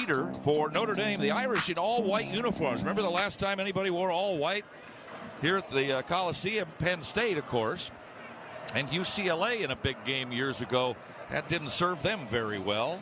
leader for Notre Dame. The Irish in all-white uniforms. Remember the last time anybody wore all-white? Here at the Coliseum, Penn State, of course, and UCLA in a big game years ago. That didn't serve them very well.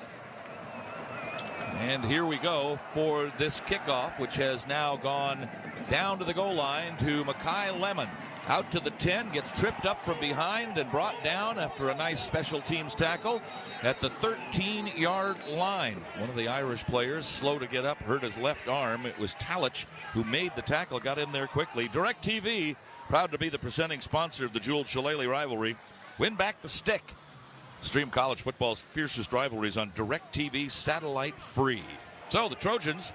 And here we go for this kickoff, which has now gone down to the goal line to Makai Lemon. Out to the 10, gets tripped up from behind and brought down after a nice special teams tackle at the 13-yard line. One of the Irish players, slow to get up, hurt his left arm. It was Talich who made the tackle, got in there quickly. DirecTV, proud to be the presenting sponsor of the Jewel Shillelagh rivalry. Win back the stick. Stream college football's fiercest rivalries on DirecTV, satellite free. So the Trojans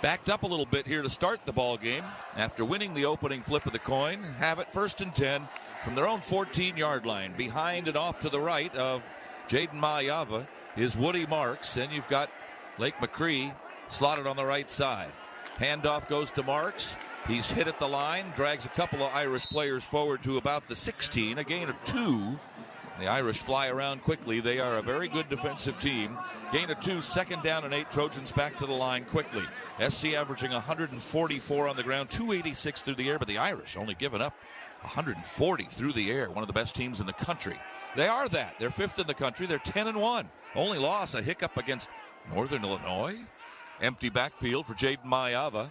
backed up a little bit here to start the ball game after winning the opening flip of the coin. Have it 1st and 10 from their own 14-yard line. Behind and off to the right of Jaden Mayava is Woody Marks. And you've got Lake McCree slotted on the right side. Handoff goes to Marks. He's hit at the line, drags a couple of Irish players forward to about the 16, a gain of 2. The Irish fly around quickly. They are a very good defensive team. Gain of 2, 2nd down and 8. Trojans back to the line quickly. SC averaging 144 on the ground, 286 through the air, but the Irish only giving up 140 through the air. One of the best teams in the country. They are that. They're 5th in the country. They're 10-1. Only loss, a hiccup against Northern Illinois. Empty backfield for Jaden Mayava.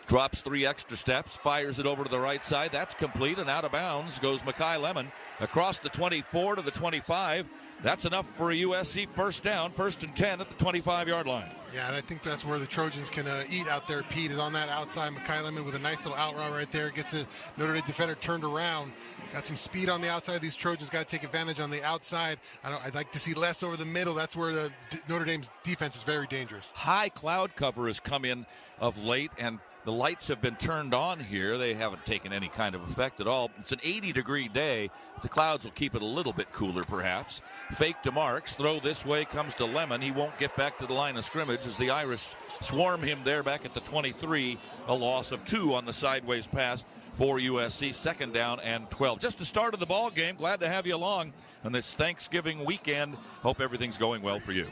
Drops 3 extra steps, fires it over to the right side. That's complete, and out of bounds goes Makai Lemon across the 24 to the 25. That's enough for a USC first down, 1st and 10 at the 25-yard line. Yeah, I think that's where the Trojans can eat out there. Pete is on that outside. Makai Lemon with a nice little out route right there. Gets the Notre Dame defender turned around. Got some speed on the outside. These Trojans got to take advantage on the outside. I'd like to see less over the middle. That's where the Notre Dame's defense is very dangerous. High cloud cover has come in of late, and the lights have been turned on here. They haven't taken any kind of effect at all. It's an 80-degree day. The clouds will keep it a little bit cooler, perhaps. Fake to Marks. Throw this way comes to Lemon. He won't get back to the line of scrimmage as the Irish swarm him there back at the 23. A loss of 2 on the sideways pass for USC. 2nd down and 12. Just the start of the ball game. Glad to have you along on this Thanksgiving weekend. Hope everything's going well for you.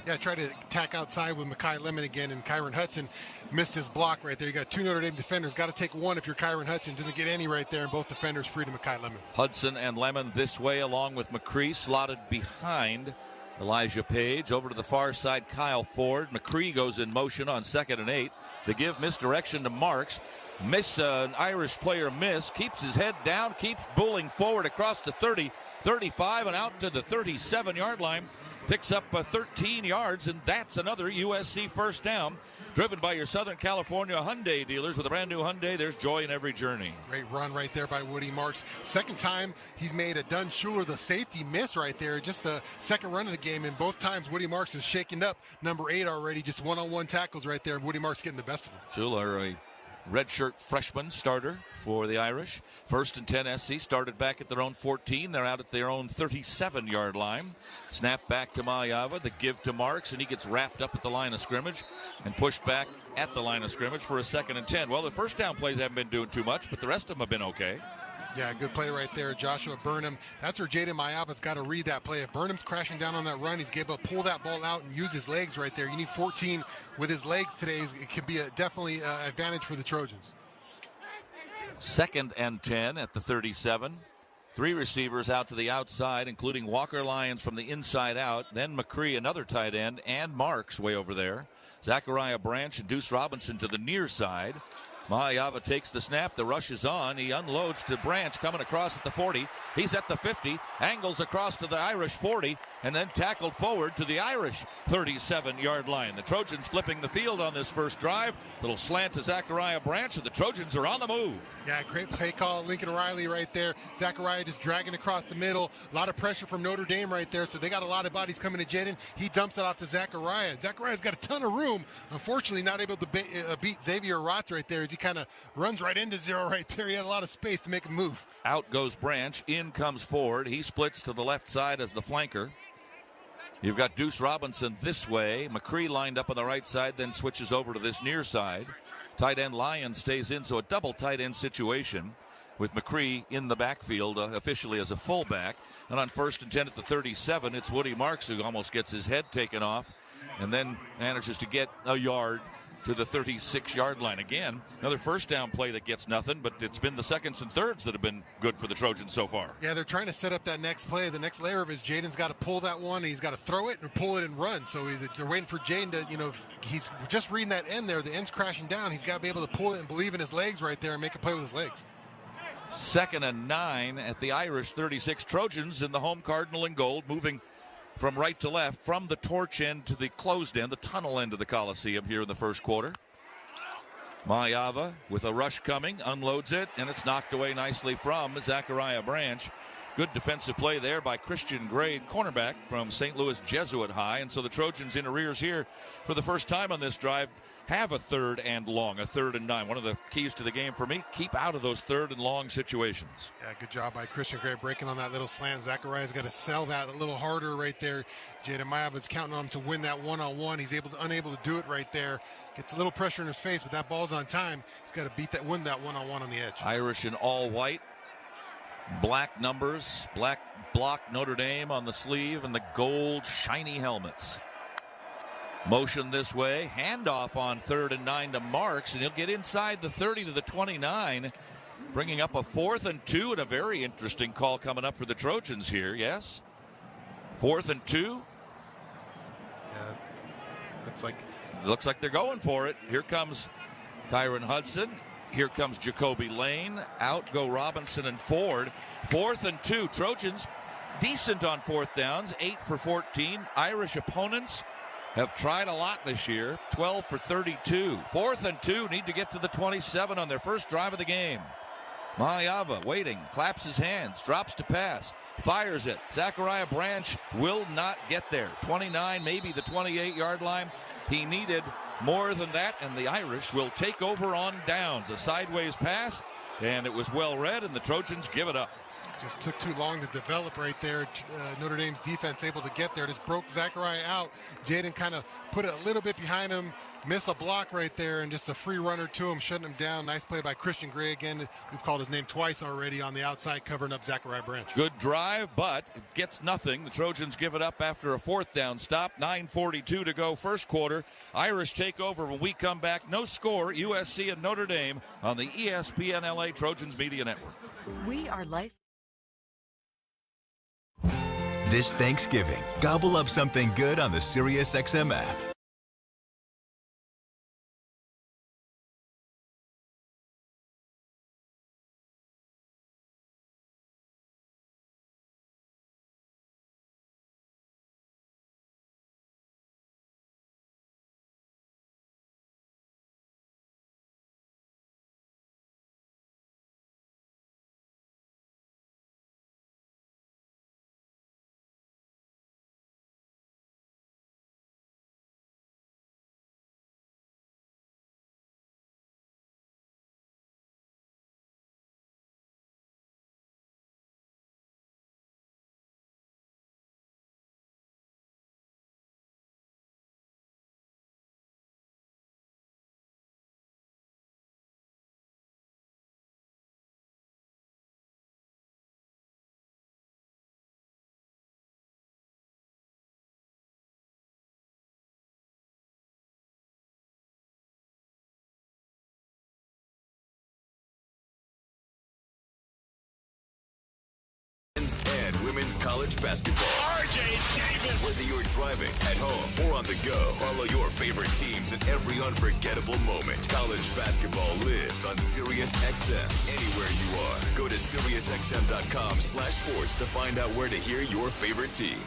Yeah, try to attack outside with Makai Lemon again, and Kyron Hudson missed his block right there. You got 2 Notre Dame defenders. Got to take one if you're Kyron Hudson. Doesn't get any right there, and both defenders free to Makai Lemon. Hudson and Lemon this way, along with McCree, slotted behind Elijah Page. Over to the far side, Kyle Ford. McCree goes in motion on 2nd and 8. They give misdirection to Marks. An Irish player miss. Keeps his head down. Keeps bulling forward across the 30, 35, and out to the 37-yard line. Picks up 13 yards, and that's another USC first down. Driven by your Southern California Hyundai dealers. With a brand new Hyundai, there's joy in every journey. Great run right there by Woody Marks. Second time he's made a Dunn Schuler, the safety, miss right there. Just the second run of the game, and both times Woody Marks is shaking up number 8 already. Just one-on-one tackles right there. Woody Marks getting the best of him. Schuler, a redshirt freshman starter for the Irish. 1st and 10 SC, started back at their own 14. They're out at their own 37-yard line. Snap back to Mayava, the give to Marks, and he gets wrapped up at the line of scrimmage and pushed back at the line of scrimmage for a 2nd and 10. Well, the first down plays haven't been doing too much, but the rest of them have been okay. Yeah, good play right there, Joshua Burnham. That's where Jaden Mayava's got to read that play. If Burnham's crashing down on that run, he's able to pull that ball out and use his legs right there. You need 14 with his legs today. It could be definitely an advantage for the Trojans. 2nd and 10 at the 37. 3 receivers out to the outside, including Walker Lyons from the inside out. Then McCree, another tight end, and Marks way over there. Zachariah Branch and Deuce Robinson to the near side. Mayava takes the snap. The rush is on. He unloads to Branch coming across at the 40. He's at the 50. Angles across to the Irish 40. And then tackled forward to the Irish 37-yard line. The Trojans flipping the field on this first drive. Little slant to Zachariah Branch, and the Trojans are on the move. Yeah, great play call. Lincoln Riley right there. Zachariah just dragging across the middle. A lot of pressure from Notre Dame right there. So they got a lot of bodies coming to Jaden. He dumps it off to Zachariah. Zachariah's got a ton of room. Unfortunately, not able to beat Xavier Roth right there as he kind of runs right into zero right there. He had a lot of space to make a move. Out goes Branch. In comes Ford. He splits to the left side as the flanker. You've got Deuce Robinson this way. McCree lined up on the right side, then switches over to this near side. Tight end Lyons stays in, so a double tight end situation with McCree in the backfield officially as a fullback. And on 1st and 10 at the 37, it's Woody Marks who almost gets his head taken off and then manages to get a yard to the 36-yard line. Again, another first down play that gets nothing, but it's been the seconds and thirds that have been good for the Trojans so far. Yeah, they're trying to set up that next play. The next layer of is Jaden's got to pull that one, and he's got to throw it and pull it and run. So they're waiting for Jaden to, he's just reading that end there. The end's crashing down. He's got to be able to pull it and believe in his legs right there and make a play with his legs. 2nd and 9 at the Irish 36. Trojans in the home Cardinal and gold, moving from right to left, from the torch end to the closed end, the tunnel end of the Coliseum here in the first quarter. Mayava with a rush coming, unloads it, and it's knocked away nicely from Zachariah Branch. Good defensive play there by Christian Gray, cornerback from St. Louis Jesuit High. And so the Trojans in arrears here for the first time on this drive have a 3rd and long, a 3rd and 9. One of the keys to the game for me, keep out of those 3rd and long situations. Yeah, good job by Christian Gray breaking on that little slant. Zachariah's got to sell that a little harder right there. Jaden Mayava's counting on him to win that one-on-one. He's unable to do it right there. Gets a little pressure in his face, but that ball's on time. He's got to win that one-on-one on the edge. Irish in all white. Black numbers, black block Notre Dame on the sleeve, and the gold shiny helmets. Motion this way, handoff on 3rd and 9 to Marks, and he'll get inside the 30 to the 29, bringing up a 4th and 2, and a very interesting call coming up for the Trojans here, yes? 4th and 2. Yeah, looks like they're going for it. Here comes Kyron Hudson. Here comes Jacoby Lane. Out go Robinson and Ford. 4th and 2. Trojans decent on 4th downs, 8 for 14. Irish opponents have tried a lot this year, 12 for 32. 4th and 2, need to get to the 27 on their first drive of the game. Mayava waiting, claps his hands, drops to pass, fires it. Zachariah Branch will not get there. 29, maybe the 28-yard line. He needed more than that, and the Irish will take over on downs. A sideways pass, and it was well read, and the Trojans give it up. Just took too long to develop right there. Notre Dame's defense able to get there. Just broke Zachariah out. Jaden kind of put it a little bit behind him, missed a block right there, and just a free runner to him, shutting him down. Nice play by Christian Gray again. We've called his name twice already on the outside, covering up Zachariah Branch. Good drive, but it gets nothing. The Trojans give it up after a 4th down stop. 9:42 to go first quarter. Irish take over when we come back. No score, USC and Notre Dame on the ESPN LA Trojans Media Network. We are life. This Thanksgiving, gobble up something good on the SiriusXM app. And women's college basketball. RJ Davis. Whether you're driving, at home, or on the go, follow your favorite teams in every unforgettable moment. College basketball lives on SiriusXM. Anywhere you are, go to SiriusXM.com/sports to find out where to hear your favorite team.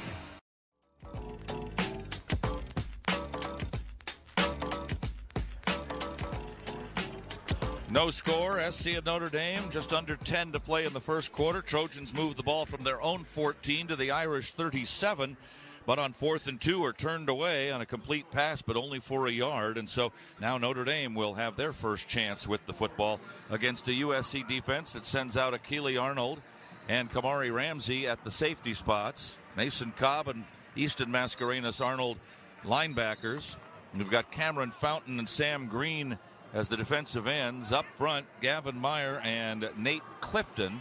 No score, SC and Notre Dame, just under 10 to play in the first quarter. Trojans move the ball from their own 14 to the Irish 37, but on 4th and 2 are turned away on a complete pass, but only for a yard. And so now Notre Dame will have their first chance with the football against a USC defense that sends out Akili Arnold and Kamari Ramsey at the safety spots. Mason Cobb and Easton Mascarenas Arnold linebackers. We've got Cameron Fountain and Sam Green as the defensive ends. Up front, Gavin Meyer and Nate Clifton.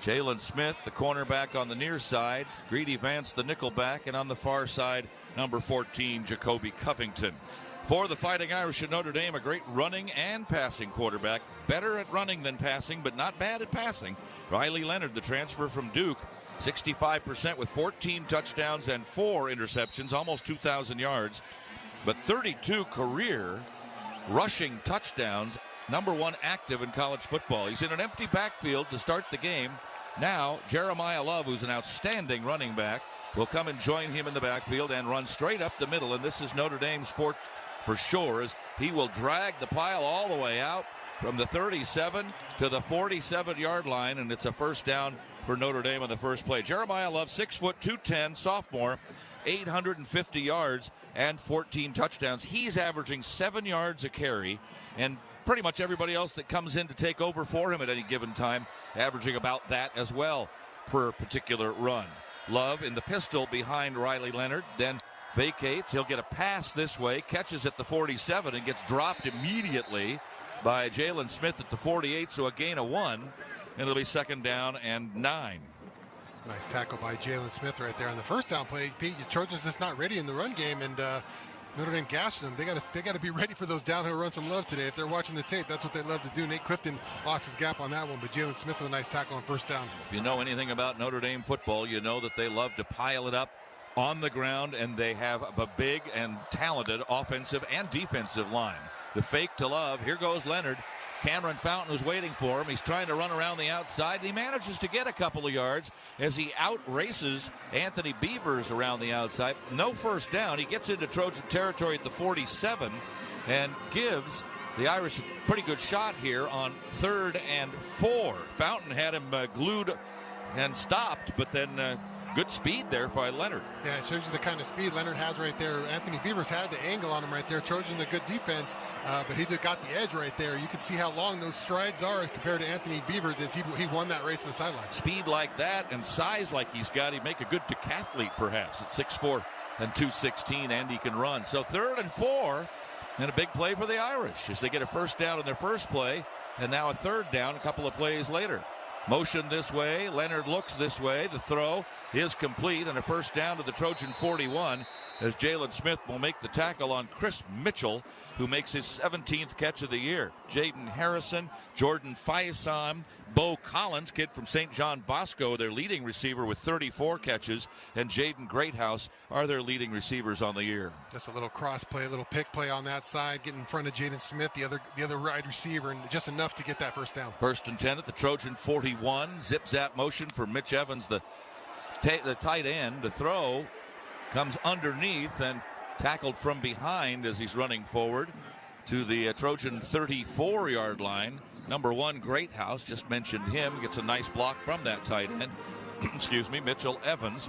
Jalen Smith, the cornerback on the near side. Greedy Vance, the nickel back. And on the far side, number 14, Jacoby Covington. For the Fighting Irish at Notre Dame, a great running and passing quarterback. Better at running than passing, but not bad at passing. Riley Leonard, the transfer from Duke, 65% with 14 touchdowns and 4 interceptions, almost 2,000 yards. But 32 career rushing touchdowns, number 1 active in college football. He's in an empty backfield to start the game. Now, Jeremiah Love, who's an outstanding running back, will come and join him in the backfield and run straight up the middle. And this is Notre Dame's fort for sure, as he will drag the pile all the way out from the 37 to the 47-yard line, and it's a first down for Notre Dame on the first play. Jeremiah Love, 6 foot 210, sophomore, 850 yards and 14 touchdowns. He's averaging 7 yards a carry, and pretty much everybody else that comes in to take over for him at any given time averaging about that as well per particular run. Love in the pistol behind Riley Leonard, then vacates. He'll get a pass this way, catches at the 47 and gets dropped immediately by Jalen Smith at the 48, so a gain of 1, and it'll be second down and 9. Nice tackle by Jalen Smith right there on the first down play. Pete, the Trojans just not ready in the run game, and Notre Dame gashed them. They got to be ready for those downhill runs from Love today. If they're watching the tape, that's what they love to do. Nate Clifton lost his gap on that one, but Jalen Smith with a nice tackle on first down. If you know anything about Notre Dame football, you know that they love to pile it up on the ground, and they have a big and talented offensive and defensive line. The fake to Love. Here goes Leonard. Cameron Fountain was waiting for him. He's trying to run around the outside, and he manages to get a couple of yards as he outraces Anthony Beavers around the outside. No first down. He gets into Trojan territory at the 47 and gives the Irish a pretty good shot here on 3rd and 4. Fountain had him glued and stopped, but then good speed there by Leonard. Yeah, it shows you the kind of speed Leonard has right there. Anthony Beavers had the angle on him right there. Trojans a good defense, but he just got the edge right there. You can see how long those strides are compared to Anthony Beavers as he won that race to the sideline. Speed like that and size like he's got, he'd make a good decathlete perhaps at 6'4" and 216, and he can run. So 3rd and 4, and a big play for the Irish as they get a first down in their first play, and now a 3rd down a couple of plays later. Motion this way. Leonard looks this way. The throw is complete, and a first down to the Trojan 41 as Jalen Smith will make the tackle on Chris Mitchell, who makes his 17th catch of the year. Jaden Harrison, Jordan Faisam, Bo Collins, kid from St. John Bosco, their leading receiver with 34 catches, and Jaden Greathouse are their leading receivers on the year. Just a little cross play, a little pick play on that side, getting in front of Jaden Smith, the other wide receiver, and just enough to get that first down. 1st and 10 at the Trojan 41. Zip-zap motion for Mitch Evans, the tight end. The throw comes underneath and tackled from behind as he's running forward to the Trojan 34-yard line. Number 1, Greathouse, just mentioned him, gets a nice block from that tight end. Excuse me, Mitchell Evans.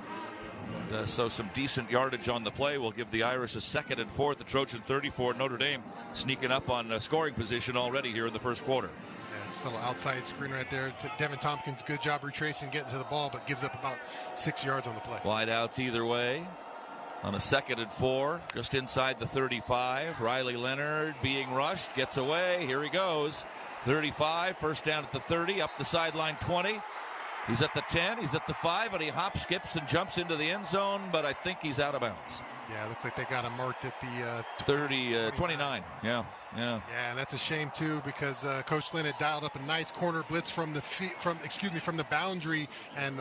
So some decent yardage on the play will give the Irish a 2nd and 4 at the Trojan 34. Notre Dame sneaking up on scoring position already here in the first quarter. Yeah, just a little outside screen right there. Devin Tompkins, good job retracing, getting to the ball, but gives up about 6 yards on the play. Wide outs either way. On a 2nd and 4, just inside the 35. Riley Leonard being rushed, gets away. Here he goes. 35, first down at the 30, up the sideline 20. He's at the 10, he's at the 5, and he hops, skips, and jumps into the end zone, but I think he's out of bounds. Yeah, it looks like they got him marked at the 29. Yeah. Yeah, and that's a shame too, because Coach Lynn had dialed up a nice corner blitz from the boundary, and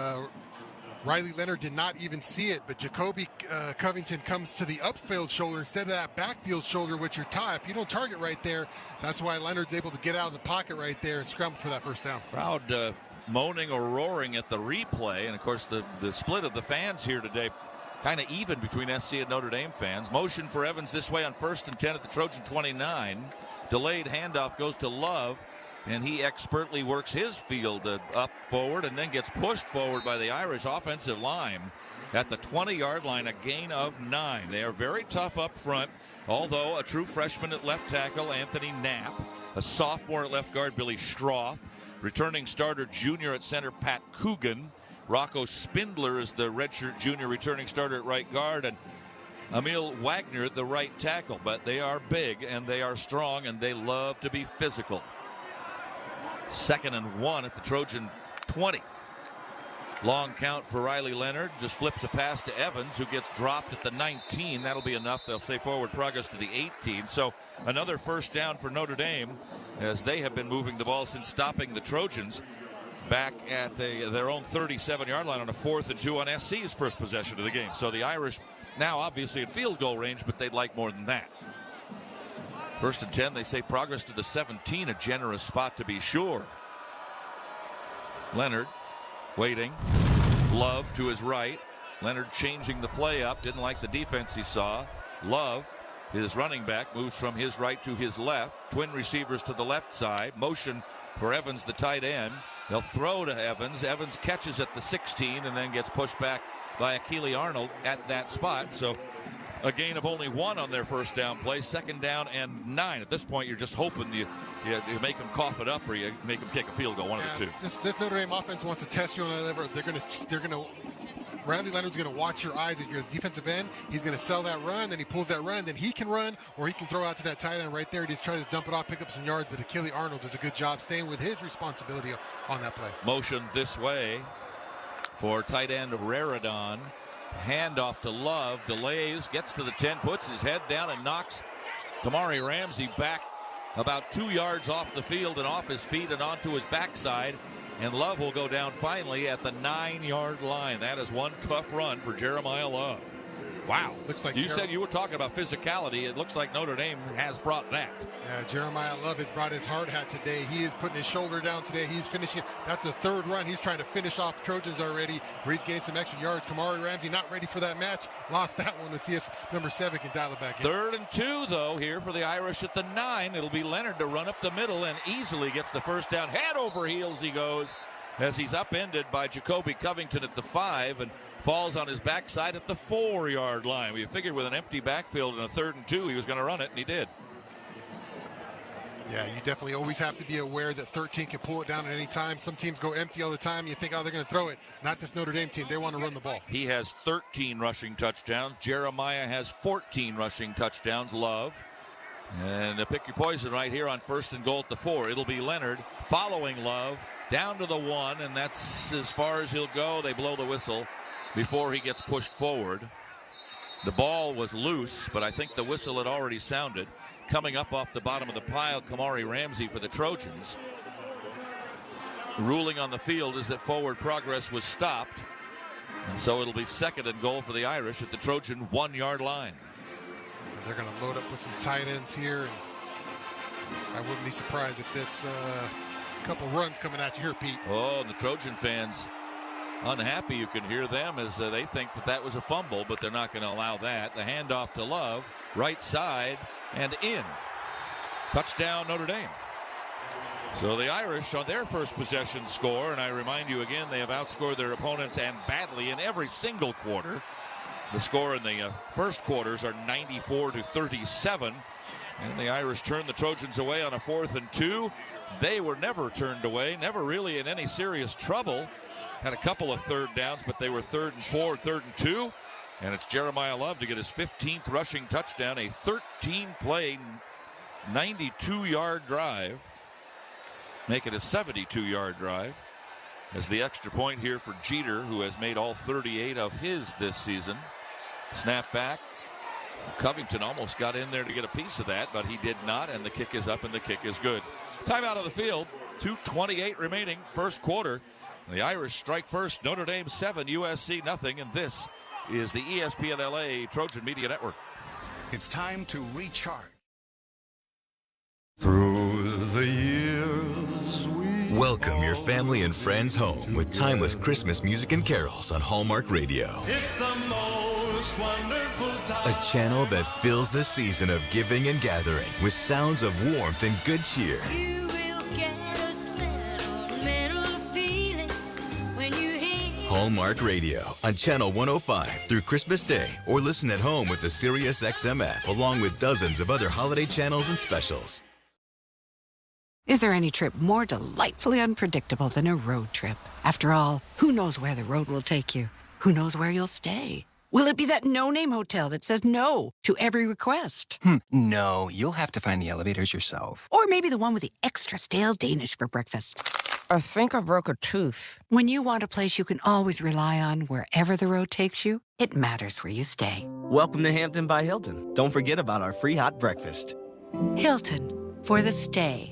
Riley Leonard did not even see it, but Jacoby Covington comes to the upfield shoulder instead of that backfield shoulder, which you're tied. If you don't target right there, that's why Leonard's able to get out of the pocket right there and scramble for that first down. Crowd moaning or roaring at the replay, and of course the split of the fans here today kind of even between SC and Notre Dame fans. Motion for Evans this way on 1st and 10 at the Trojan 29. Delayed handoff goes to Love, and he expertly works his field up forward and then gets pushed forward by the Irish offensive line at the 20-yard line, a gain of 9. They are very tough up front, although a true freshman at left tackle, Anthony Knapp, a sophomore at left guard, Billy Stroth, returning starter junior at center, Pat Coogan, Rocco Spindler is the redshirt junior returning starter at right guard, and Emil Wagner at the right tackle. But they are big and they are strong and they love to be physical. 2nd and 1 at the Trojan 20. Long count for Riley Leonard. Just flips a pass to Evans, who gets dropped at the 19. That'll be enough. They'll say forward progress to the 18. So another first down for Notre Dame, as they have been moving the ball since stopping the Trojans back at their own 37-yard line on a 4th and 2 on SC's first possession of the game. So the Irish now obviously at field goal range, but they'd like more than that. 1st and 10, they say progress to the 17, a generous spot to be sure. Leonard waiting. Love to his right. Leonard changing the play up. Didn't like the defense he saw. Love, his running back, moves from his right to his left. Twin receivers to the left side. Motion for Evans, the tight end. They'll throw to Evans. Evans catches at the 16 and then gets pushed back by Akili Arnold at that spot. So a gain of only 1 on their first down play. 2nd down and 9. At this point, you're just hoping you make them cough it up, or you make them kick a field goal, one of the two. This Notre Dame offense wants to test you on that level. They're going to. Riley Leonard's going to watch your eyes as your defensive end. He's going to sell that run, then he pulls that run, then he can run, or he can throw out to that tight end right there. He just tries to dump it off, pick up some yards, but Akili Arnold does a good job staying with his responsibility on that play. Motion this way for tight end Raradon. Handoff to Love, delays, gets to the 10, puts his head down and knocks Kamari Ramsey back about 2 yards off the field and off his feet and onto his backside. And Love will go down finally at the 9-yard line. That is one tough run for Jeremiah Love. Wow. Looks like you said you were talking about physicality. It looks like Notre Dame has brought that. Yeah, Jeremiah Love has brought his hard hat today. He is putting his shoulder down today. He's finishing. That's the 3rd run. He's trying to finish off Trojans already, where he's gained some extra yards. Kamari Ramsey not ready for that match. Lost that one. To see if number 7 can dial it back in. 3rd and 2, though, here for the Irish at the 9. It'll be Leonard to run up the middle and easily gets the first down. Head over heels he goes, as he's upended by Jacoby Covington at the 5 and falls on his backside at the 4-yard line. We figured with an empty backfield and a 3rd and 2 he was going to run it, and he did. Yeah, you definitely always have to be aware that 13 can pull it down at any time. Some teams go empty all the time. You think, oh, they're going to throw it. Not this Notre Dame team. They want to run the ball. He has 13 rushing touchdowns. Jeremiah has 14 rushing touchdowns. Love. And pick your poison right here on 1st and goal at the 4. It'll be Leonard following Love down to the 1, and that's as far as he'll go. They blow the whistle before he gets pushed forward. The ball was loose, but I think the whistle had already sounded. Coming up off the bottom of the pile, Kamari Ramsey for the Trojans. The ruling on the field is that forward progress was stopped, and so it'll be 2nd and goal for the Irish at the Trojan 1-yard line. And they're going to load up with some tight ends here, and I wouldn't be surprised if that's a couple runs coming at you here, Pete. Oh, and the Trojan fans unhappy. You can hear them as they think that was a fumble, but they're not going to allow that. The handoff to Love, right side, and in. Touchdown, Notre Dame. So the Irish on their first possession score, and I remind you again, they have outscored their opponents and badly in every single quarter. The score in the first quarters are 94-37, and the Irish turned the Trojans away on a 4th and 2. They were never turned away, never really in any serious trouble. Had a couple of 3rd downs, but they were 3rd and 4, 3rd and 2. And it's Jeremiah Love to get his 15th rushing touchdown, a 13-play, 92-yard drive. Make it a 72-yard drive. As the extra point here for Jeter, who has made all 38 of his this season. Snap back. Covington almost got in there to get a piece of that, but he did not, and the kick is up, and the kick is good. Timeout of the field, 2:28 remaining, first quarter. The Irish strike first, Notre Dame 7, USC nothing, and this is the ESPN LA Trojan Media Network. It's time to recharge. Through the years we Welcome your family and friends home with timeless Christmas music and carols on Hallmark Radio. It's the most wonderful time. A channel that fills the season of giving and gathering with sounds of warmth and good cheer. You will get a sentimental feeling when you hear Hallmark Radio on Channel 105 through Christmas Day, or listen at home with the Sirius XM app, along with dozens of other holiday channels and specials. Is there any trip more delightfully unpredictable than a road trip? After all, who knows where the road will take you? Who knows where you'll stay? Will it be that no-name hotel that says no to every request? No, you'll have to find the elevators yourself. Or maybe the one with the extra stale Danish for breakfast. I think I broke a tooth. When you want a place you can always rely on wherever the road takes you, it matters where you stay. Welcome to Hampton by Hilton. Don't forget about our free hot breakfast. Hilton, for the stay.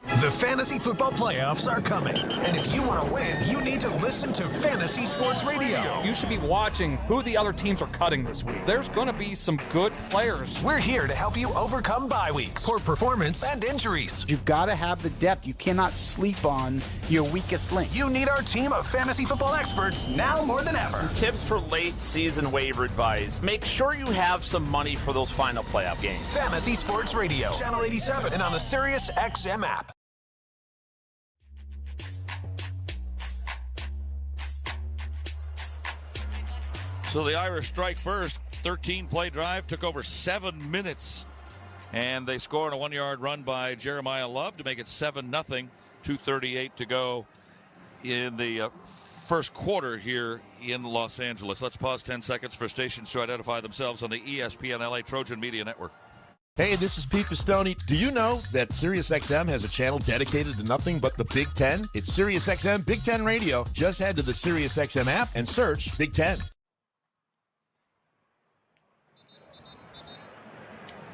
The fantasy football playoffs are coming. And if you want to win, you need to listen to Fantasy Sports Radio. You should be watching who the other teams are cutting this week. There's going to be some good players. We're here to help you overcome bye weeks, poor performance, and injuries. You've got to have the depth. You cannot sleep on your weakest link. You need our team of fantasy football experts now more than ever. Some tips for late season waiver advice. Make sure you have some money for those final playoff games. Fantasy Sports Radio, Channel 87, and on the Sirius XM app. So the Irish strike first. 13-play drive took over 7 minutes. And they scored a 1-yard run by Jeremiah Love to make it 7-0. 2:38 to go in the first quarter here in Los Angeles. Let's pause 10 seconds for stations to identify themselves on the ESPN LA Trojan Media Network. Hey, this is Pete Pistone. Do you know that SiriusXM has a channel dedicated to nothing but the Big Ten? It's SiriusXM Big Ten Radio. Just head to the SiriusXM app and search Big Ten.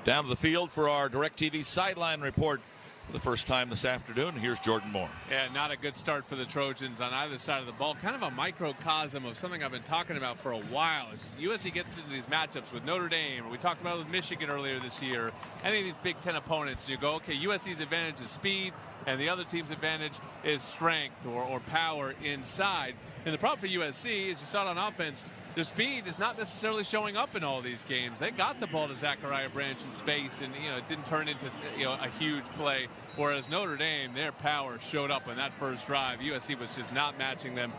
Down to the field for our DirecTV sideline report for the first time this afternoon. Here's Jordan Moore. Yeah, not a good start for the Trojans on either side of the ball. Kind of a microcosm of something I've been talking about for a while. As USC gets into these matchups with Notre Dame, or we talked about it with Michigan earlier this year, any of these Big Ten opponents, and you go, okay, USC's advantage is speed, and the other team's advantage is strength or power inside. And the problem for USC is you saw it on offense, their speed is not necessarily showing up in all these games. They got the ball to Zachariah Branch in space, and it didn't turn into a huge play. Whereas Notre Dame, their power showed up in that first drive. USC was just not matching them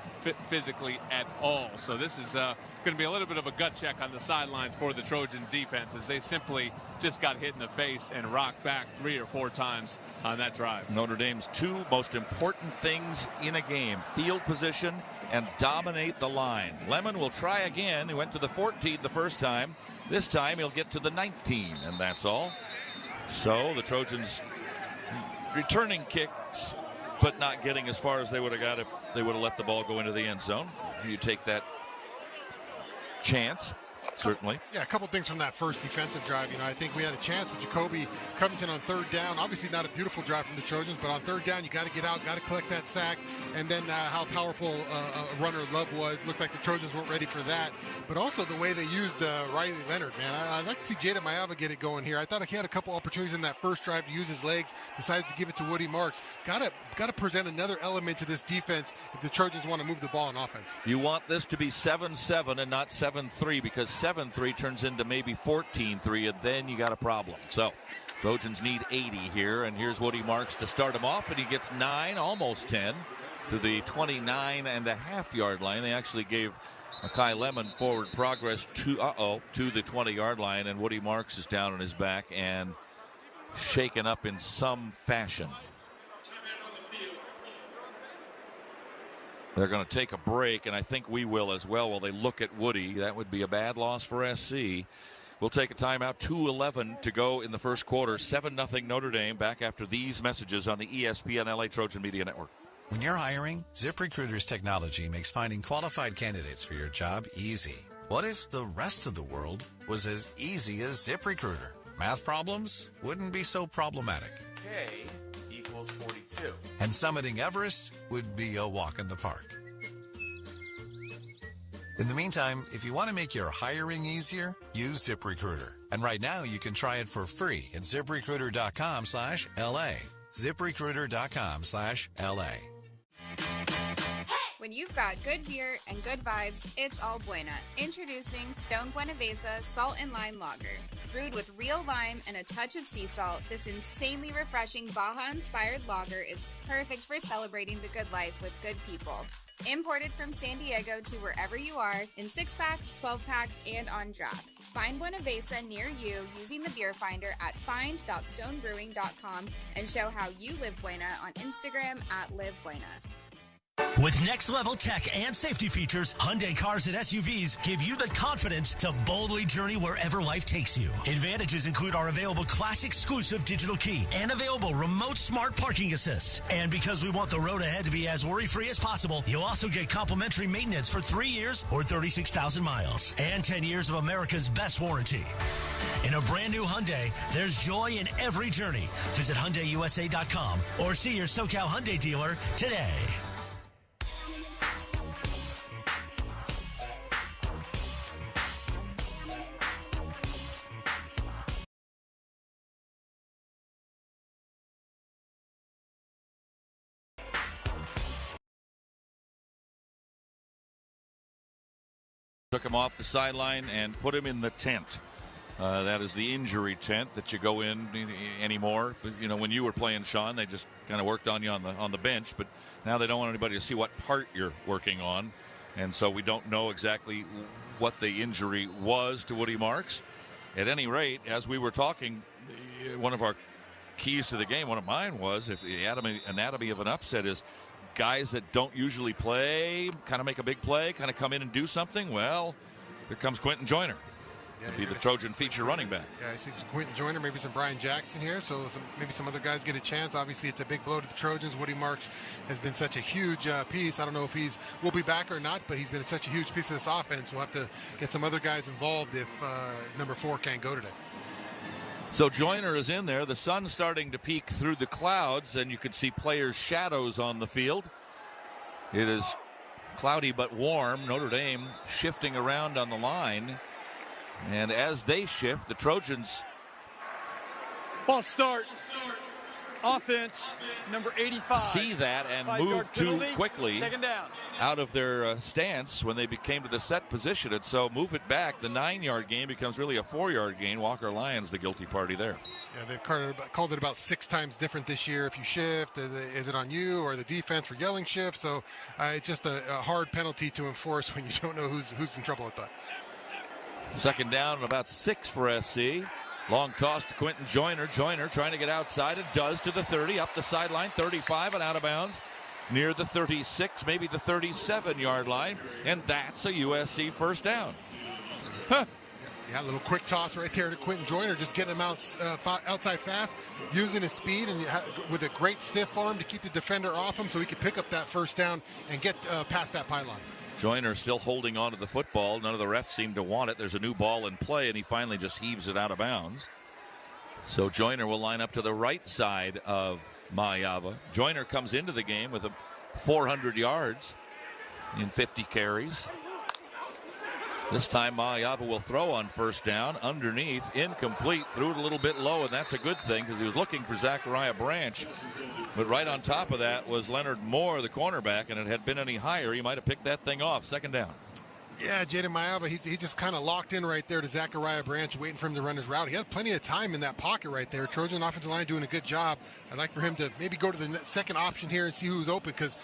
physically at all. So this is going to be a little bit of a gut check on the sidelines for the Trojan defense, as they simply just got hit in the face and rocked back 3 or 4 times on that drive. Notre Dame's 2 most important things in a game: field position and dominate the line. Lemon will try again. He went to the 14 the first time. This time he'll get to the 19, and that's all. So the Trojans returning kicks, but not getting as far as they would have got if they would have let the ball go into the end zone. You take that chance. Certainly. Yeah, a couple things from that first defensive drive. I think we had a chance with Jacoby Covington on third down. Obviously not a beautiful drive from the Trojans, but on third down, you got to get out, got to collect that sack. And then how powerful a runner Love was. Looked like the Trojans weren't ready for that. But also the way they used Riley Leonard, man. I'd like to see Jada Mayava get it going here. I thought he had a couple opportunities in that first drive to use his legs. Decided to give it to Woody Marks. Got to present another element to this defense if the Trojans want to move the ball on offense. You want this to be 7-7 and not 7-3, because 7-3 turns into maybe 14-3, and then you got a problem. So Trojans need 80 here, and here's Woody Marks to start him off, and he gets 9, almost 10, to the 29.5-yard line. They actually gave Makai Lemon forward progress to the 20-yard line, and Woody Marks is down on his back and shaken up in some fashion. They're going to take a break, and I think we will as well while they look at Woody. That would be a bad loss for SC. We'll take a timeout. 2:11 to go in the first quarter. 7-0 Notre Dame. Back after these messages on the ESPN LA Trojan Media Network. When you're hiring, ZipRecruiter's technology makes finding qualified candidates for your job easy. What if the rest of the world was as easy as ZipRecruiter? Math problems wouldn't be so problematic. K equals 42. And summiting Everest would be a walk in the park. In the meantime, if you want to make your hiring easier, use ZipRecruiter. And right now, you can try it for free at ZipRecruiter.com/LA. ZipRecruiter.com/LA. When you've got good beer and good vibes, it's all Buena. Introducing Stone Buenaveza Salt and Lime Lager. Brewed with real lime and a touch of sea salt, this insanely refreshing Baja-inspired lager is perfect for celebrating the good life with good people. Imported from San Diego to wherever you are, in 6-packs, 12-packs, and on draft. Find Buenaveza near you using the beer finder at find.stonebrewing.com and show how you live Buena on Instagram at Live Buena. With next-level tech and safety features, Hyundai cars and SUVs give you the confidence to boldly journey wherever life takes you. Advantages include our available class-exclusive digital key and available remote smart parking assist. And because we want the road ahead to be as worry-free as possible, you'll also get complimentary maintenance for 3 years or 36,000 miles and 10 years of America's best warranty. In a brand new Hyundai, there's joy in every journey. Visit HyundaiUSA.com or see your SoCal Hyundai dealer today. Took him off the sideline and put him in the tent. That is the injury tent that you go in anymore. But, you know, when you were playing, Sean, they just kind of worked on you on the bench. But now they don't want anybody to see what part you're working on. And so we don't know exactly what the injury was to Woody Marks. At any rate, as we were talking, one of our keys to the game, one of mine was, if the anatomy of an upset is guys that don't usually play kind of make a big play, kind of come in and do something. Well, here comes Quentin Joyner. Yeah, be the Trojan feature running back. Yeah, I see some Quentin Joyner, maybe some Brian Jackson here, so maybe some other guys get a chance. Obviously, it's a big blow to the Trojans. Woody Marks has been such a huge piece. I don't know if will be back or not, but he's been such a huge piece of this offense. We'll have to get some other guys involved if number 4 can't go today. So Joyner is in there. The sun's starting to peek through the clouds, and you can see players' shadows on the field. It is cloudy but warm. Notre Dame shifting around on the line. And as they shift, the Trojans. False start. Offense, number 85. See that and move too quickly. Second down. Out of their stance when they came to the set position. And so move it back. The 9-yard gain becomes really a 4-yard gain. Walker Lyons, the guilty party there. Yeah, they've called it about 6 times different this year. If you shift, is it on you or the defense for yelling shift? So it's just a hard penalty to enforce when you don't know who's in trouble with that. Second down and about 6 for SC. Long toss to Quentin Joyner. Joyner trying to get outside. It does to the 30, up the sideline, 35 and out of bounds. Near the 36, maybe the 37-yard line. And that's a USC first down. Huh. Yeah, a little quick toss right there to Quentin Joyner, just getting him outside fast, using his speed and with a great stiff arm to keep the defender off him so he could pick up that first down and get past that pylon. Joyner still holding on to the football. None of the refs seem to want it. There's a new ball in play, and he finally just heaves it out of bounds. So Joyner will line up to the right side of Mayava. Joyner comes into the game with 400 yards in 50 carries. This time Mayava will throw on first down. Underneath, incomplete. Threw it a little bit low, and that's a good thing because he was looking for Zachariah Branch. But right on top of that was Leonard Moore, the cornerback, and it had been any higher, he might have picked that thing off. Second down. Yeah, Jaden Mayava, he just kind of locked in right there to Zachariah Branch, waiting for him to run his route. He had plenty of time in that pocket right there. Trojan offensive line doing a good job. I'd like for him to maybe go to the second option here and see who's open because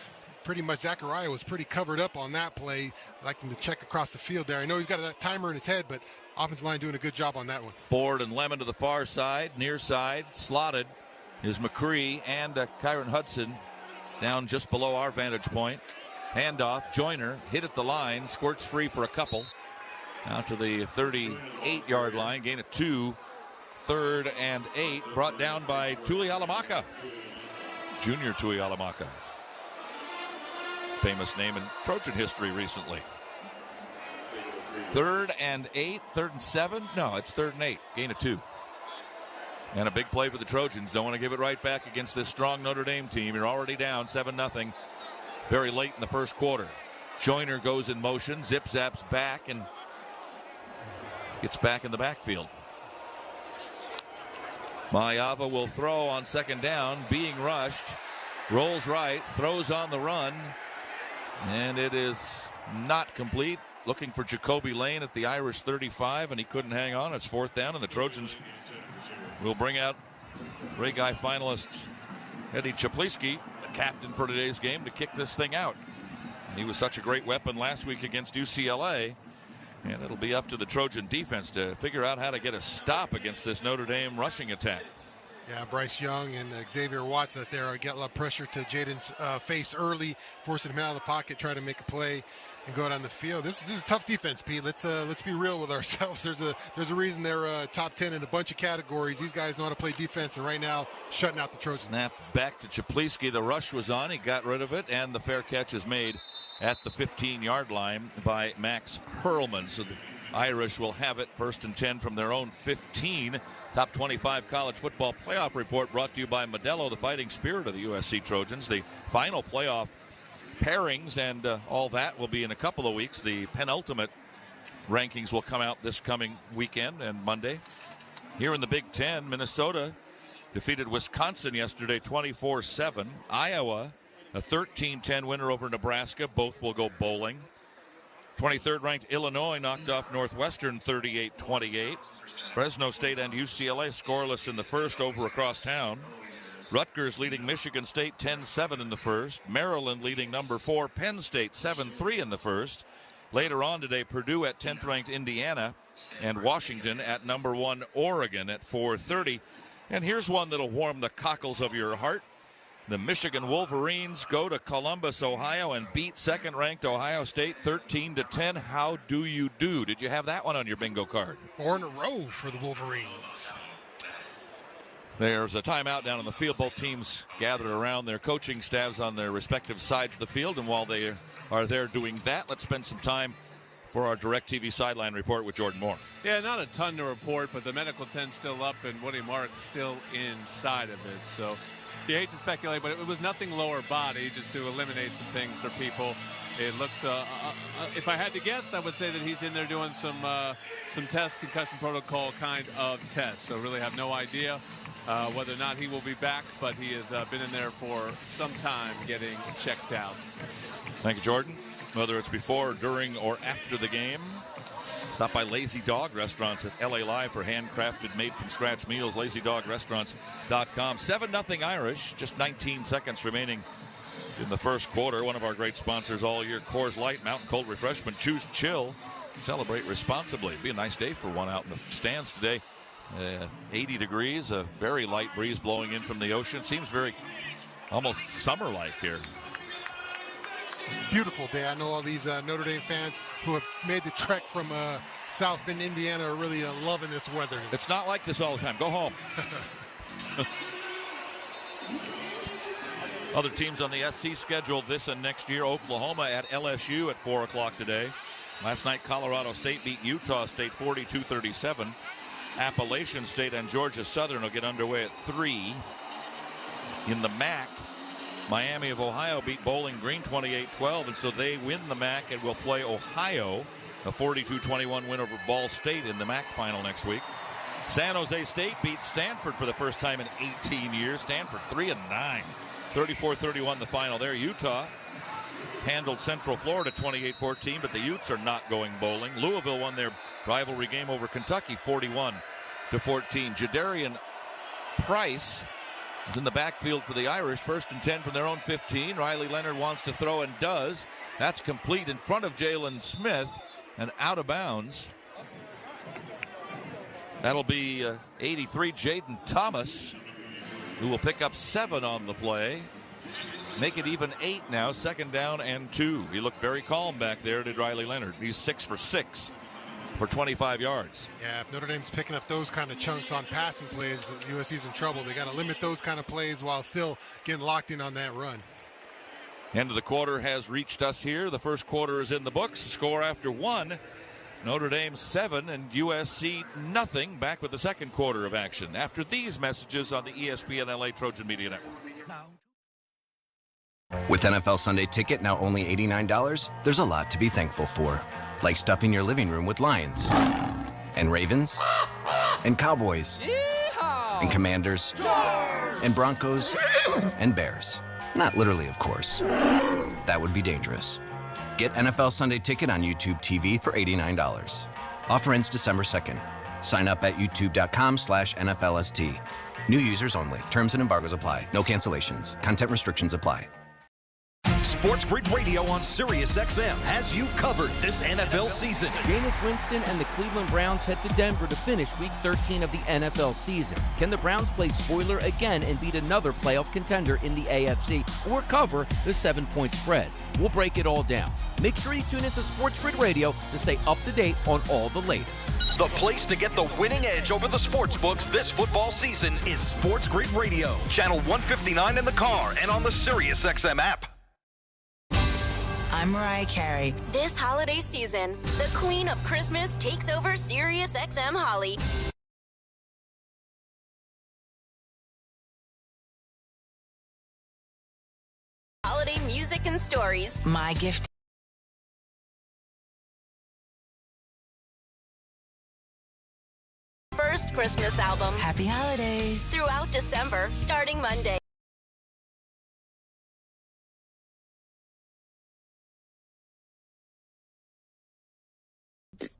pretty much Zachariah was pretty covered up on that play. I'd like him to check across the field there. I know he's got that timer in his head, but offensive line doing a good job on that one. Ford and Lemon to the far side, near side, slotted is McCree and Kyron Hudson down just below our vantage point. Handoff, Joyner hit at the line, squirts free for a couple. Out to the 38-yard line, gain of 2, 3rd and 8, brought down by Tuli Alamaka. Junior Tuli Alamaka. Famous name in Trojan history recently. 3rd and 8, 3rd and 7. No, it's 3rd and 8, gain of 2. And a big play for the Trojans. Don't want to give it right back against this strong Notre Dame team. You're already down 7-0 very late in the first quarter. Joyner goes in motion, zip-zaps back, and gets back in the backfield. Mayava will throw on second down, being rushed. Rolls right, throws on the run, and it is not complete. Looking for Jacoby Lane at the Irish 35, and he couldn't hang on. It's 4th down, and the Trojans will bring out Ray Guy finalist Eddie Czaplicki, the captain for today's game, to kick this thing out. He was such a great weapon last week against UCLA, and it'll be up to the Trojan defense to figure out how to get a stop against this Notre Dame rushing attack. Yeah, Bryce Young and Xavier Watts out there get a lot of pressure to Jaden's face early, forcing him out of the pocket, try to make a play and go down the field. This is a tough defense, Pete. Let's be real with ourselves. There's a reason they're top 10 in a bunch of categories. These guys know how to play defense, and right now shutting out the Trojans. Snap back to Czaplisky. The rush was on. He got rid of it, and the fair catch is made at the 15-yard line by Max Hurlman. So the Irish will have it 1st and 10 from their own 15. Top 25 college football playoff report brought to you by Modelo, the fighting spirit of the USC Trojans. The final playoff pairings and all that will be in a couple of weeks. The penultimate rankings will come out this coming weekend and Monday. Here in the Big Ten, Minnesota defeated Wisconsin yesterday 24-7. Iowa, a 13-10 winner over Nebraska. Both will go bowling. 23rd ranked Illinois knocked off Northwestern 38-28. Fresno State and UCLA scoreless in the first over across town. Rutgers leading Michigan State 10-7 in the first. Maryland leading number 4 Penn State 7-3 in the first. Later on today, Purdue at 10th ranked Indiana and Washington at number 1 Oregon at 4:30. And here's one that'll warm the cockles of your heart. The Michigan Wolverines go to Columbus, Ohio, and beat second-ranked Ohio State 13-10. How do you do? Did you have that one on your bingo card? 4 in a row for the Wolverines. There's a timeout down on the field. Both teams gathered around their coaching staffs on their respective sides of the field. And while they are there doing that, let's spend some time for our DirecTV sideline report with Jordan Moore. Yeah, not a ton to report, but the medical tent's still up and Woody Marks still inside of it. So you hate to speculate, but it was nothing lower body, just to eliminate some things for people. It looks, if I had to guess, I would say that he's in there doing some test, concussion protocol kind of tests. So really have no idea whether or not he will be back, but he has been in there for some time getting checked out. Thank you, Jordan. Whether it's before, during, or after the game, stop by Lazy Dog Restaurants at LA Live for handcrafted, made-from-scratch meals. LazyDogRestaurants.com. 7-0 Irish. Just 19 seconds remaining in the first quarter. One of our great sponsors all year, Coors Light, Mountain Cold Refreshment. Choose chill. Celebrate responsibly. It'd be a nice day for one out in the stands today. 80 degrees, a very light breeze blowing in from the ocean. Seems very almost summer-like here. Beautiful day. I know all these Notre Dame fans who have made the trek from South Bend, Indiana, are really loving this weather. It's not like this all the time. Go home. Other teams on the SC schedule this and next year. Oklahoma at LSU at 4 o'clock today. Last night, Colorado State beat Utah State 42-37. Appalachian State and Georgia Southern will get underway at 3. In the MAC, Miami of Ohio beat Bowling Green 28-12, and so they win the MAC and will play Ohio, a 42-21 win over Ball State in the MAC final next week. San Jose State beat Stanford for the first time in 18 years. Stanford 3-9, 34-31 the final there. Utah handled Central Florida 28-14, but the Utes are not going bowling. Louisville won their rivalry game over Kentucky 41-14. Jadarian Price is in the backfield for the Irish. 1st and 10 from their own 15. Riley Leonard wants to throw and does. That's complete in front of Jalen Smith and out of bounds. That'll be 83 Jaden Thomas, who will pick up 7 on the play. Make it even 8 now. 2nd down and 2. He looked very calm back there, did Riley Leonard. He's 6 for 6 for 25 yards. Yeah, if Notre Dame's picking up those kind of chunks on passing plays, USC's in trouble. They got to limit those kind of plays while still getting locked in on that run. End of the quarter has reached us here. The first quarter is in the books. Score after 1. Notre Dame 7 and USC nothing. Back with the second quarter of action after these messages on the ESPN LA Trojan Media Network. With NFL Sunday Ticket now only $89, there's a lot to be thankful for. Like stuffing your living room with lions and ravens and cowboys and commanders and broncos and bears. Not literally, of course. That would be dangerous. Get NFL Sunday Ticket on YouTube TV for $89. Offer ends December 2nd. Sign up at youtube.com/NFLST. New users only. Terms and embargoes apply. No cancellations. Content restrictions apply. Sports Grid Radio on Sirius XM has you covered this NFL season. Jameis Winston and the Cleveland Browns head to Denver to finish Week 13 of the NFL season. Can the Browns play spoiler again and beat another playoff contender in the AFC or cover the 7-point spread? We'll break it all down. Make sure you tune into Sports Grid Radio to stay up to date on all the latest. The place to get the winning edge over the sports books this football season is Sports Grid Radio. Channel 159 in the car and on the Sirius XM app. I'm Mariah Carey. This holiday season, the Queen of Christmas takes over Sirius XM Holly. Holiday music and stories. My gift. First Christmas album. Happy holidays. Throughout December, starting Monday.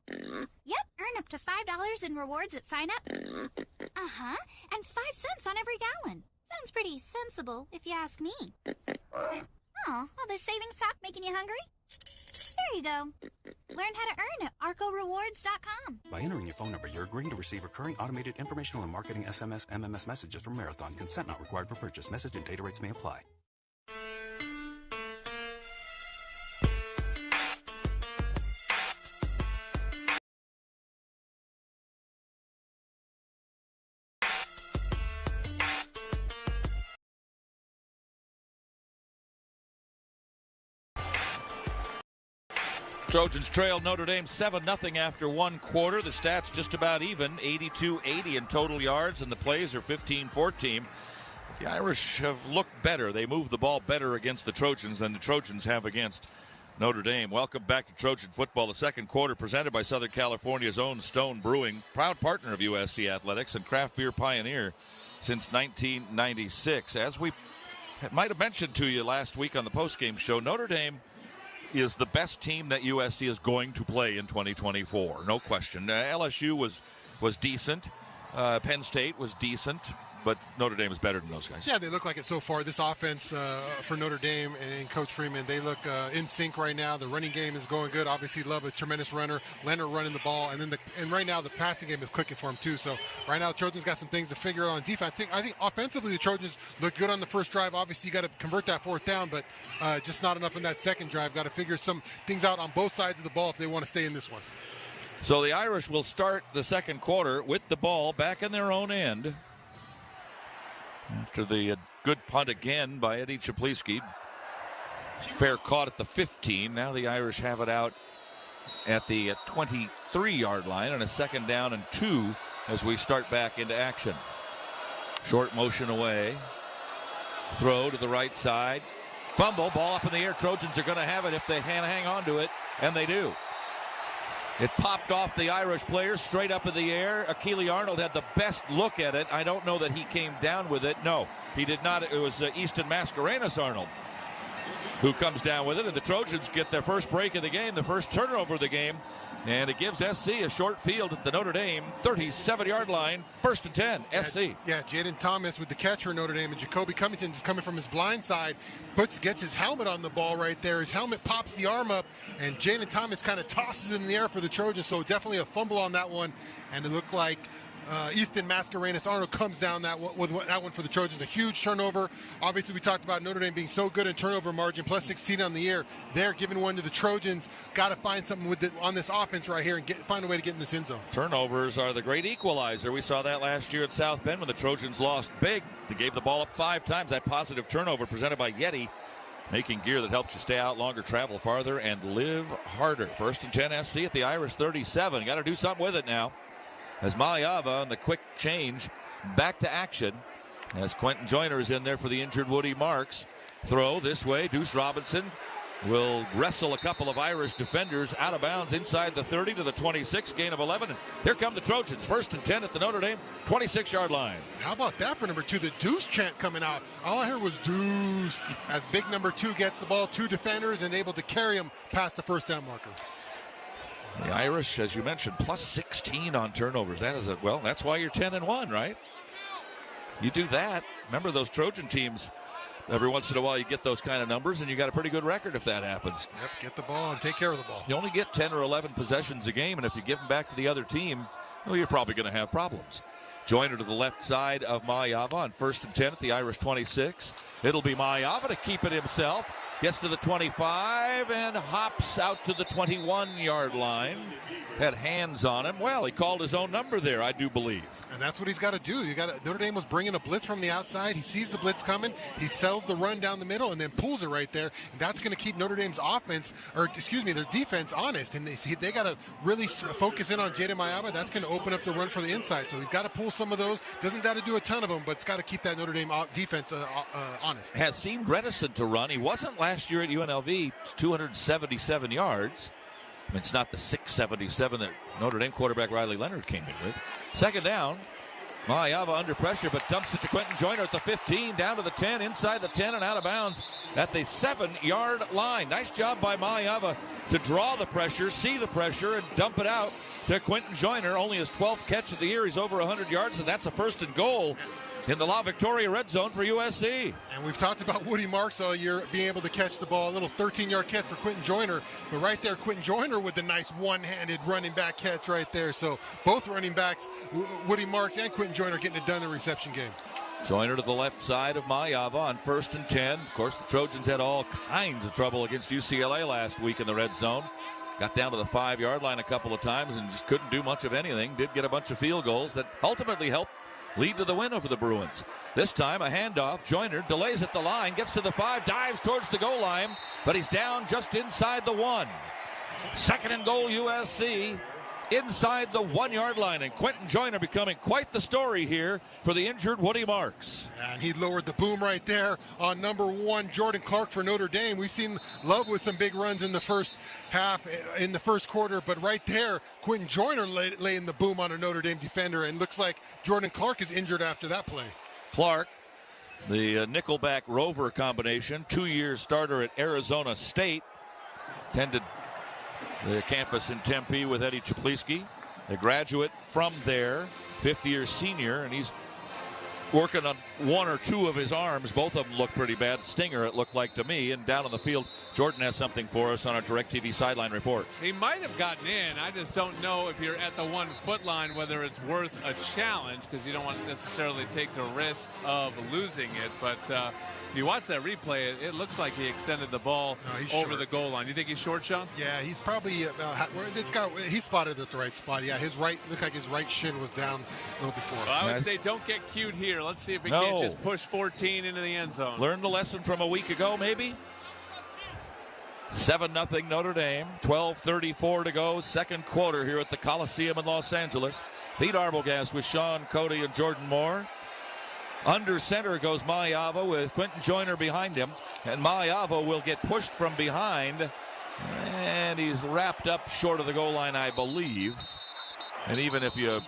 Yep, earn up to $5 in rewards at sign up. Uh-huh, and 5 cents on every gallon. Sounds pretty sensible, if you ask me. Oh, all this savings talk making you hungry? There you go. Learn how to earn at arcorewards.com. By entering your phone number, you're agreeing to receive recurring automated informational and marketing SMS, MMS messages from Marathon. Consent not required for purchase. Message and data rates may apply. Trojans trail Notre Dame 7-0 after one quarter. The stats just about even, 82-80 in total yards, and the plays are 15-14. The Irish have looked better. They move the ball better against the Trojans than the Trojans have against Notre Dame. Welcome back to Trojan football. The second quarter presented by Southern California's own Stone Brewing, proud partner of USC Athletics and craft beer pioneer since 1996. As we might have mentioned to you last week on the postgame show, Notre Dame is the best team that USC is going to play in 2024. No question. LSU was decent. Penn State was decent. But Notre Dame is better than those guys. Yeah, they look like it so far. This offense for Notre Dame and Coach Freeman, they look in sync right now. The running game is going good. Obviously, love a tremendous runner. Leonard running the ball, and right now the passing game is clicking for him too. So right now, the Trojans got some things to figure out on defense. I think offensively, the Trojans look good on the first drive. Obviously, you got to convert that fourth down, but just not enough in that second drive. Got to figure some things out on both sides of the ball if they want to stay in this one. So the Irish will start the second quarter with the ball back in their own end. After the good punt again by Eddie Czaplisky. Fair caught at the 15. Now the Irish have it out at the 23-yard line on a 2nd down and 2 as we start back into action. Short motion away. Throw to the right side. Fumble, ball up in the air. Trojans are going to have it if they hang on to it, and they do. It popped off the Irish player straight up in the air. Akili Arnold had the best look at it. I don't know that he came down with it. No, he did not. It was Easton Mascarenas Arnold who comes down with it. And the Trojans get their first break of the game, the first turnover of the game. And it gives SC a short field at the Notre Dame 37-yard line, 1st and 10, SC. Yeah, Jaden Thomas with the catch for Notre Dame, and Jacoby Covington is coming from his blind side, gets his helmet on the ball right there. His helmet pops the arm up, and Jaden Thomas kind of tosses it in the air for the Trojans, so definitely a fumble on that one, and it looked like Easton Mascarenas Arnold comes down with that one for the Trojans. A huge turnover. Obviously, we talked about Notre Dame being so good in turnover margin, plus 16 on the year. They're giving one to the Trojans. Got to find something on this offense right here and find a way to get in this end zone. Turnovers are the great equalizer. We saw that last year at South Bend when the Trojans lost big. They gave the ball up 5 times. That positive turnover presented by Yeti, making gear that helps you stay out longer, travel farther, and live harder. 1st and 10 SC at the Irish 37. Got to do something with it now. As Maliava on the quick change back to action as Quentin Joyner is in there for the injured Woody Marks. Throw this way. Deuce Robinson will wrestle a couple of Irish defenders out of bounds inside the 30 to the 26, gain of 11. And here come the Trojans, 1st and 10 at the Notre Dame 26-yard line. How about that for number 2? The Deuce chant coming out. All I heard was Deuce as big number 2 gets the ball, 2 defenders, and able to carry him past the first down marker. The Irish, as you mentioned, plus 16 on turnovers. That is that's why you're 10-1, right? You do that. Remember, those Trojan teams every once in a while you get those kind of numbers, and you got a pretty good record if that happens. Yep, get the ball and take care of the ball. You only get 10 or 11 possessions a game, and if you give them back to the other team, well, you're probably going to have problems. Joyner to the left side of Mayava on 1st and 10 at the Irish 26. It'll be Mayava to keep it himself. Gets to the 25 and hops out to the 21-yard line. Had hands on him. Well, he called his own number there, I do believe. And that's what he's got to do. Notre Dame was bringing a blitz from the outside. He sees the blitz coming. He sells the run down the middle and then pulls it right there. And that's going to keep Notre Dame's their defense honest. And they got to really focus in on Jaden Mayava. That's going to open up the run for the inside. So he's got to pull some of those. Doesn't got to do a ton of them, but it's got to keep that Notre Dame defense honest. Has seemed reticent to run. He wasn't last year at UNLV, 277 yards. I mean, it's not the 677 that Notre Dame quarterback Riley Leonard came in with. Second down. Mayava under pressure, but dumps it to Quentin Joyner at the 15, down to the 10, inside the 10, and out of bounds at the 7-yard line. Nice job by Mayava to draw the pressure, see the pressure, and dump it out to Quentin Joyner. Only his 12th catch of the year. He's over 100 yards, and that's a 1st and goal in the La Victoria red zone for USC. And we've talked about Woody Marks all year being able to catch the ball. A little 13-yard catch for Quentin Joyner. But right there, Quentin Joyner with the nice one-handed running back catch right there. So both running backs, Woody Marks and Quentin Joyner, getting it done in the reception game. Joyner to the left side of Mayava on 1st and 10. Of course, the Trojans had all kinds of trouble against UCLA last week in the red zone. Got down to the 5-yard line a couple of times and just couldn't do much of anything. Did get a bunch of field goals that ultimately helped lead to the win over the Bruins. This time a handoff. Joyner delays at the line, gets to the 5, dives towards the goal line, but he's down just inside the 1. 2nd and goal USC inside the 1-yard line, and Quentin Joyner becoming quite the story here for the injured Woody Marks. And he lowered the boom right there on number 1, Jordan Clark for Notre Dame. We've seen Love with some big runs in the first half, in the first quarter, but right there, Quentin Joyner laying the boom on a Notre Dame defender, and looks like Jordan Clark is injured after that play. Clark, the nickelback rover combination, 2-year starter at Arizona State, attended the campus in Tempe with Eddie Czaplisky, a graduate from there, 5th-year senior, and he's working on 1 or 2 of his arms. Both of them look pretty bad. Stinger, it looked like to me. And down on the field, Jordan has something for us on our DirecTV sideline report. He might have gotten in. I just don't know if you're at the 1-foot line whether it's worth a challenge, because you don't want to necessarily take the risk of losing it. But you watch that replay, it looks like he extended the ball over the goal line. You think he's short, Sean? Yeah, he's probably he spotted at the right spot. Yeah, looked like his right shin was down a little before. Well, I would say don't get cute here. Let's see if he can't just push 14 into the end zone. Learned a lesson from a week ago, maybe? 7-0 Notre Dame. 12:34 to go. Second quarter here at the Coliseum in Los Angeles. Pete Arbogast with Sean Cody and Jordan Moore. Under center goes Mayava with Quentin Joyner behind him. And Mayava will get pushed from behind. And he's wrapped up short of the goal line, I believe. And even if you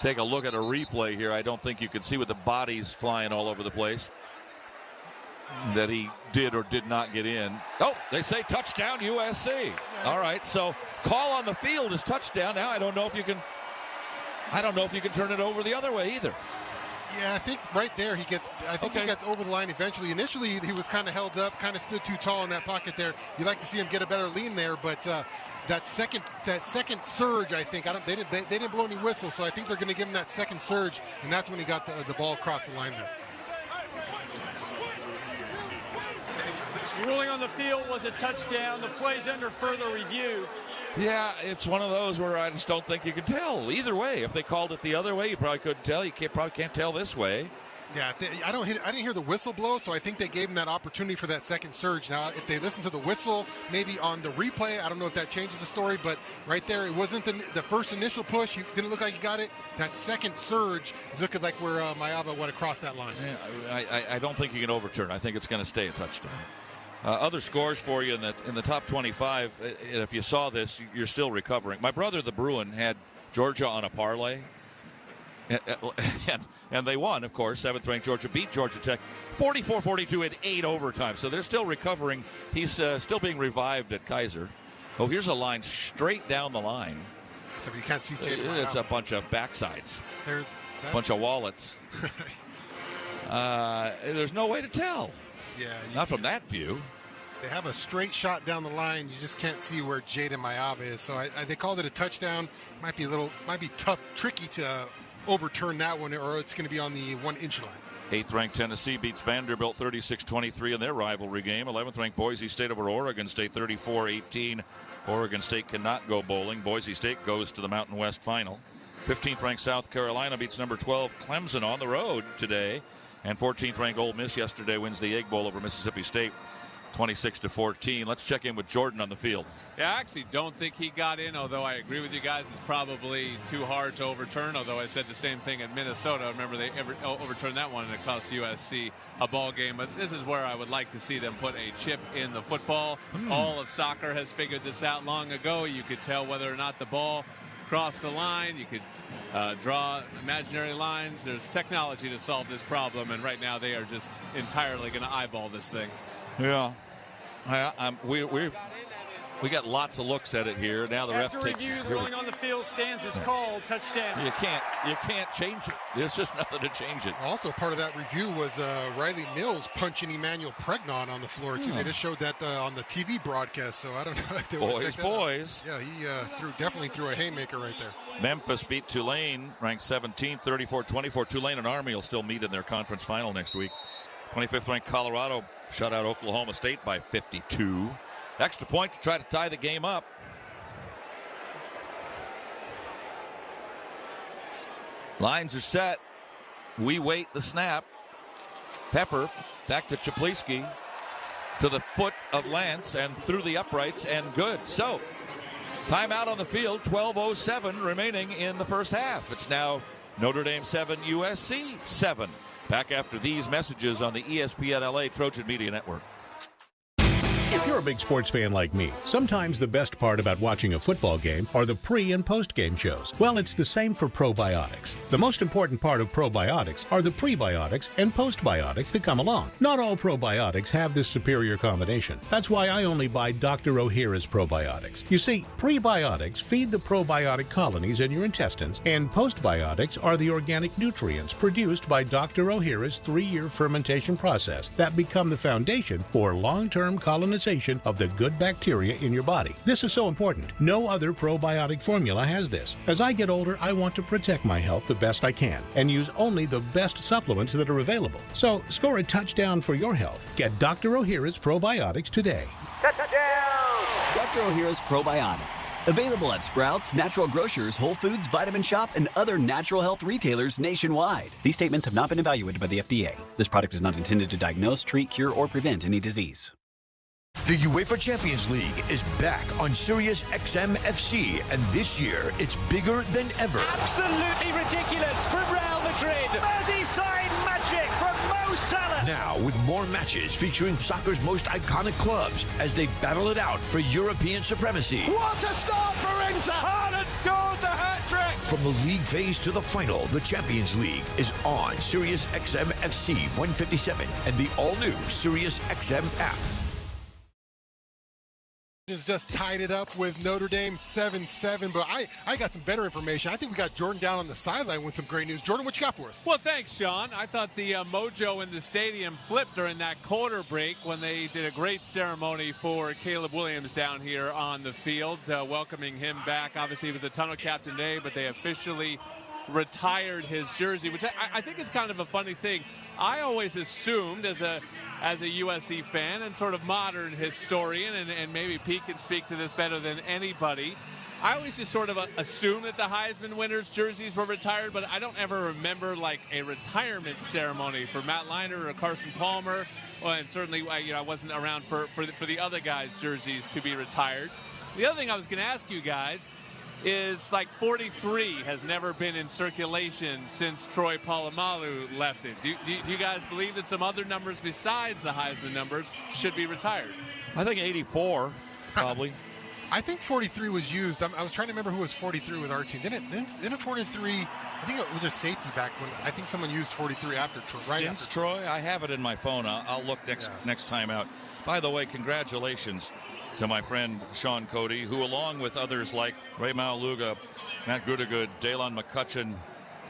take a look at a replay here, I don't think you can see with the bodies flying all over the place that he did or did not get in. Oh, they say touchdown USC. All right, so call on the field is touchdown. Now I don't know if you can turn it over the other way either. Yeah, I think right there he gets over the line eventually. Initially he was kind of held up, kind of stood too tall in that pocket there. You'd like to see him get a better lean there, but that second surge, I think they didn't blow any whistle, so I think they're going to give him that second surge, and that's when he got the ball across the line there. Ruling on the field was a touchdown. The play's under further review. Yeah, it's one of those where I just don't think you can tell either way. If they called it the other way, you probably couldn't tell. You probably can't tell this way. Yeah, I didn't hear the whistle blow, so I think they gave him that opportunity for that second surge. Now, if they listen to the whistle, maybe on the replay, I don't know if that changes the story, but right there, it wasn't the first initial push. He didn't look like he got it. That second surge is looking like where Mayava went across that line. Yeah, I don't think you can overturn. I think it's going to stay a touchdown. Other scores for you in the top 25. If you saw this, you're still recovering. My brother, the Bruin, had Georgia on a parlay, and they won, of course. 7th-ranked Georgia beat Georgia Tech 44-42 in 8 overtime. So they're still recovering. He's still being revived at Kaiser. Oh, here's a line straight down the line. So you can't see Jaden. It's a bunch of backsides. There's a bunch of wallets. There's no way to tell. Yeah. Not from that view. They have a straight shot down the line. You just can't see where Jaden Mayava is. So they called it a touchdown. Might be tough, tricky to overturn that one, or it's going to be on the 1-inch line. 8th-ranked Tennessee beats Vanderbilt 36-23 in their rivalry game. 11th-ranked Boise State over Oregon State 34-18. Oregon State cannot go bowling. Boise State goes to the Mountain West final. 15th-ranked South Carolina beats number 12 Clemson on the road today. And 14th-ranked Ole Miss yesterday wins the Egg Bowl over Mississippi State 26-14. Let's check in with Jordan on the field. Yeah, I actually don't think he got in, although I agree with you guys. It's probably too hard to overturn, although I said the same thing in Minnesota. Remember, they overturned that one and it cost USC a ball game. But this is where I would like to see them put a chip in the football. All of soccer has figured this out long ago. You could tell whether or not the ball crossed the line. You could draw imaginary lines. There's technology to solve this problem, and right now they are just entirely going to eyeball this thing. Yeah. We got lots of looks at it here. Now the ref takes review, the ruling on the field stands is called touchdown. You can't change it. There's just nothing to change it. Also, part of that review was Riley Mills punching Emmanuel Pregnon on the floor too. They just showed that on the TV broadcast, so I don't know if they boys. Yeah, he definitely threw a haymaker right there. Memphis beat Tulane, ranked 17th, 34-24. Tulane and Army will still meet in their conference final next week. 25th ranked Colorado shut out Oklahoma State by 52. Extra point to try to tie the game up. Lines are set. We wait the snap. Pepper back to Chapliski to the foot of Lance and through the uprights and good. So timeout on the field. 12:07 remaining in the first half. It's now Notre Dame 7, USC 7. Back after these messages on the ESPN LA Trojan Media Network. If you're a big sports fan like me, sometimes the best part about watching a football game are the pre- and post-game shows. Well, it's the same for probiotics. The most important part of probiotics are the prebiotics and postbiotics that come along. Not all probiotics have this superior combination. That's why I only buy Dr. Ohhira's probiotics. You see, prebiotics feed the probiotic colonies in your intestines, and postbiotics are the organic nutrients produced by Dr. Ohhira's 3-year fermentation process that become the foundation for long-term colonization of the good bacteria in your body. This is so important. No other probiotic formula has this. As I get older, I want to protect my health the best I can and use only the best supplements that are available. So score a touchdown for your health. Get Dr. Ohhira's probiotics today. Dr. Ohhira's Probiotics. Available at Sprouts, Natural Grocers, Whole Foods, Vitamin Shop, and other natural health retailers nationwide. These statements have not been evaluated by the FDA. This product is not intended to diagnose, treat, cure, or prevent any disease. The UEFA Champions League is back on Sirius XM FC, and this year it's bigger than ever. Absolutely ridiculous from Real Madrid. Merseyside magic from Mo Salah. Now with more matches featuring soccer's most iconic clubs as they battle it out for European supremacy. What a start for Inter! Haaland scores the hat-trick! From the league phase to the final, the Champions League is on Sirius XM FC 157 and the all-new Sirius XM app. Has just tied it up with Notre Dame 7-7, but I got some better information. I think we got Jordan down on the sideline with some great news. Jordan, what you got for us? Well, thanks, Sean. I thought the mojo in the stadium flipped during that quarter break when they did a great ceremony for Caleb Williams down here on the field, welcoming him back. Obviously, he was the tunnel captain today, but they officially retired his jersey, which I think is kind of a funny thing. I always assumed as a USC fan and sort of modern historian, and maybe Pete can speak to this better than anybody, I always just sort of assume that the Heisman winners' jerseys were retired, but I don't ever remember like a retirement ceremony for Matt Leinart or Carson Palmer, and certainly I wasn't around for the other guys' jerseys to be retired. The other thing I was going to ask you guys is like 43 has never been in circulation since Troy Polamalu left it. Do you guys believe that some other numbers besides the Heisman numbers should be retired? I think 84, probably. I think 43 was used. I was trying to remember who was 43 with our team. Didn't 43, I think it was a safety back when I think someone used 43 after Troy. Since Troy? I have it in my phone. I'll look next time out. By the way, congratulations to my friend Sean Cody, who along with others like Ray Maualuga, Matt Gudagood, Dalen McCutcheon,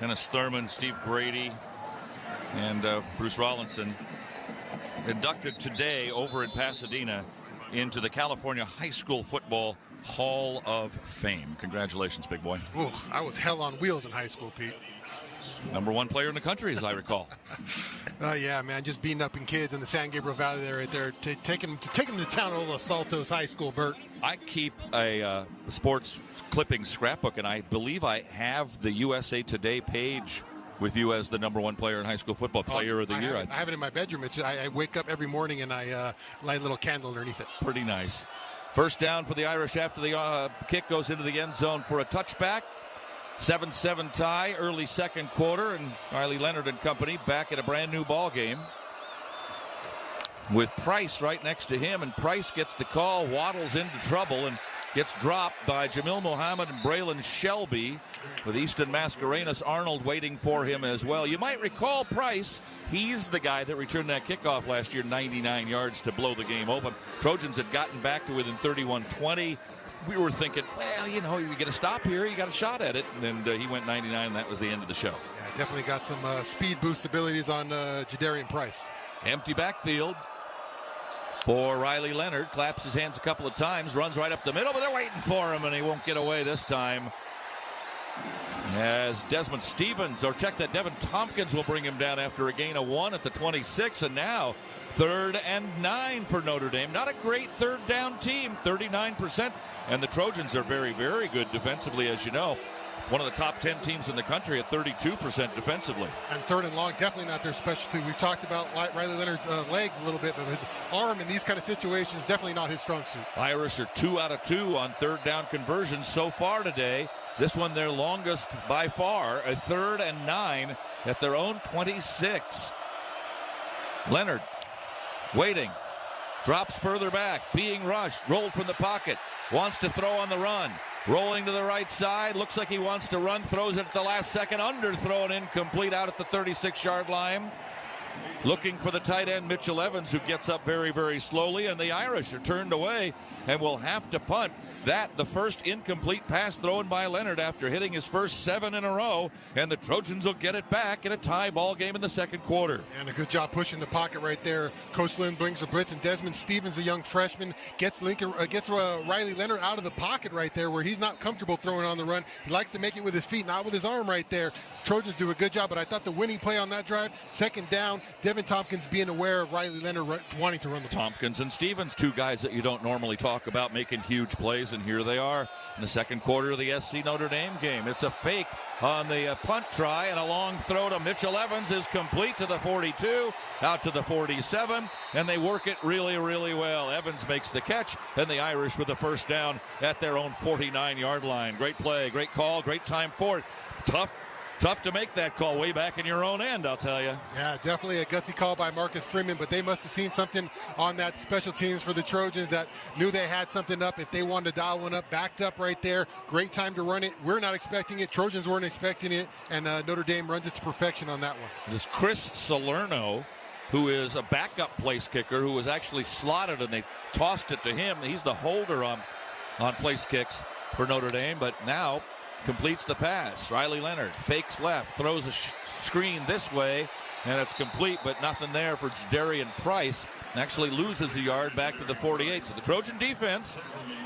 Dennis Thurman, Steve Grady, and Bruce Rollinson, inducted today over in Pasadena into the California High School Football Hall of Fame. Congratulations, big boy. Ooh, I was hell on wheels in high school, Pete. Number one player in the country, as I recall. Yeah, man, just beating up in kids in the San Gabriel Valley there, right there, taking them to town, old Los Altos High School, Bert. I keep a sports clipping scrapbook, and I believe I have the USA Today page with you as the number one player in high school football, player of the year. I have it in my bedroom. I wake up every morning and I light a little candle underneath it. Pretty nice. First down for the Irish after the kick goes into the end zone for a touchback. 7-7 tie, early second quarter, and Riley Leonard and company back at a brand new ball game with Price right next to him, and Price gets the call, waddles into trouble, and gets dropped by Jamil Muhammad and Braylon Shelby, with Easton Mascarenas Arnold waiting for him as well. You might recall Price. He's the guy that returned that kickoff last year, 99 yards to blow the game open. Trojans had gotten back to within 31-20. We were thinking, well, you know, you get a stop here, you got a shot at it. And he went 99, and that was the end of the show. Yeah, definitely got some speed boost abilities on Jadarian Price. Empty backfield for Riley Leonard. Claps his hands a couple of times, runs right up the middle, but they're waiting for him, and he won't get away this time. As Desmond Stevens, or check that, Devin Tompkins will bring him down after a gain of 1 at the 26, and now 3rd and 9 for Notre Dame. Not a great third down team, 39%, and the Trojans are very, very good defensively, as you know. One of the top 10 teams in the country at 32% defensively. And 3rd and long, definitely not their specialty. We've talked about Riley Leonard's legs a little bit, but his arm in these kind of situations, definitely not his strong suit. Irish are 2 out of 2 on third down conversions so far today. This one their longest by far, a 3rd and 9 at their own 26. Leonard waiting, drops further back, being rushed, rolled from the pocket, wants to throw on the run. Rolling to the right side, looks like he wants to run, throws it at the last second, underthrown, incomplete out at the 36-yard line. Looking for the tight end, Mitchell Evans, who gets up very, very slowly, and the Irish are turned away and will have to punt. That, the first incomplete pass thrown by Leonard after hitting his first 7 in a row, and the Trojans will get it back in a tie ball game in the second quarter. And a good job pushing the pocket right there. Coach Lynn brings the blitz, and Desmond Stevens, the young freshman, gets Riley Leonard out of the pocket right there where he's not comfortable throwing on the run. He likes to make it with his feet, not with his arm right there. Trojans do a good job, but I thought the winning play on that drive, second down, Devin Tompkins being aware of Riley Leonard wanting to run the ball. Tompkins and Stevens, two guys that you don't normally talk about making huge plays, and here they are in the second quarter of the SC Notre Dame game. It's a fake on the punt try, and a long throw to Mitchell Evans is complete to the 42, out to the 47, and they work it really, really well. Evans makes the catch, and the Irish with the first down at their own 49-yard line. Great play, great call, great time for it. Tough to make that call way back in your own end, I'll tell you. Yeah, definitely a gutsy call by Marcus Freeman, but they must have seen something on that special teams for the Trojans that knew they had something up. If they wanted to dial one up, backed up right there. Great time to run it. We're not expecting it. Trojans weren't expecting it, and Notre Dame runs it to perfection on that one. It is Chris Salerno, who is a backup place kicker, who was actually slotted, and they tossed it to him. He's the holder on place kicks for Notre Dame, but now completes the pass. Riley Leonard fakes left, throws a screen this way, and it's complete, but nothing there for Jadarian Price. Actually loses a yard back to the 48. So the Trojan defense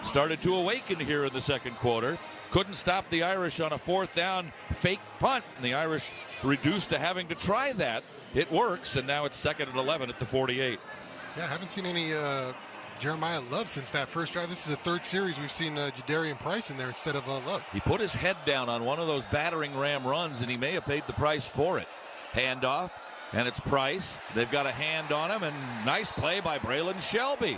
started to awaken here in the second quarter. Couldn't stop the Irish on a 4th down fake punt, and the Irish reduced to having to try that. It works, and now it's 2nd and 11 at the 48. Yeah, I haven't seen any Jeremiah Love since that first drive. This is the 3rd series we've seen Jadarian Price in there instead of Love. He put his head down on one of those battering ram runs, and he may have paid the price for it. Handoff, and it's Price. They've got a hand on him, and nice play by Braylon Shelby.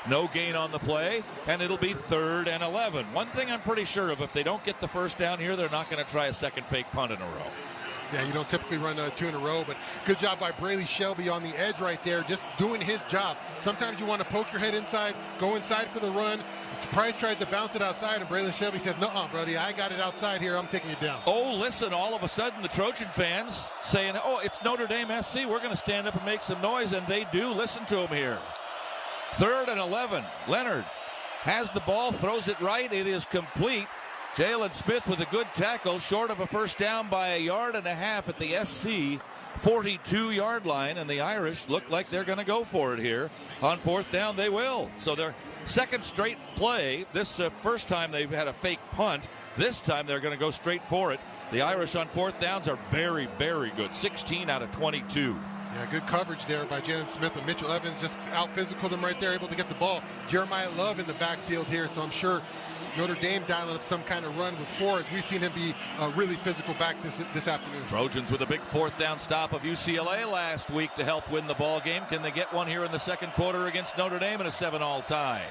No gain on the play, and it'll be 3rd and 11. One thing I'm pretty sure of, if they don't get the first down here, they're not going to try a second fake punt in a row. Yeah, you don't typically run 2 in a row, but good job by Braylon Shelby on the edge right there, just doing his job. Sometimes you want to poke your head inside, go inside for the run. Price tries to bounce it outside, and Braylon Shelby says, "No, buddy, I got it outside here. I'm taking it down." Oh, listen, all of a sudden the Trojan fans saying, "Oh, it's Notre Dame SC. We're going to stand up and make some noise," and they do. Listen to them here. 3rd and 11. Leonard has the ball, throws it right. It is complete. Jalen Smith with a good tackle, short of a first down by 1.5 yards at the SC 42-yard line, and the Irish look like they're going to go for it here. On fourth down, they will. So their second straight play. This first time they've had a fake punt. This time they're going to go straight for it. The Irish on fourth downs are very, very good. 16 out of 22. Yeah, good coverage there by Jalen Smith, but Mitchell Evans just out-physical them right there, able to get the ball. Jeremiah Love in the backfield here, so I'm sure Notre Dame dialing up some kind of run with Forrest. We've seen him be a really physical back this afternoon. Trojans with a big fourth down stop of UCLA last week to help win the ball game. Can they get one here in the second quarter against Notre Dame in a 7-all tie?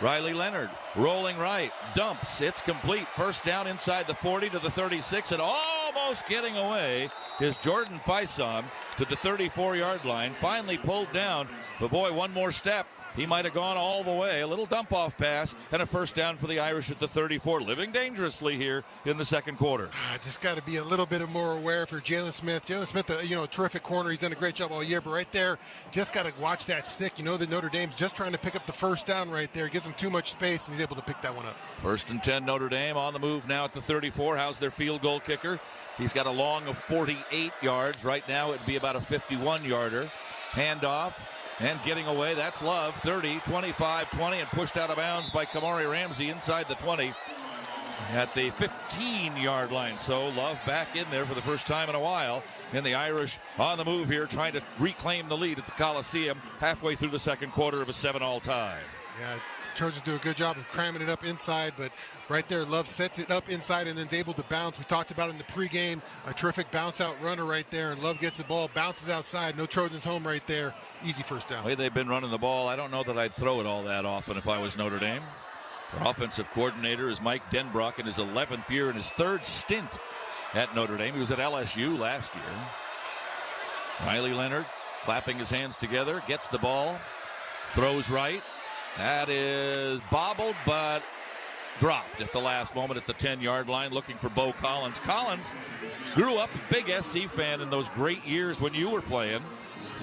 Riley Leonard rolling right, dumps, it's complete. First down inside the 40 to the 36, and almost getting away is Jordan Faison to the 34-yard line. Finally pulled down, but boy, one more step. He might have gone all the way. A little dump-off pass and a first down for the Irish at the 34. Living dangerously here in the second quarter. Just got to be a little bit more aware for Jalen Smith. Jalen Smith, a terrific corner. He's done a great job all year. But right there, just got to watch that stick. You know that Notre Dame's just trying to pick up the first down right there. Gives him too much space, and he's able to pick that one up. First and 10, Notre Dame on the move now at the 34. How's their field goal kicker? He's got a long of 48 yards. Right now it'd be about a 51-yarder. Handoff. And getting away, that's Love, 30, 25, 20, and pushed out of bounds by Kamari Ramsey inside the 20 at the 15-yard line. So Love back in there for the first time in a while. And the Irish on the move here, trying to reclaim the lead at the Coliseum halfway through the second quarter of a 7-all tie. Yeah, Trojans do a good job of cramming it up inside, but right there, Love sets it up inside and then is able to bounce. We talked about in the pregame, a terrific bounce-out runner right there, and Love gets the ball, bounces outside. No Trojans home right there. Easy first down. The way they've been running the ball, I don't know that I'd throw it all that often if I was Notre Dame. Their offensive coordinator is Mike Denbrock in his 11th year and his third stint at Notre Dame. He was at LSU last year. Riley Leonard clapping his hands together, gets the ball, throws right. That is bobbled, but dropped at the last moment at the 10-yard line, looking for Bo Collins. Collins grew up a big SC fan in those great years when you were playing.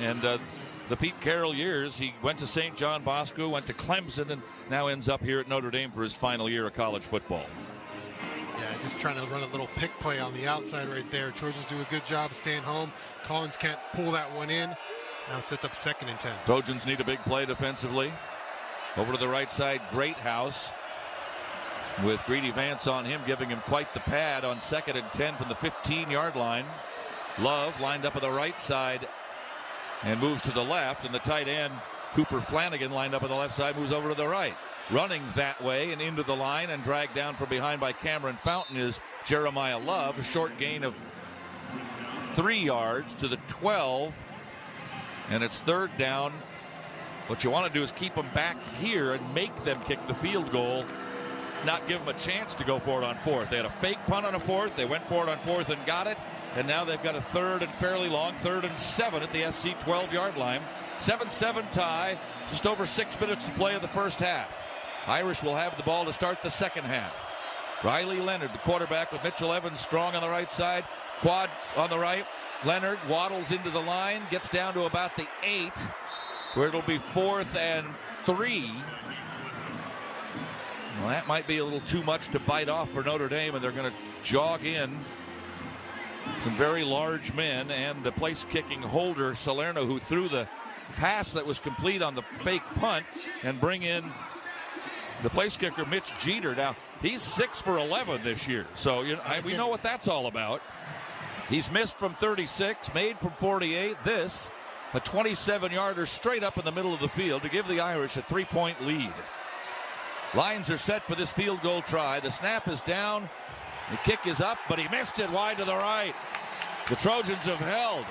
And the Pete Carroll years, he went to St. John Bosco, went to Clemson, and now ends up here at Notre Dame for his final year of college football. Yeah, just trying to run a little pick play on the outside right there. Trojans do a good job of staying home. Collins can't pull that one in. Now sets up 2nd and 10. Trojans need a big play defensively. Over to the right side, Greathouse with Greedy Vance on him, giving him quite the pad on 2nd and 10 from the 15-yard line. Love lined up on the right side and moves to the left, and the tight end, Cooper Flanagan, lined up on the left side, moves over to the right. Running that way and into the line and dragged down from behind by Cameron Fountain is Jeremiah Love, a short gain of 3 yards to the 12, and it's 3rd down. What you want to do is keep them back here and make them kick the field goal, not give them a chance to go for it on 4th. They had a fake punt on a 4th. They went for it on 4th and got it. And now they've got a 3rd and fairly long, 3rd and 7 at the SC 12-yard line. 7-7 tie, just over 6 minutes to play in the first half. Irish will have the ball to start the second half. Riley Leonard, the quarterback, with Mitchell Evans strong on the right side. Quads on the right. Leonard waddles into the line, gets down to about the 8, where it'll be 4th and 3. Well, that might be a little too much to bite off for Notre Dame, and they're going to jog in some very large men, and the place-kicking holder, Salerno, who threw the pass that was complete on the fake punt, and bring in the place kicker, Mitch Jeter. Now, he's 6 for 11 this year, so we know what that's all about. He's missed from 36, made from 48. This, a 27-yarder straight up in the middle of the field to give the Irish a 3-point lead. Lines are set for this field goal try. The snap is down. The kick is up, but he missed it wide to the right. The Trojans have held.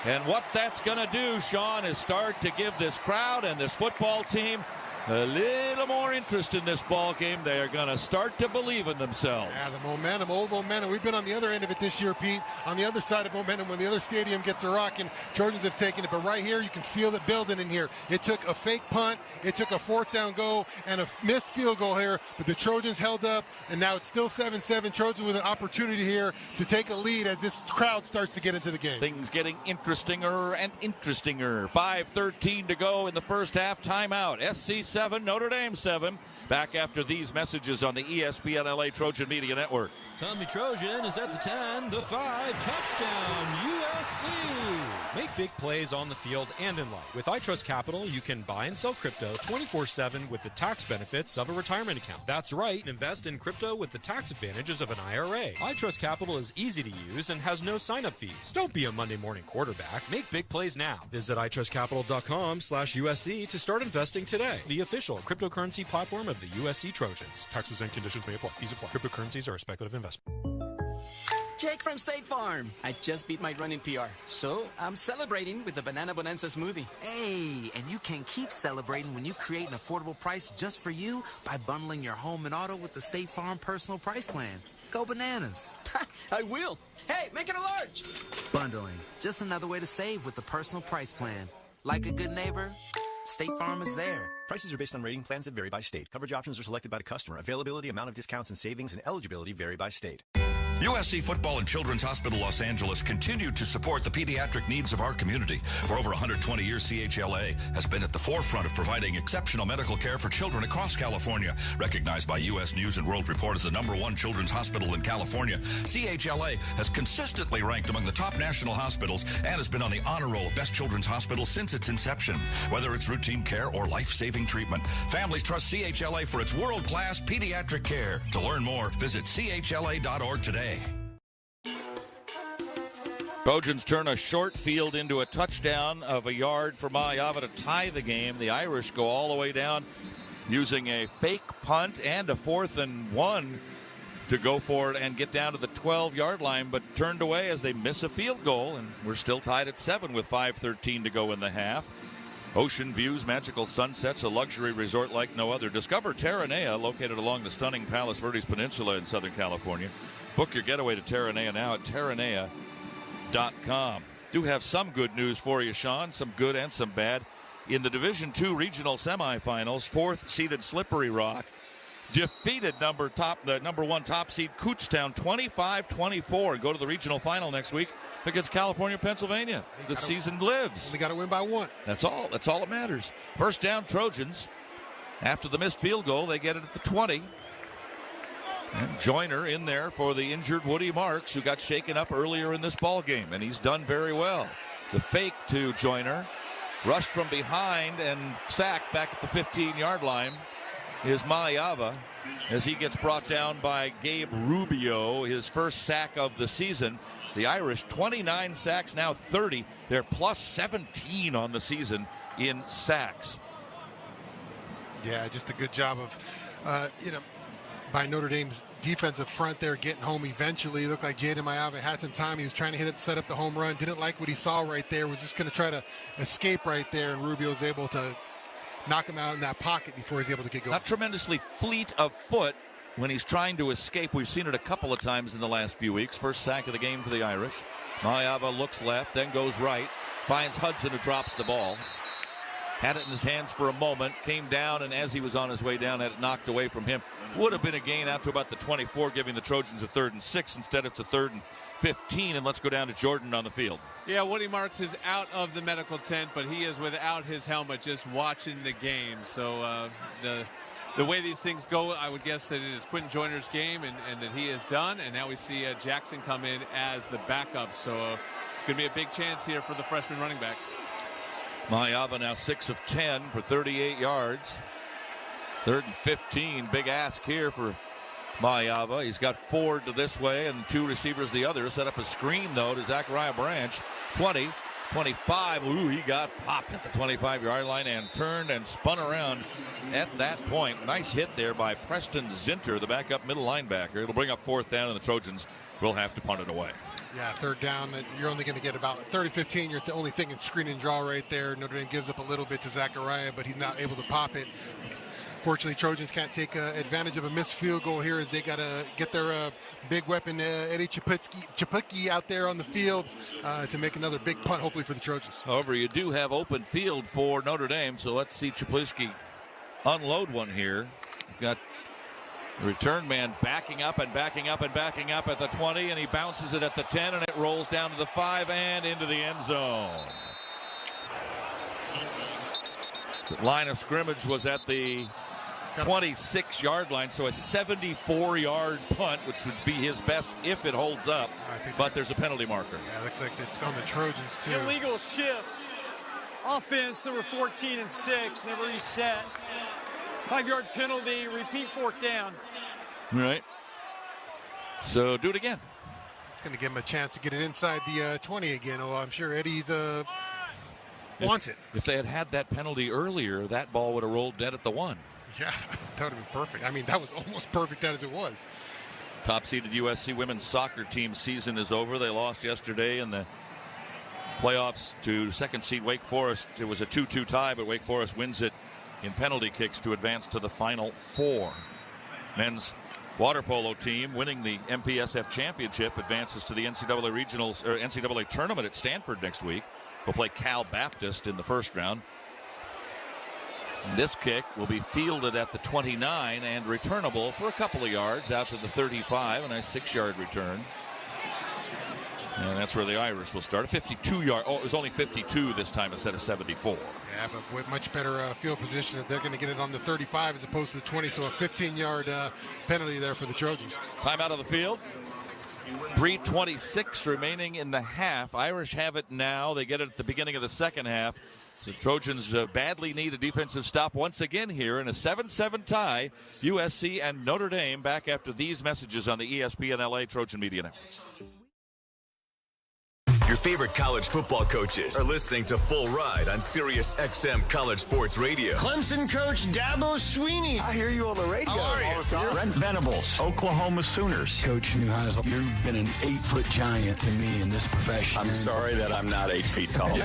And what that's going to do, Sean, is start to give this crowd and this football team a little more interest in this ball game. They are going to start to believe in themselves. Yeah, the momentum, old momentum. We've been on the other end of it this year, Pete. On the other side of momentum, when the other stadium gets a rocking, Trojans have taken it. But right here, you can feel it building in here. It took a fake punt, it took a 4th down goal, and a missed field goal here. But the Trojans held up, and now it's still 7-7. Trojans with an opportunity here to take a lead as this crowd starts to get into the game. Things getting interestinger and interestinger. 5:13 to go in the first half. Timeout. SC 7, Notre Dame 7. Back after these messages on the ESPN LA Trojan Media Network. Tommy Trojan is at the 10, the 5, touchdown, USC. Make big plays on the field and in life. With iTrust Capital, you can buy and sell crypto 24/7 with the tax benefits of a retirement account. That's right, invest in crypto with the tax advantages of an IRA. iTrust Capital is easy to use and has no sign-up fees. Don't be a Monday morning quarterback. Make big plays now. Visit itrustcapital.com/USC to start investing today. The official cryptocurrency platform of the USC Trojans. Taxes and conditions may apply. Fees apply. Cryptocurrencies are a speculative investment. Jake from State Farm. I just beat my running PR, so I'm celebrating with the Banana Bonanza smoothie. Hey, and you can keep celebrating when you create an affordable price just for you by bundling your home and auto with the State Farm Personal Price Plan. Go bananas. I will. Hey, make it a large. Bundling, just another way to save with the Personal Price Plan. Like a good neighbor, State Farm is there. Prices are based on rating plans that vary by state. Coverage options are selected by the customer. Availability, amount of discounts and savings, and eligibility vary by state. USC Football and Children's Hospital Los Angeles continue to support the pediatric needs of our community. For over 120 years, CHLA has been at the forefront of providing exceptional medical care for children across California. Recognized by U.S. News and World Report as the #1 children's hospital in California, CHLA has consistently ranked among the top national hospitals and has been on the honor roll of best children's hospitals since its inception. Whether it's routine care or life-saving treatment, families trust CHLA for its world-class pediatric care. To learn more, visit chla.org today. Trojans turn a short field into a touchdown of a yard for Mayava to tie the game. The Irish go all the way down using a fake punt and a 4th and 1 to go for it and get down to the 12-yard line, but turned away as they miss a field goal, and we're still tied at 7 with 5:13 to go in the half. Ocean views, magical sunsets, a luxury resort like no other. Discover Terranea, located along the stunning Palos Verdes Peninsula in Southern California. Book your getaway to Terranea now at Terranea.com. Do have some good news for you, Sean, some good and some bad. In the Division II regional semifinals, 4th-seeded Slippery Rock defeated the #1 top seed Kutztown 25-24 and go to the regional final next week against California, Pennsylvania. The season lives. They got to win by 1. That's all that matters. First down, Trojans. After the missed field goal, they get it at the 20. And Joyner in there for the injured Woody Marks, who got shaken up earlier in this ball game, and he's done very well. The fake to Joyner, rushed from behind and sacked back at the 15-yard line is Mayava as he gets brought down by Gabe Rubio, his first sack of the season. The Irish, 29 sacks, now 30. They're plus 17 on the season in sacks. Yeah, just a good job of, by Notre Dame's defensive front there, getting home eventually. It looked like Jaden Mayava had some time. He was trying to hit it, set up the home run. Didn't like what he saw right there. Was just going to try to escape right there, and Rubio was able to knock him out in that pocket before he's able to get going. Not tremendously fleet of foot when he's trying to escape. We've seen it a couple of times in the last few weeks. First sack of the game for the Irish. Mayava looks left, then goes right. Finds Hudson, who drops the ball. Had it in his hands for a moment, came down, and as he was on his way down, had it knocked away from him. Would have been a gain out to about the 24, giving the Trojans a 3rd and 6. Instead, it's a 3rd and 15, and let's go down to Jordan on the field. Yeah, Woody Marks is out of the medical tent, but he is without his helmet, just watching the game. So the way these things go, I would guess that it is Quentin Joyner's game and that he is done. And now we see Jackson come in as the backup. So it's going to be a big chance here for the freshman running back. Mayava now 6 of 10 for 38 yards. 3rd and 15. Big ask here for Mayava. He's got Ford to this way and 2 receivers the other. Set up a screen, though, to Zachariah Branch. 20, 25. Ooh, he got popped at the 25-yard line and turned and spun around at that point. Nice hit there by Preston Zinter, the backup middle linebacker. It'll bring up 4th down, and the Trojans will have to punt it away. Yeah, 3rd down, you're only going to get about 30-15. You're only thinking screen and draw right there. Notre Dame gives up a little bit to Zachariah, but he's not able to pop it. Fortunately, Trojans can't take advantage of a missed field goal here as they got to get their big weapon, Eddie Chaputski, out there on the field to make another big punt, hopefully, for the Trojans. However, you do have open field for Notre Dame, so let's see Chaputski unload one here. We've got the return man backing up and backing up and backing up at the 20, and he bounces it at the 10, and it rolls down to the 5 and into the end zone. The line of scrimmage was at the 26-yard line, so a 74-yard punt, which would be his best if it holds up. But there's a penalty marker. Yeah, looks like it's on the Trojans, too. Illegal shift. Offense, number 14 and 6, never reset. 5-yard penalty, repeat 4th down. Right. So do it again. It's going to give him a chance to get it inside the 20 again. Oh, I'm sure Eddie wants it. If they had that penalty earlier, that ball would have rolled dead at the 1. Yeah, that would have been perfect. I mean, that was almost perfect as it was. Top-seeded USC women's soccer team season is over. They lost yesterday in the playoffs to second-seed Wake Forest. It was a 2-2 tie, but Wake Forest wins it in penalty kicks to advance to the Final Four. Men's water polo team winning the MPSF championship advances to the NCAA regionals or NCAA tournament at Stanford next week. We'll play Cal Baptist in the first round. This kick will be fielded at the 29 and returnable for a couple of yards out to the 35. A nice 6-yard return. And that's where the Irish will start. A 52-yard. Oh, it was only 52 this time instead of 74. Yeah, but with much better field position, as they're going to get it on the 35 as opposed to the 20. So a 15-yard penalty there for the Trojans. Time out of the field. 3:26 remaining in the half. Irish have it now. They get it at the beginning of the second half. So the Trojans badly need a defensive stop once again here in a 7-7 tie. USC and Notre Dame back after these messages on the ESPN LA Trojan Media Network. Your favorite college football coaches are listening to Full Ride on Sirius XM College Sports Radio. Clemson coach Dabo Sweeney. I hear you on the radio all the time. Brent Venables, Oklahoma Sooners. Coach Neuheisel, you've been an 8-foot giant to me in this profession. I'm sorry that I'm not 8 feet tall.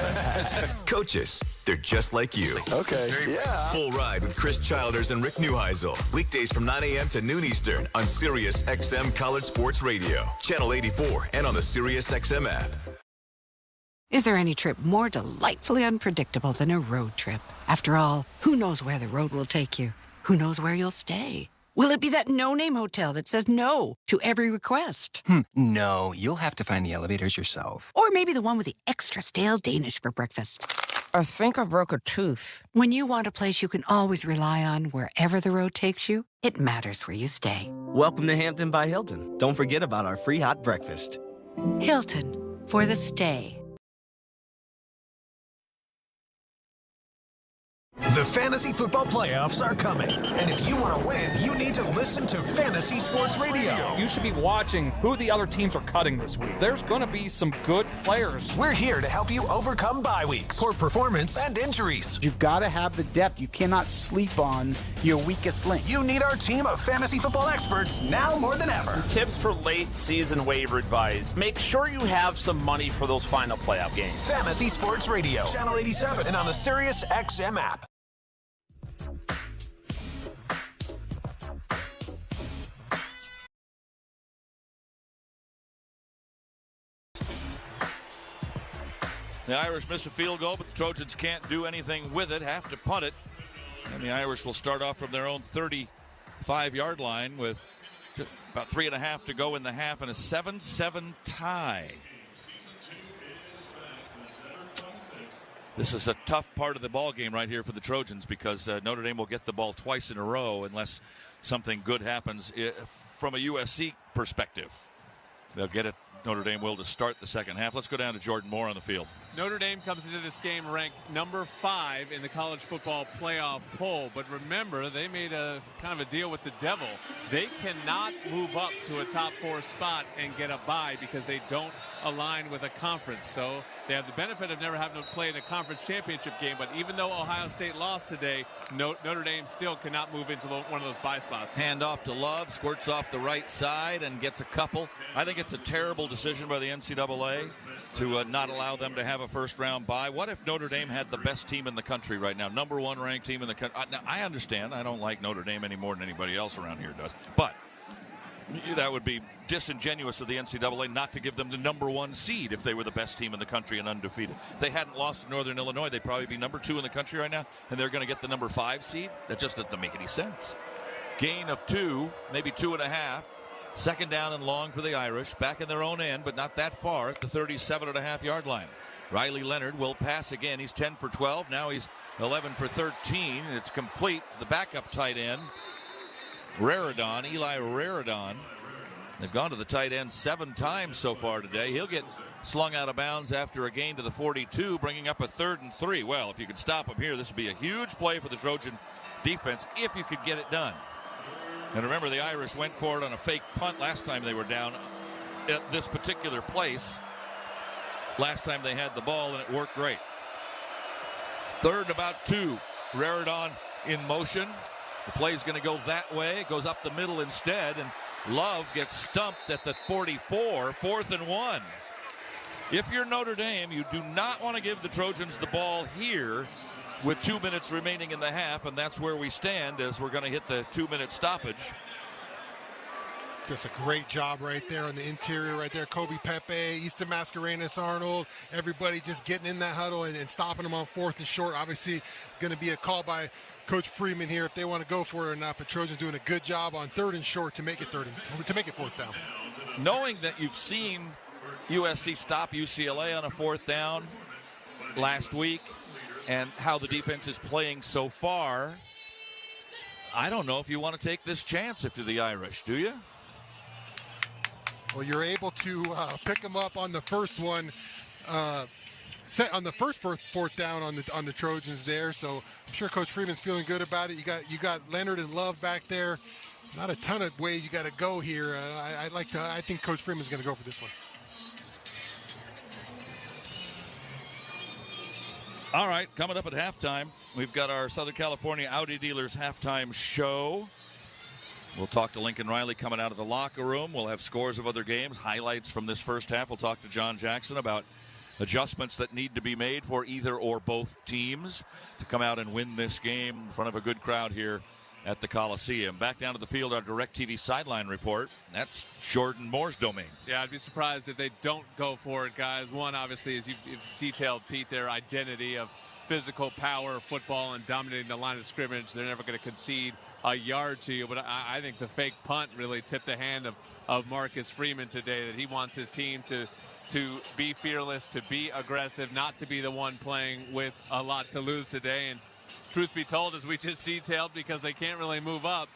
Coaches, they're just like you. Okay, yeah. Full Ride with Chris Childers and Rick Neuheisel. Weekdays from 9 a.m. to noon Eastern on Sirius XM College Sports Radio. Channel 84 and on the Sirius XM app. Is there any trip more delightfully unpredictable than a road trip? After all, who knows where the road will take you? Who knows where you'll stay? Will it be that no-name hotel that says no to every request? No, you'll have to find the elevators yourself. Or maybe the one with the extra stale Danish for breakfast. I think I broke a tooth. When you want a place you can always rely on wherever the road takes you, it matters where you stay. Welcome to Hampton by Hilton. Don't forget about our free hot breakfast. Hilton, for the stay. The fantasy football playoffs are coming, and if you want to win, you need to listen to Fantasy Sports Radio. You should be watching who the other teams are cutting this week. There's going to be some good players. We're here to help you overcome bye weeks, poor performance, and injuries. You've got to have the depth. You cannot sleep on your weakest link. You need our team of fantasy football experts now more than ever. Some tips for late season waiver advice. Make sure you have some money for those final playoff games. Fantasy Sports Radio, Channel 87, and on the Sirius XM app. The Irish miss a field goal, but the Trojans can't do anything with it, have to punt it. And the Irish will start off from their own 35-yard line with just about 3.5 to go in the half and a 7-7 tie. This is a tough part of the ball game right here for the Trojans because Notre Dame will get the ball twice in a row unless something good happens from a USC perspective. They'll get it. Notre Dame will to start the second half. Let's go down to Jordan Moore on the field. Notre Dame comes into this game ranked number 5 in the college football playoff poll. But remember, they made a kind of a deal with the devil. They cannot move up to a top 4 spot and get a bye because they don't align with a conference. So they have the benefit of never having to play in a conference championship game. But even though Ohio State lost today, Notre Dame still cannot move into one of those bye spots. Hand off to Love, squirts off the right side and gets a couple. I think it's a terrible decision by the NCAA to not allow them to have a first-round bye. What if Notre Dame had the best team in the country right now, number 1 ranked team in the country? Now, I understand. I don't like Notre Dame any more than anybody else around here does. But that would be disingenuous of the NCAA not to give them the number 1 seed if they were the best team in the country and undefeated. If they hadn't lost to Northern Illinois, they'd probably be number 2 in the country right now, and they're going to get the number 5 seed? That just doesn't make any sense. Gain of 2, maybe 2.5. Second down and long for the Irish. Back in their own end, but not that far at the 37.5-yard line. Riley Leonard will pass again. He's 10 for 12. Now he's 11 for 13. It's complete. The backup tight end, Eli Raridon. They've gone to the tight end 7 times so far today. He'll get slung out of bounds after a gain to the 42, bringing up a 3rd and 3. Well, if you could stop him here, this would be a huge play for the Trojan defense if you could get it done. And remember, the Irish went for it on a fake punt last time they were down at this particular place. Last time they had the ball, and it worked great. 3rd and about 2. Raridon in motion. The play's going to go that way. It goes up the middle instead, and Love gets stumped at the 44, 4th and 1. If you're Notre Dame, you do not want to give the Trojans the ball here with 2 minutes remaining in the half, and that's where we stand as we're going to hit the 2-minute stoppage. Just a great job right there on the interior right there. Kobe Pepe, Easton Mascarenas, Arnold, everybody just getting in that huddle and stopping them on 4th and short. Obviously going to be a call by Coach Freeman here if they want to go for it or not, but Trojans doing a good job on 3rd and short to make it 4th down. Knowing that you've seen USC stop UCLA on a 4th down last week and how the defense is playing so far, I don't know if you want to take this chance if you're the Irish, do you? Well, you're able to pick them up on the first one, on the first 4th down on the Trojans there. So I'm sure Coach Freeman's feeling good about it. You got Leonard and Love back there. Not a ton of ways you got to go here. I think Coach Freeman's going to go for this one. All right, coming up at halftime, we've got our Southern California Audi Dealers halftime show. We'll talk to Lincoln Riley coming out of the locker room. We'll have scores of other games, highlights from this first half. We'll talk to John Jackson about adjustments that need to be made for either or both teams to come out and win this game in front of a good crowd here at the Coliseum. Back down to the field, our DirecTV sideline report. That's Jordan Moore's domain. Yeah, I'd be surprised if they don't go for it, guys. One, obviously, as you've detailed, Pete, their identity of physical power, football, and dominating the line of scrimmage. They're never going to concede a yard to you, but I think the fake punt really tipped the hand of Marcus Freeman today, that he wants his team to be fearless, to be aggressive, not to be the one playing with a lot to lose today. And truth be told, as we just detailed, because they can't really move up,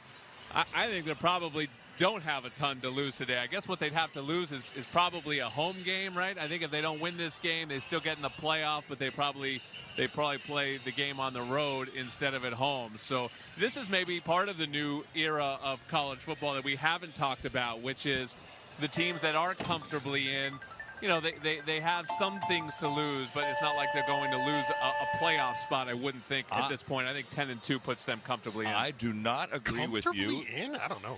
I think they probably don't have a ton to lose today. I guess what they'd have to lose is probably a home game, right? I think if they don't win this game, they still get in the playoff, but they probably play the game on the road instead of at home. So this is maybe part of the new era of college football that we haven't talked about, which is the teams that are comfortably in. You know, they have some things to lose, but it's not like they're going to lose a playoff spot, I wouldn't think, at this point. I think 10-2 puts them comfortably in. I do not agree with you. In? I don't know.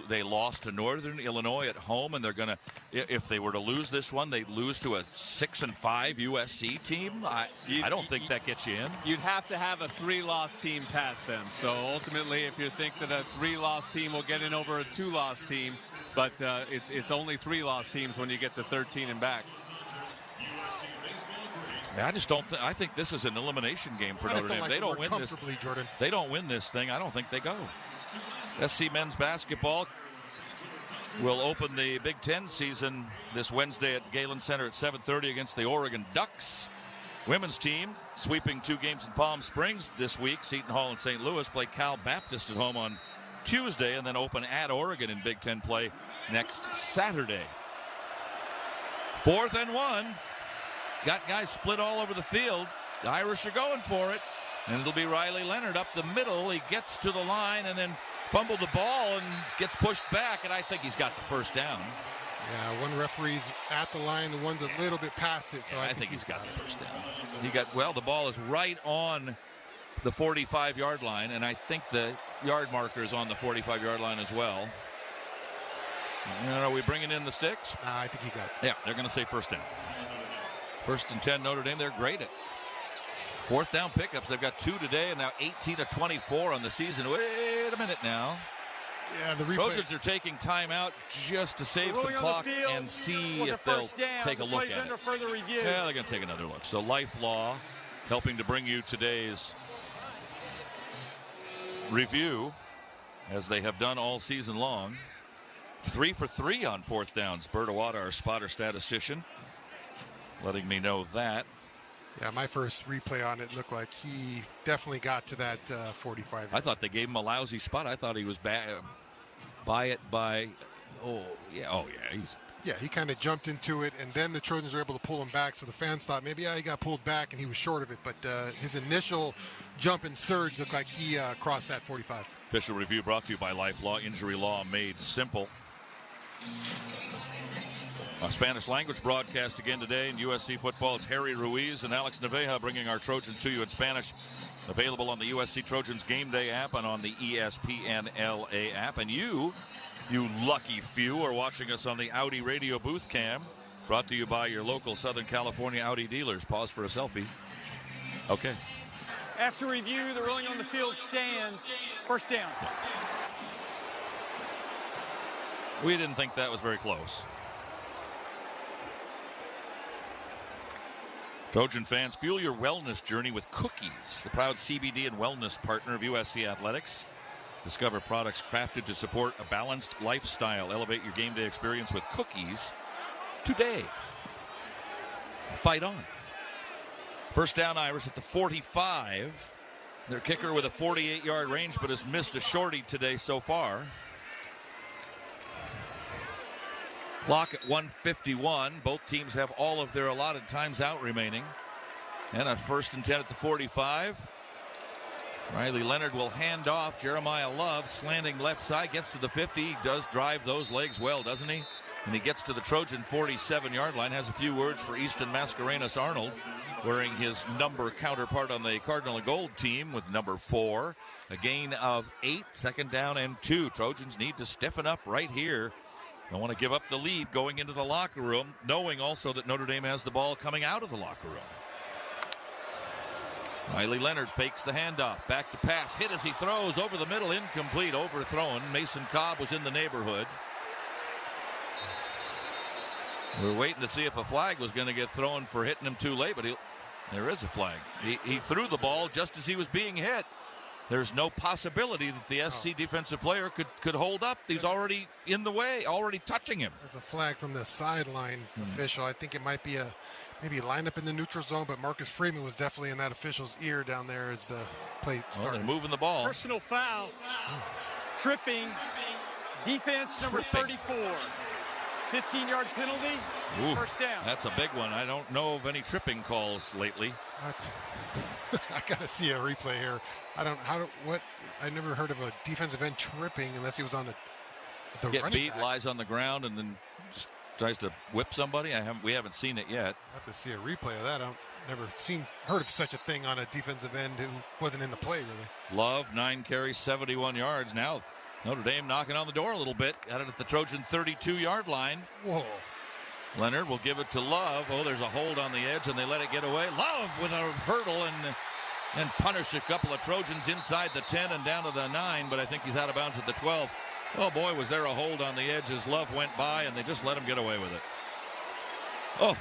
They lost to Northern Illinois at home, and they're going to, if they were to lose this one, they'd lose to a 6-5 USC team. I don't think that gets you in. You'd have to have a 3-loss team pass them. So ultimately, if you think that a 3-loss team will get in over a 2-loss team, but it's only 3-loss teams when you get to 13 and back. I just don't. I think this is an elimination game for Notre Dame. They don't win this. Jordan. They don't win this thing. I don't think they go. SC men's basketball will open the Big Ten season this Wednesday at Galen Center at 7:30 against the Oregon Ducks. Women's team sweeping 2 games in Palm Springs this week. Seton Hall and St. Louis play Cal Baptist at home on Tuesday and then open at Oregon in Big Ten play next Saturday. 4th and 1. Got guys split all over the field. The Irish are going for it. And it'll be Riley Leonard up the middle. He gets to the line and then fumbled the ball and gets pushed back. And I think he's got the first down. Yeah, one referee's at the line. The one's a little bit past it. So I think he's got the first down. The ball is right on the 45-yard line, and I think the yard marker is on the 45-yard line as well. Are we bringing in the sticks? I think he got it. Yeah, they're going to say first down. 1st and 10, Notre Dame. They're great at 4th down pickups. They've got 2 today, and now 18-24 on the season. Wait a minute now. Yeah, the Trojans are taking time out just to save some clock and see if they'll take a look at it. Further review. Yeah, they're going to take another look. So Life Law helping to bring you today's review, as they have done all season long. 3 for 3 on 4th downs. Bert Awada, our spotter statistician. letting me know that. Yeah, my first replay on it looked like he definitely got to that 45. I thought they gave him a lousy spot. I thought he was by it by. Oh yeah. He kind of jumped into it, and then the Trojans were able to pull him back. So the fans thought maybe he got pulled back and he was short of it. But his initial jump and surge looked like he crossed that 45. Official review brought to you by Life Law. Injury law made simple. Our Spanish language broadcast again today in USC football. It's Harry Ruiz and Alex Naveja bringing our Trojans to you in Spanish. Available on the USC Trojans Game Day app and on the ESPN LA app. And you lucky few, are watching us on the Audi radio booth cam. Brought to you by your local Southern California Audi dealers. Pause for a selfie. Okay. After review, the ruling on the field stands. First down. We didn't think that was very close. Trojan fans, fuel your wellness journey with Cookies, the proud CBD and wellness partner of USC Athletics. Discover products crafted to support a balanced lifestyle. Elevate your game day experience with Cookies today. Fight on. First down, Irish at the 45. Their kicker with a 48-yard range, but has missed a shorty today so far. Clock at 1:51. Both teams have all of their allotted times out remaining. And a 1st and 10 at the 45. Riley Leonard will hand off. Jeremiah Love slanting left side, gets to the 50. He does drive those legs well, doesn't he? And he gets to the Trojan 47-yard line. Has a few words for Easton Mascarenas Arnold, wearing his number counterpart on the Cardinal and Gold team with number 4. A gain of 8, 2nd down and 2. Trojans need to stiffen up right here. Don't want to give up the lead going into the locker room, knowing also that Notre Dame has the ball coming out of the locker room. Riley Leonard fakes the handoff. Back to pass. Hit as he throws. Over the middle. Incomplete. Overthrown. Mason Cobb was in the neighborhood. We're waiting to see if a flag was going to get thrown for hitting him too late, but there is a flag. He threw the ball just as he was being hit. There's no possibility that the SC defensive player could hold up. He's already in the way, already touching him. There's a flag from the sideline official. I think it might be maybe a lineup in the neutral zone, but Marcus Freeman was definitely in that official's ear down there as the play started. They're moving the ball. Personal foul. Tripping. Defense number 34. 15-yard penalty. Ooh, first down. That's a big one. I don't know of any tripping calls lately. What? I gotta see a replay here. I never heard of a defensive end tripping unless he was on the Get running beat, back. lies on the ground, and then just tries to whip somebody. We haven't seen it yet. I have to see a replay of that. I've never heard of such a thing on a defensive end who wasn't in the play really. Love, 9 carries, 71 yards. Now Notre Dame knocking on the door a little bit. Got it at the Trojan 32-yard line. Whoa. Leonard will give it to Love. Oh, there's a hold on the edge, and they let it get away. Love with a hurdle and punish a couple of Trojans inside the 10 and down to the 9, but I think he's out of bounds at the 12. Oh, boy, was there a hold on the edge as Love went by, and they just let him get away with it. Oh.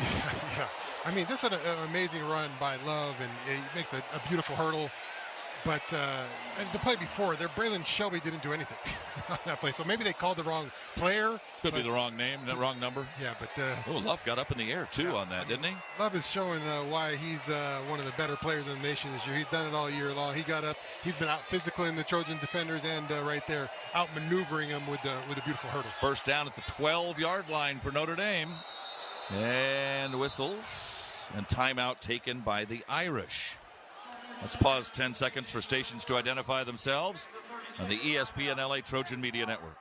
Yeah. I mean, this is an amazing run by Love, and he makes a beautiful hurdle. But the play before, Braylon Shelby didn't do anything on that play. So maybe they called the wrong player. Could be the wrong name, the wrong number. Yeah, but... Love got up in the air, too, on that, didn't he? Love is showing why he's one of the better players in the nation this year. He's done it all year long. He got up. He's been out physically the Trojan defenders and right there outmaneuvering them with a beautiful hurdle. First down at the 12-yard line for Notre Dame. And whistles. And timeout taken by the Irish. Let's pause 10 seconds for stations to identify themselves on the ESPN LA Trojan Media Network.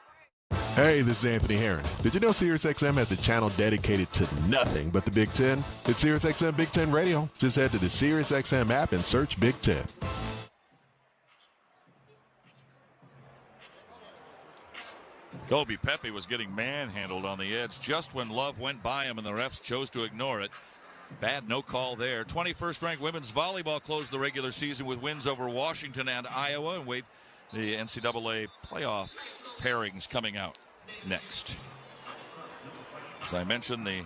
Hey, this is Anthony Herron. Did you know SiriusXM has a channel dedicated to nothing but the Big Ten? It's SiriusXM Big Ten Radio. Just head to the SiriusXM app and search Big Ten. Kobe Pepe was getting manhandled on the edge just when Love went by him, and the refs chose to ignore it. Bad no call there. 21st ranked women's volleyball closed the regular season with wins over Washington and Iowa. And wait, the NCAA playoff pairings coming out next. As I mentioned, the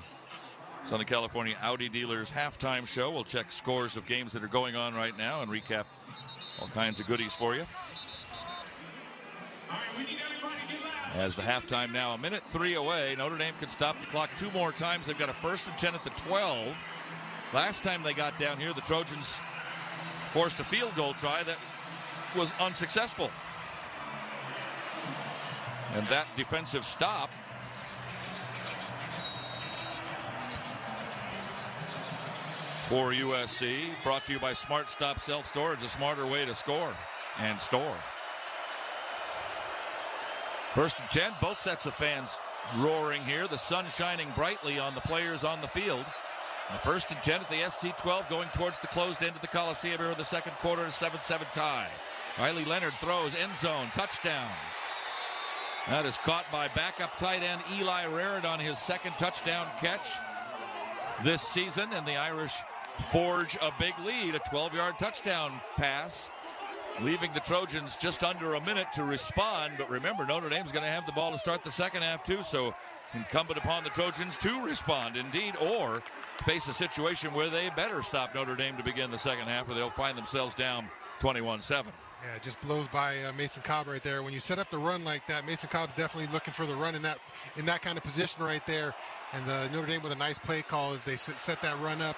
Southern California Audi Dealers halftime show. We'll check scores of games that are going on right now and recap all kinds of goodies for you. As the halftime now, 1:03 away. Notre Dame can stop the clock 2 more times. They've got a 1st and 10 at the 12. Last time they got down here, the Trojans forced a field goal try that was unsuccessful. And that defensive stop for USC, brought to you by Smart Stop Self-Storage, a smarter way to score and store. 1st and 10, both sets of fans roaring here. The sun shining brightly on the players on the field. The 1st and 10 at the SC-12, going towards the closed end of the Coliseum here in the second quarter, a 7-7 tie. Riley Leonard throws, end zone, touchdown. That is caught by backup tight end Eli Rarid on his 2nd touchdown catch this season, and the Irish forge a big lead, a 12-yard touchdown pass, leaving the Trojans just under a minute to respond. But remember, Notre Dame's going to have the ball to start the second half too, so incumbent upon the Trojans to respond indeed, or face a situation where they better stop Notre Dame to begin the second half, or they'll find themselves down 21-7. Yeah, it just blows by Mason Cobb right there. When you set up the run like that, Mason Cobb's definitely looking for the run in that kind of position right there. And Notre Dame with a nice play call as they set that run up.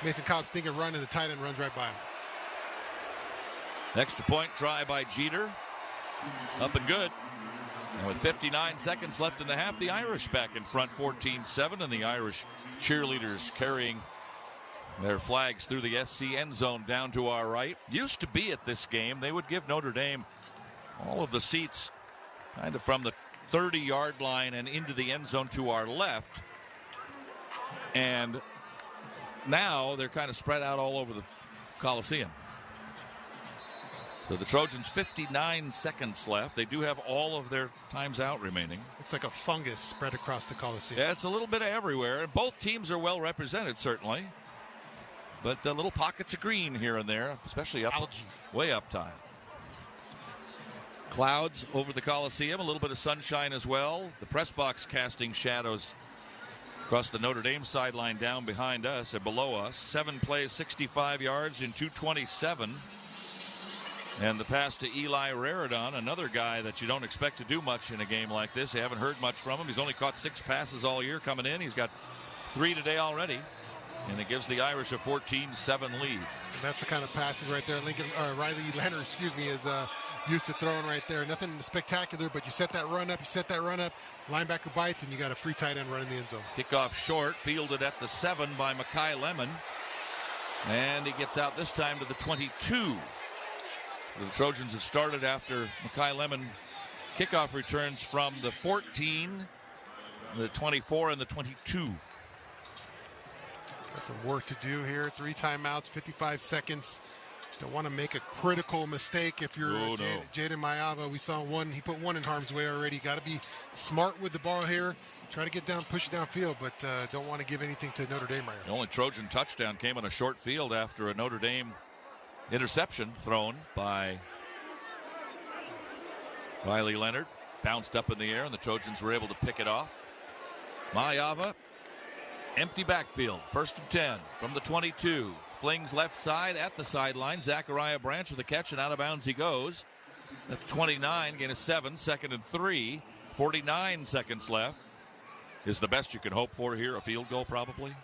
Mason Cobb's thinking run, and the tight end runs right by him. Extra point try by Jeter. Up and good. And with 59 seconds left in the half, the Irish back in front 14-7, and the Irish cheerleaders carrying their flags through the SC end zone down to our right. Used to be at this game, they would give Notre Dame all of the seats kind of from the 30-yard line and into the end zone to our left. And now they're kind of spread out all over the Coliseum. So the Trojans, 59 seconds left. They do have all of their times out remaining. It's like a fungus spread across the Coliseum. Yeah, it's a little bit of everywhere. Both teams are well represented, certainly. But little pockets of green here and there, especially way up time. Clouds over the Coliseum, a little bit of sunshine as well. The press box casting shadows across the Notre Dame sideline down behind us and below us. 7 plays, 65 yards in 2:27. And the pass to Eli Raridon, another guy that you don't expect to do much in a game like this. You haven't heard much from him. He's only caught 6 passes all year coming in. He's got 3 today already. And it gives the Irish a 14-7 lead. And that's the kind of passes right there. Riley Leonard, is used to throwing right there. Nothing spectacular, but you set that run up, linebacker bites, and you got a free tight end running the end zone. Kickoff short, fielded at the 7 by Makai Lemon. And he gets out this time to the 22. The Trojans have started after Makai Lemon kickoff returns from the 14, the 24, and the 22. Got some work to do here. 3 timeouts, 55 seconds. Don't want to make a critical mistake if you're Jaden Mayava. We saw one. He put 1 in harm's way already. Got to be smart with the ball here. Try to get down, push it downfield, but don't want to give anything to Notre Dame right now. The only Trojan touchdown came on a short field after a Notre Dame interception thrown by Riley Leonard. Bounced up in the air, and the Trojans were able to pick it off. Mayava, empty backfield. 1st and 10 from the 22. Flings left side at the sideline. Zachariah Branch with a catch, and out of bounds he goes. That's 29, gain of 7, 2nd and 3. 49 seconds left. Is the best you can hope for here a field goal, probably?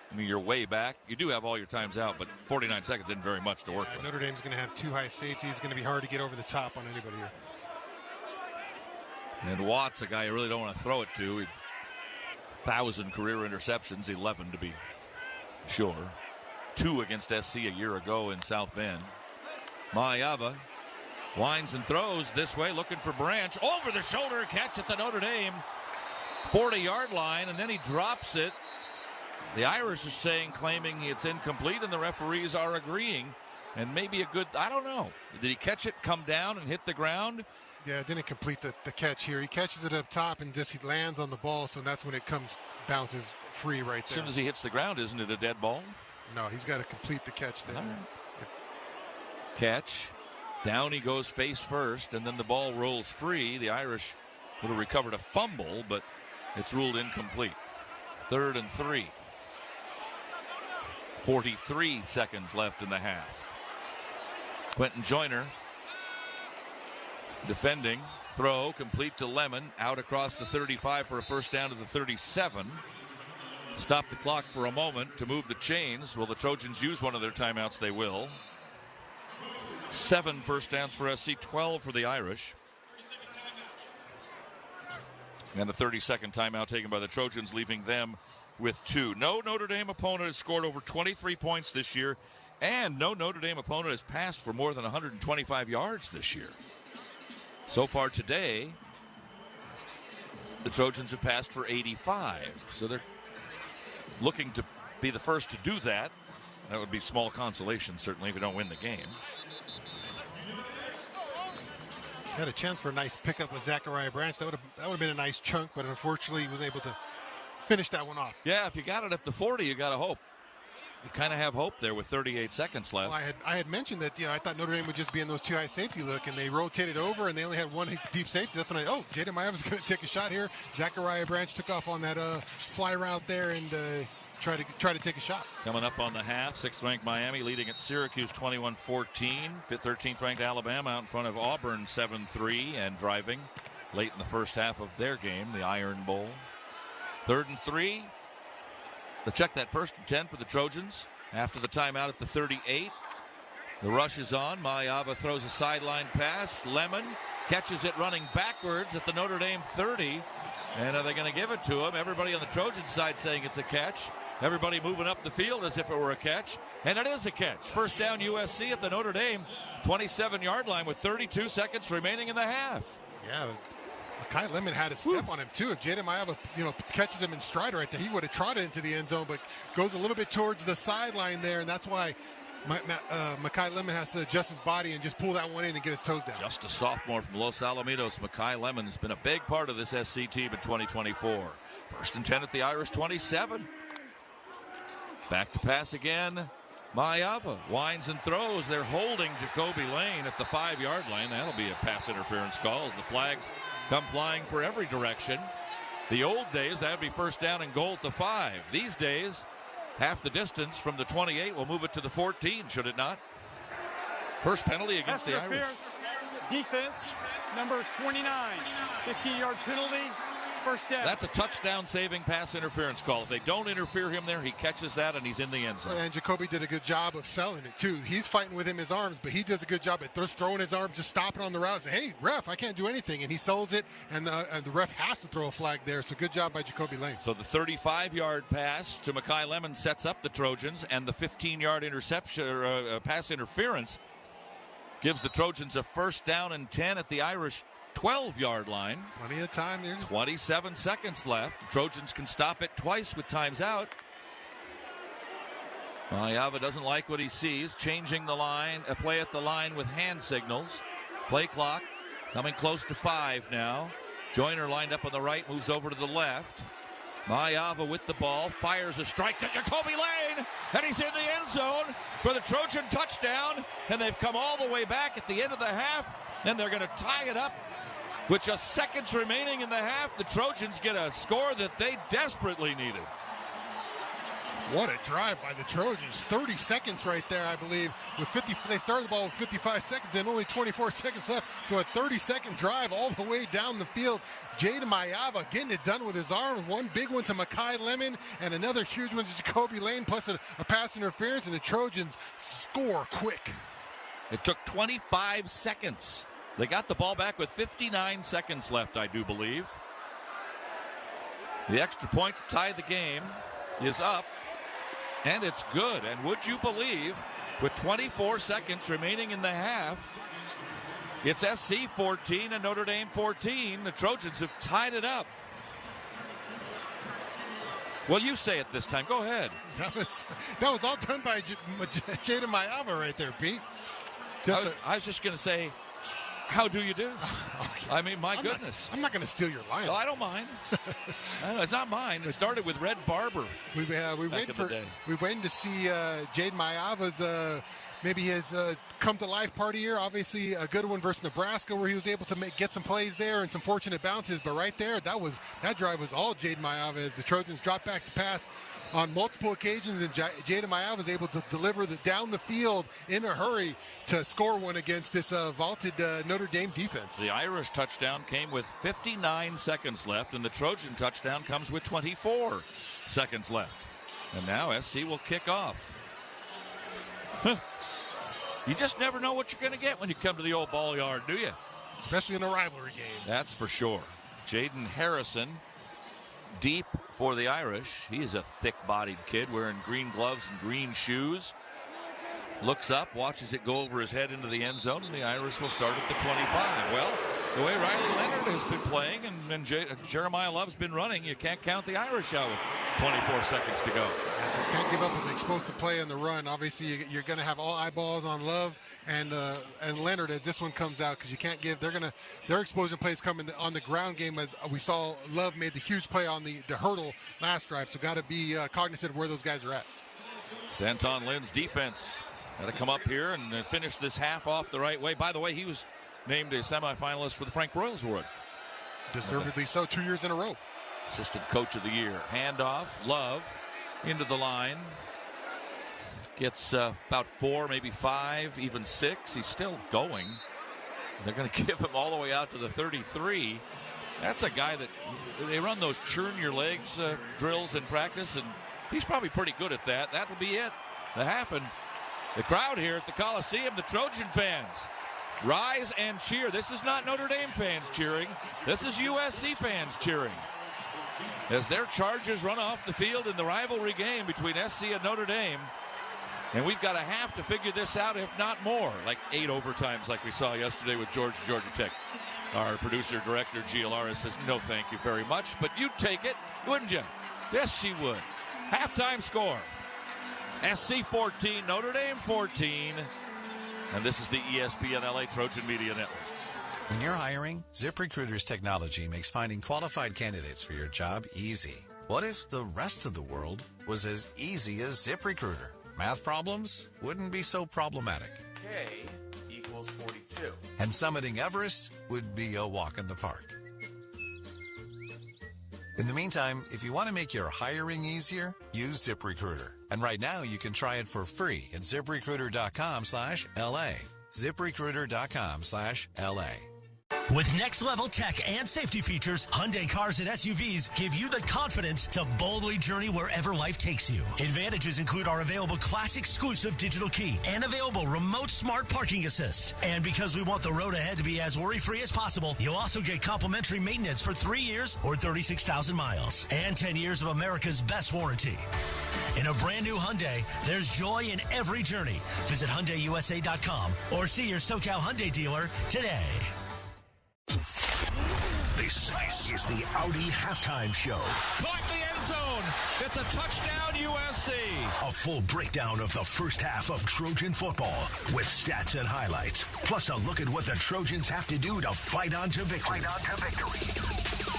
I mean, you're way back. You do have all your times out, but 49 seconds isn't very much to work with. Notre Dame's going to have 2 high safeties. It's going to be hard to get over the top on anybody here. And Watts, a guy you really don't want to throw it to. 1,000 career interceptions, 11 to be sure. 2 against SC a year ago in South Bend. Mayava winds and throws this way, looking for Branch. Over the shoulder catch at the Notre Dame 40-yard line, and then he drops it. The Irish are claiming it's incomplete, and the referees are agreeing. And maybe a good, I don't know. Did he catch it, come down, and hit the ground? Yeah, didn't complete the catch here. He catches it up top, and he lands on the ball, so that's when it bounces free right there. As soon as he hits the ground, isn't it a dead ball? No, he's got to complete the catch there. Right. Catch. Down he goes face first, and then the ball rolls free. The Irish would have recovered a fumble, but it's ruled incomplete. 3rd and 3. 43 seconds left in the half. Quentin Joyner Defending. Throw complete to Lemon. Out across the 35 for a first down to the 37. Stop the clock for a moment to move the chains. Will the Trojans use one of their timeouts? They will. 7 first downs for SC, 12 for the Irish. And a 30-second timeout taken by the Trojans, leaving them with 2. No Notre Dame opponent has scored over 23 points this year, and no Notre Dame opponent has passed for more than 125 yards this year. So far today, the Trojans have passed for 85. So they're looking to be the first to do that. That would be small consolation, certainly, if you don't win the game. Had a chance for a nice pickup with Zachariah Branch. That would have been a nice chunk, but unfortunately he was able to finish that one off. Yeah, if you got it at the 40, you got to hope. You kind of have hope there with 38 seconds left. Well, I had mentioned that, I thought Notre Dame would just be in those 2 high safety look, and they rotated over, and they only had 1 deep safety. That's when Jaden Mayaba's going to take a shot here. Zachariah Branch took off on that fly route there and try to take a shot. Coming up on the half, 6th-ranked Miami leading at Syracuse 21-14. 13th-ranked Alabama out in front of Auburn 7-3 and driving late in the first half of their game, the Iron Bowl. 3rd and 3. They'll check that 1st and 10 for the Trojans after the timeout at the 38. The rush is on. Mayava throws a sideline pass. Lemon catches it running backwards at the Notre Dame 30. And are they going to give it to him? Everybody on the Trojan side saying it's a catch. Everybody moving up the field as if it were a catch. And it is a catch. First down USC at the Notre Dame 27-yard line with 32 seconds remaining in the half. Yeah, Kai Lemon had a step on him too. If Jaden Mayava, catches him in stride right there, he would have trotted into the end zone, but goes a little bit towards the sideline there, and that's why Makai Lemon has to adjust his body and just pull that one in and get his toes down. Just a sophomore from Los Alamitos, Makai Lemon has been a big part of this SC team in 2024. 1st and 10 at the Irish 27. Back to pass again. Mayava winds and throws. They're holding Jacoby Lane at the 5-yard line. That'll be a pass interference call as the flags come flying for every direction. The old days, that would be first down and goal at the 5. These days, half the distance from the 28 will move it to the 14, should it not? First penalty against the Irish. Defense, number 29. 15-yard penalty. First down. That's a touchdown-saving pass interference call. If they don't interfere him there, he catches that, and he's in the end zone. And Jacoby did a good job of selling it, too. He's fighting with him his arms, but he does a good job at just throwing his arm, just stopping on the route and say, hey, ref, I can't do anything. And he sells it, and the ref has to throw a flag there. So good job by Jacoby Lane. So the 35-yard pass to Makai Lemon sets up the Trojans, and the 15-yard interception pass interference gives the Trojans a first down and 10 at the Irish 12-yard line. Plenty of time here. 27 seconds left. The Trojans can stop it twice with times out. Mayava doesn't like what he sees. Changing the line, a play at the line with hand signals. Play clock coming close to 5 now. Joyner lined up on the right, moves over to the left. Mayava with the ball, fires a strike to Jacoby Lane, and he's in the end zone for the Trojan touchdown. And they've come all the way back at the end of the half, and they're going to tie it up. With just seconds remaining in the half, the Trojans get a score that they desperately needed. What a drive by the Trojans. 30 seconds right there, I believe. They started the ball with 55 seconds and only 24 seconds left. So a 30-second drive all the way down the field. Jaden Mayava getting it done with his arm. One big one to Makai Lemon and another huge one to Jacoby Lane, plus a pass interference, and the Trojans score quick. It took 25 seconds. They got the ball back with 59 seconds left, I do believe. The extra point to tie the game is up, and it's good. And would you believe, with 24 seconds remaining in the half, it's SC 14 and Notre Dame 14. The Trojans have tied it up. Well, you say it this time. Go ahead. That was all done by Jaden Mayava right there, Pete. I was just going to say, how do you do? I mean, my goodness. I'm not going to steal your line. No, I don't mind. It's not mine. It started with Red Barber. We're waiting to see Jaden Mayava's maybe his come to life party here. Obviously, a good one versus Nebraska, where he was able to get some plays there and some fortunate bounces. But right there, that drive was all Jaden Mayava as the Trojans dropped back to pass. on multiple occasions, and Jaden Mayal was able to deliver down the field in a hurry to score one against this vaulted Notre Dame defense. The Irish touchdown came with 59 seconds left, and the Trojan touchdown comes with 24 seconds left. And now SC will kick off. You just never know what you're going to get when you come to the old ball yard, do you? Especially in a rivalry game. That's for sure. Jaden Harrison, deep for the Irish. He is a thick-bodied kid wearing green gloves and green shoes. Looks up, watches it go over his head into the end zone, and the Irish will start at the 25. Well, the way Riley Leonard has been playing and Jeremiah Love's been running, you can't count the Irish out with 24 seconds to go. Just can't give up an explosive play on the run. Obviously, you're going to have all eyeballs on Love and Leonard as this one comes out, because you can't give. Their explosion plays come on the ground game, as we saw Love made the huge play on the hurdle last drive. So got to be cognizant of where those guys are at. Danton Lynn's defense got to come up here and finish this half off the right way. By the way, he was named a semifinalist for the Frank Broyles Award. Deservedly so, 2 years in a row. Assistant Coach of the Year. Handoff, Love into the line. Gets about 4, maybe 5, even 6. He's still going. They're going to give him all the way out to the 33. That's a guy that they run those churn your legs drills in practice, and he's probably pretty good at that. That'll be it. The half, and the crowd here at the Coliseum, the Trojan fans, rise and cheer. This is not Notre Dame fans cheering. This is USC fans cheering as their Chargers run off the field in the rivalry game between SC and Notre Dame. And we've got a half to figure this out, if not more, like 8 overtimes like we saw yesterday with Georgia Tech. Our producer, director, Gia Lara, says, no, thank you very much, but you'd take it, wouldn't you? Yes, she would. Halftime score. SC 14, Notre Dame 14. And this is the ESPN LA Trojan Media Network. When you're hiring, ZipRecruiter's technology makes finding qualified candidates for your job easy. What if the rest of the world was as easy as ZipRecruiter? Math problems wouldn't be so problematic. K equals 42. And summiting Everest would be a walk in the park. In the meantime, if you want to make your hiring easier, use ZipRecruiter. And right now, you can try it for free at ZipRecruiter.com/LA. ZipRecruiter.com/LA. With next-level tech and safety features, Hyundai Cars and SUVs give you the confidence to boldly journey wherever life takes you. Advantages include our available class-exclusive digital key and available remote smart parking assist. And because we want the road ahead to be as worry-free as possible, you'll also get complimentary maintenance for 3 years or 36,000 miles and 10 years of America's best warranty. In a brand new Hyundai, there's joy in every journey. Visit HyundaiUSA.com or see your SoCal Hyundai dealer today. This is the Audi Halftime Show. Caught the end zone. It's a touchdown, USC. A full breakdown of the first half of Trojan football with stats and highlights, plus a look at what the Trojans have to do to fight on to victory.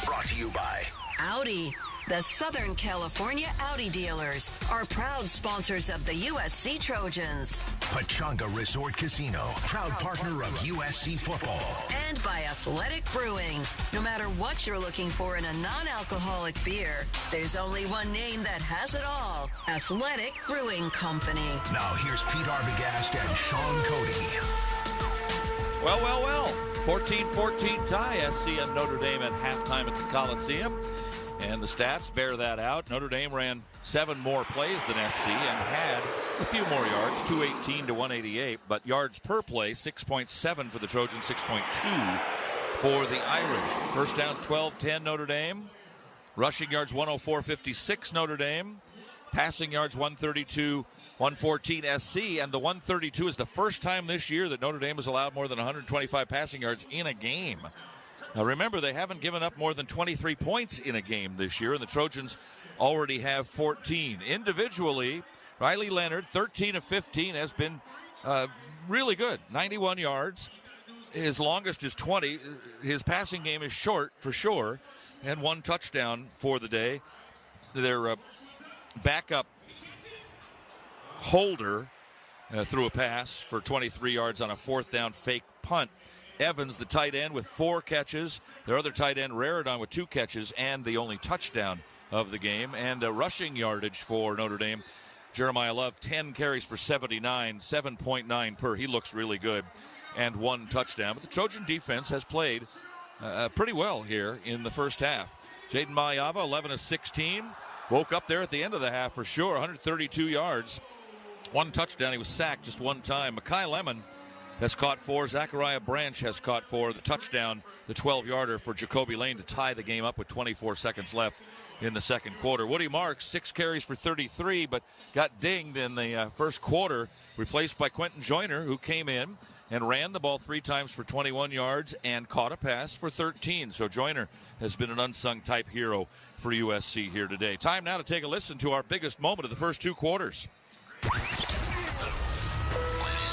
Brought to you by Audi. The Southern California Audi dealers are proud sponsors of the USC Trojans. Pechanga Resort Casino, proud partner of USC football. And by Athletic Brewing. No matter what you're looking for in a non-alcoholic beer, there's only one name that has it all. Athletic Brewing Company. Now here's Pete Arbogast and Sean Cody. Well. 14-14 tie, SC and Notre Dame at halftime at the Coliseum. And the stats bear that out. Notre Dame ran 7 more plays than SC and had a few more yards, 218 to 188. But yards per play, 6.7 for the Trojans, 6.2 for the Irish. First downs, 12-10 Notre Dame. Rushing yards, 104-56 Notre Dame. Passing yards, 132-114 SC. And the 132 is the first time this year that Notre Dame has allowed more than 125 passing yards in a game. Now, remember, they haven't given up more than 23 points in a game this year, and the Trojans already have 14. Individually, Riley Leonard, 13 of 15, has been really good, 91 yards. His longest is 20. His passing game is short, for sure, and 1 touchdown for the day. Their backup Holder threw a pass for 23 yards on a 4th down fake punt. Evans, the tight end, with 4 catches. Their other tight end, Raridon, with 2 catches, and the only touchdown of the game. And rushing yardage for Notre Dame. Jeremiah Love, 10 carries for 79, 7.9 per. He looks really good. And 1 touchdown. But the Trojan defense has played pretty well here in the first half. Jaden Mayava, 11 of 16. Woke up there at the end of the half for sure. 132 yards. 1 touchdown. He was sacked just 1 time. Mekhi Lemon has caught 4. Zachariah Branch has caught 4. The touchdown, the 12-yarder for Jacoby Lane to tie the game up with 24 seconds left in the second quarter. Woody Marks, 6 carries for 33, but got dinged in the first quarter, replaced by Quentin Joyner, who came in and ran the ball 3 times for 21 yards and caught a pass for 13. So Joyner has been an unsung type hero for USC here today. Time now to take a listen to our biggest moment of the first 2 quarters. Ladies and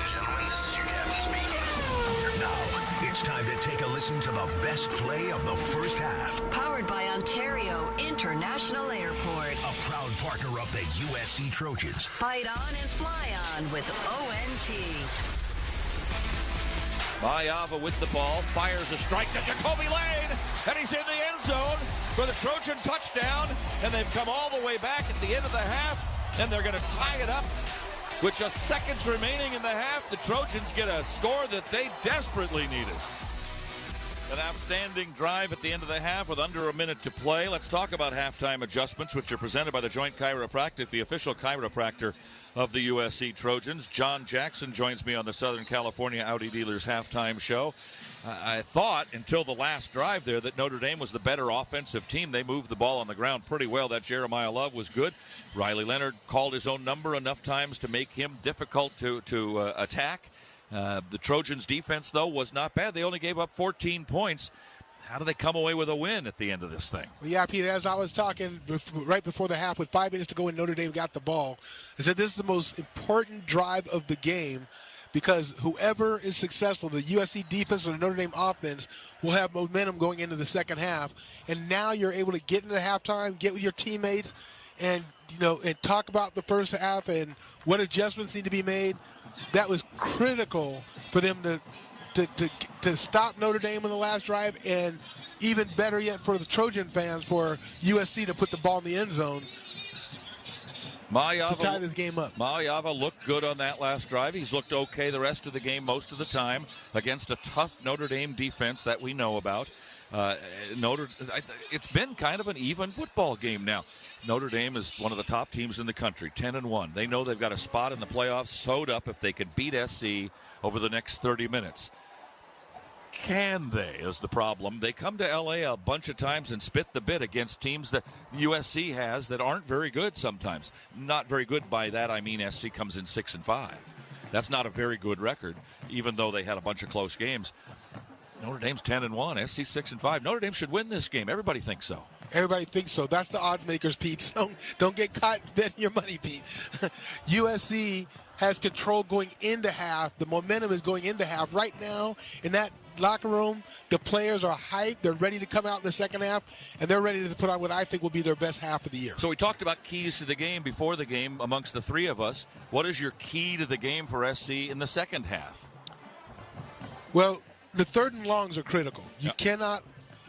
gentlemen, this is your captain speaking. Now, it's time to take a listen to the best play of the first half. Powered by Ontario International Airport. A proud partner of the USC Trojans. Fight on and fly on with ONT. Mayava with the ball, fires a strike to Jacoby Lane, and he's in the end zone for the Trojan touchdown, and they've come all the way back at the end of the half, and they're going to tie it up with just seconds remaining in the half. The Trojans get a score that they desperately needed. An outstanding drive at the end of the half with under a minute to play. Let's talk about halftime adjustments, which are presented by the Joint Chiropractic, the official chiropractor of the USC Trojans. John Jackson joins me on the Southern California Audi Dealers halftime show. I thought until the last drive there that Notre Dame was the better offensive team. They moved the ball on the ground pretty well. That Jeremiah Love was good. Riley Leonard called his own number enough times to make him difficult to attack. The Trojans' defense, though, was not bad. They only gave up 14 points. How do they come away with a win at the end of this thing? Well, yeah, Peter, as I was talking right before the half with 5 minutes to go and Notre Dame got the ball, I said this is the most important drive of the game because whoever is successful, the USC defense or the Notre Dame offense, will have momentum going into the second half. And now you're able to get into halftime, get with your teammates, and and talk about the first half and what adjustments need to be made. That was critical for them to stop Notre Dame in the last drive, and even better yet for the Trojan fans, for USC to put the ball in the end zone to tie this game up. Mayava looked good on that last drive. He's looked okay the rest of the game most of the time against a tough Notre Dame defense that we know about. It's been kind of an even football game now. Notre Dame is one of the top teams in the country, 10-1. They know they've got a spot in the playoffs sewed up if they can beat SC over the next 30 minutes. Can they is the problem. They come to L.A. a bunch of times and spit the bit against teams that USC has that aren't very good sometimes. Not very good by that, I mean SC comes in 6-5. That's not a very good record, even though they had a bunch of close games. Notre Dame's 10-1, SC 6-5. Notre Dame should win this game. Everybody thinks so. Everybody thinks so. That's the odds makers, Pete. Don't get caught betting your money, Pete. USC has control going into half. The momentum is going into half. Right now, in that locker room, the players are hyped. They're ready to come out in the second half, and they're ready to put on what I think will be their best half of the year. So we talked about keys to the game before the game amongst the three of us. What is your key to the game for SC in the second half? Well, the third and longs are critical. You cannot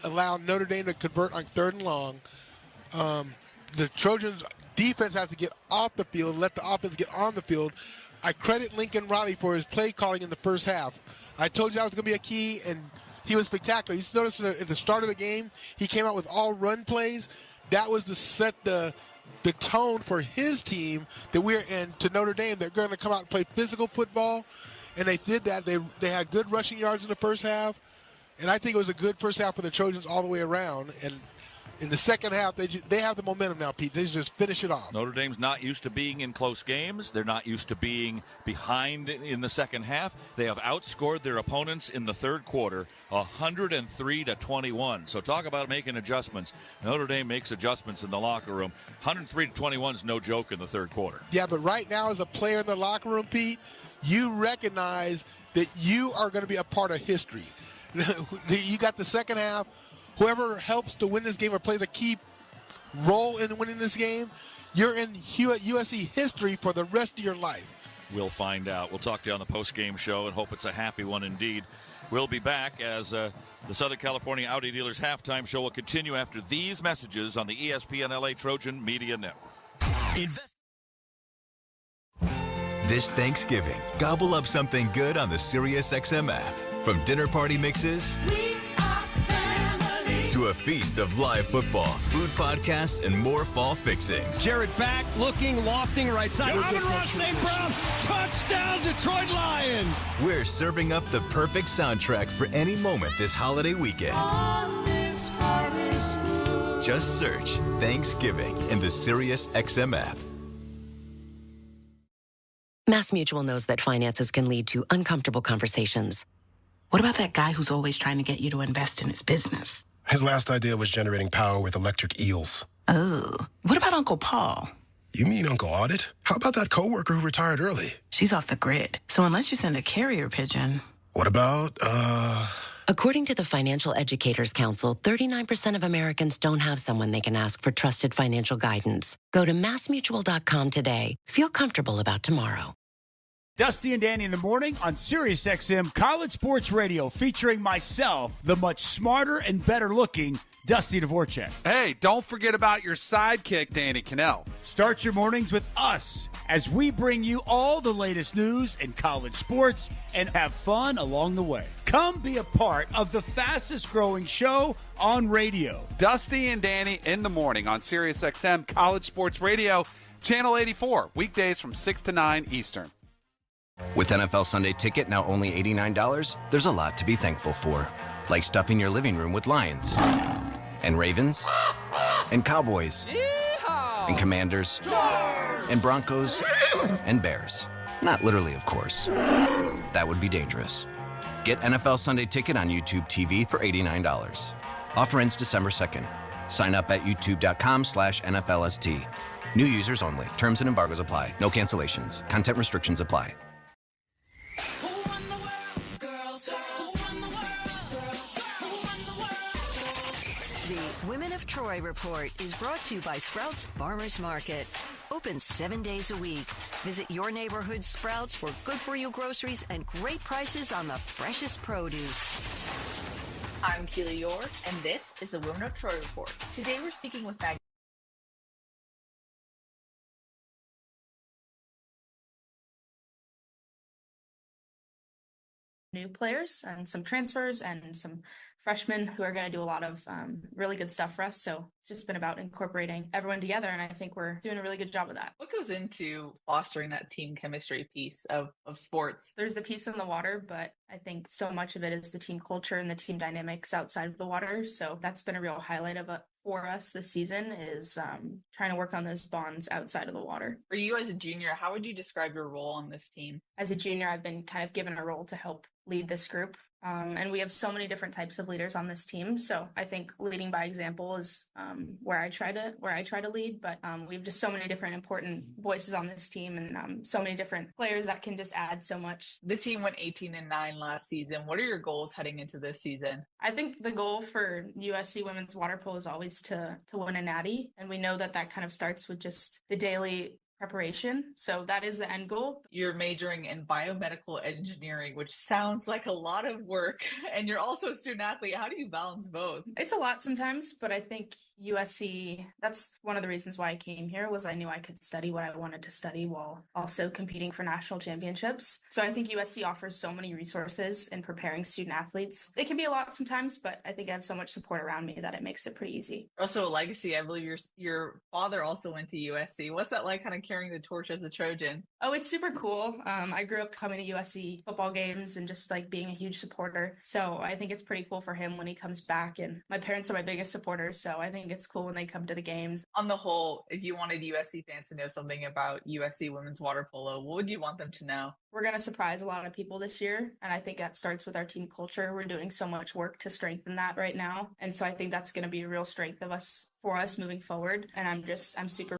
allow Notre Dame to convert on third and long. The Trojans' defense has to get off the field, let the offense get on the field. I credit Lincoln Riley for his play calling in the first half. I told you that was going to be a key, and he was spectacular. You notice at the start of the game, he came out with all run plays. That was to set the tone for his team to Notre Dame. They're going to come out and play physical football, and they did that. They had good rushing yards in the first half, and I think it was a good first half for the Trojans all the way around. And in the second half, they have the momentum now, Pete. They just finish it off. Notre Dame's not used to being in close games. They're not used to being behind in the second half. They have outscored their opponents in the third quarter 103-21. So talk about making adjustments. Notre Dame makes adjustments in the locker room. 103-21 is no joke in the third quarter. Yeah, but right now as a player in the locker room, Pete, you recognize that you are going to be a part of history. You got the second half. Whoever helps to win this game or plays a key role in winning this game, you're in USC history for the rest of your life. We'll find out. We'll talk to you on the post-game show and hope it's a happy one indeed. We'll be back as the Southern California Audi Dealers halftime show will continue after these messages on the ESPN LA Trojan Media Network. This Thanksgiving, gobble up something good on the SiriusXM app. From dinner party mixes to a feast of live football, food podcasts, and more fall fixings. Jarrett back, looking, lofting, right side. Amon-Ra St. Brown, touchdown Detroit Lions. We're serving up the perfect soundtrack for any moment this holiday weekend. Just search Thanksgiving in the SiriusXM app. MassMutual knows that finances can lead to uncomfortable conversations. What about that guy who's always trying to get you to invest in his business? His last idea was generating power with electric eels. Oh. What about Uncle Paul? You mean Uncle Audit? How about that coworker who retired early? She's off the grid. So unless you send a carrier pigeon... What about, According to the Financial Educators Council, 39% of Americans don't have someone they can ask for trusted financial guidance. Go to MassMutual.com today. Feel comfortable about tomorrow. Dusty and Danny in the morning on SiriusXM College Sports Radio, featuring myself, the much smarter and better looking Dusty Dvorak. Hey, don't forget about your sidekick, Danny Cannell. Start your mornings with us as we bring you all the latest news in college sports and have fun along the way. Come be a part of the fastest growing show on radio. Dusty and Danny in the morning on SiriusXM College Sports Radio, Channel 84, weekdays from 6 to 9 Eastern. With NFL Sunday Ticket now only $89, there's a lot to be thankful for. Like stuffing your living room with Lions, and Ravens, and Cowboys, Yeehaw! and Commanders, and Broncos, and Bears. Not literally, of course. That would be dangerous. Get NFL Sunday Ticket on YouTube TV for $89. Offer ends December 2nd. Sign up at youtube.com/NFLST. New users only. Terms and embargoes apply. No cancellations. Content restrictions apply. The Women of Troy Report is brought to you by Sprouts Farmers Market. Open 7 days a week. Visit your neighborhood Sprouts for good-for-you groceries and great prices on the freshest produce. I'm Keely York, and this is the Women of Troy Report. Today we're speaking with Maggie. New players and some transfers and some freshmen who are going to do a lot of really good stuff for us. So it's just been about incorporating everyone together, and I think we're doing a really good job of that. What goes into fostering that team chemistry piece of sports? There's the piece in the water, but I think so much of it is the team culture and the team dynamics outside of the water. So that's been a real highlight of it for us this season, is trying to work on those bonds outside of the water. For you as a junior, how would you describe your role on this team? As a junior, I've been kind of given a role to help lead this group. And we have so many different types of leaders on this team. So I think leading by example is where I try to lead. But we have just so many different important voices on this team, and so many different players that can just add so much. The team went 18-9 last season. What are your goals heading into this season? I think the goal for USC women's water polo is always to win a natty. And we know that kind of starts with just the daily preparation. So that is the end goal. You're majoring in biomedical engineering, which sounds like a lot of work. And you're also a student athlete. How do you balance both? It's a lot sometimes, but I think USC, that's one of the reasons why I came here, was I knew I could study what I wanted to study while also competing for national championships. So I think USC offers so many resources in preparing student athletes. It can be a lot sometimes, but I think I have so much support around me that it makes it pretty easy. Also a legacy. I believe your father also went to USC. What's that like, kind of carrying the torch as a Trojan? Oh, it's super cool. I grew up coming to USC football games and just like being a huge supporter. So I think it's pretty cool for him when he comes back. And my parents are my biggest supporters, so I think it's cool when they come to the games. On the whole, if you wanted USC fans to know something about USC women's water polo, what would you want them to know? We're going to surprise a lot of people this year. And I think that starts with our team culture. We're doing so much work to strengthen that right now. And so I think that's going to be a real strength for us moving forward. And I'm super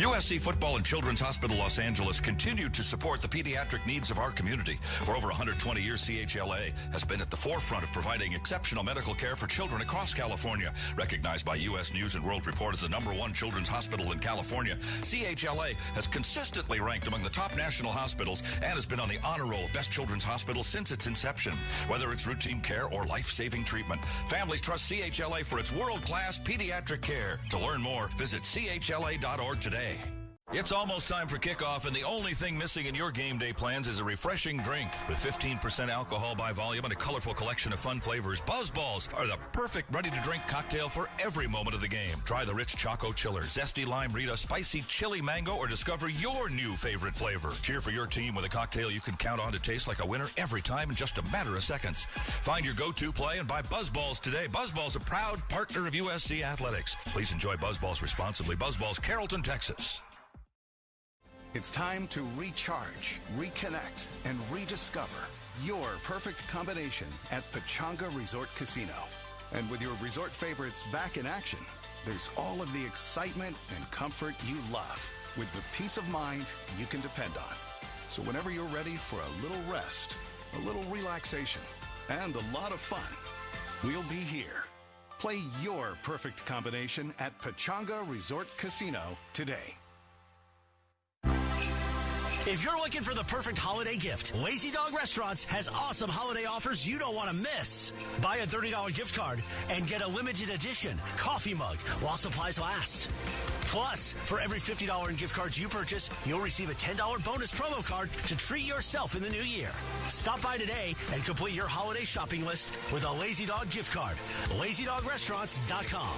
USC Football and Children's Hospital Los Angeles continue to support the pediatric needs of our community. For over 120 years, CHLA has been at the forefront of providing exceptional medical care for children across California. Recognized by U.S. News and World Report as the #1 children's hospital in California, CHLA has consistently ranked among the top national hospitals and has been on the honor roll of best children's hospitals since its inception. Whether it's routine care or life-saving treatment, families trust CHLA for its world-class pediatric care. To learn more, visit chla.org today. It's almost time for kickoff, and the only thing missing in your game day plans is a refreshing drink. With 15% alcohol by volume and a colorful collection of fun flavors, BuzzBalls are the perfect ready-to-drink cocktail for every moment of the game. Try the rich Choco Chiller, zesty lime Rita, spicy chili mango, or discover your new favorite flavor. Cheer for your team with a cocktail you can count on to taste like a winner every time in just a matter of seconds. Find your go-to play and buy BuzzBalls today. BuzzBalls, a proud partner of USC Athletics. Please enjoy BuzzBalls responsibly. BuzzBalls, Carrollton, Texas. It's time to recharge, reconnect, and rediscover your perfect combination at Pechanga Resort Casino. And with your resort favorites back in action, there's all of the excitement and comfort you love with the peace of mind you can depend on. So whenever you're ready for a little rest, a little relaxation, and a lot of fun, we'll be here. Play your perfect combination at Pechanga Resort Casino today. If you're looking for the perfect holiday gift, Lazy Dog Restaurants has awesome holiday offers you don't want to miss. Buy a $30 gift card and get a limited edition coffee mug while supplies last. Plus, for every $50 in gift cards you purchase, you'll receive a $10 bonus promo card to treat yourself in the new year. Stop by today and complete your holiday shopping list with a Lazy Dog gift card. LazyDogRestaurants.com.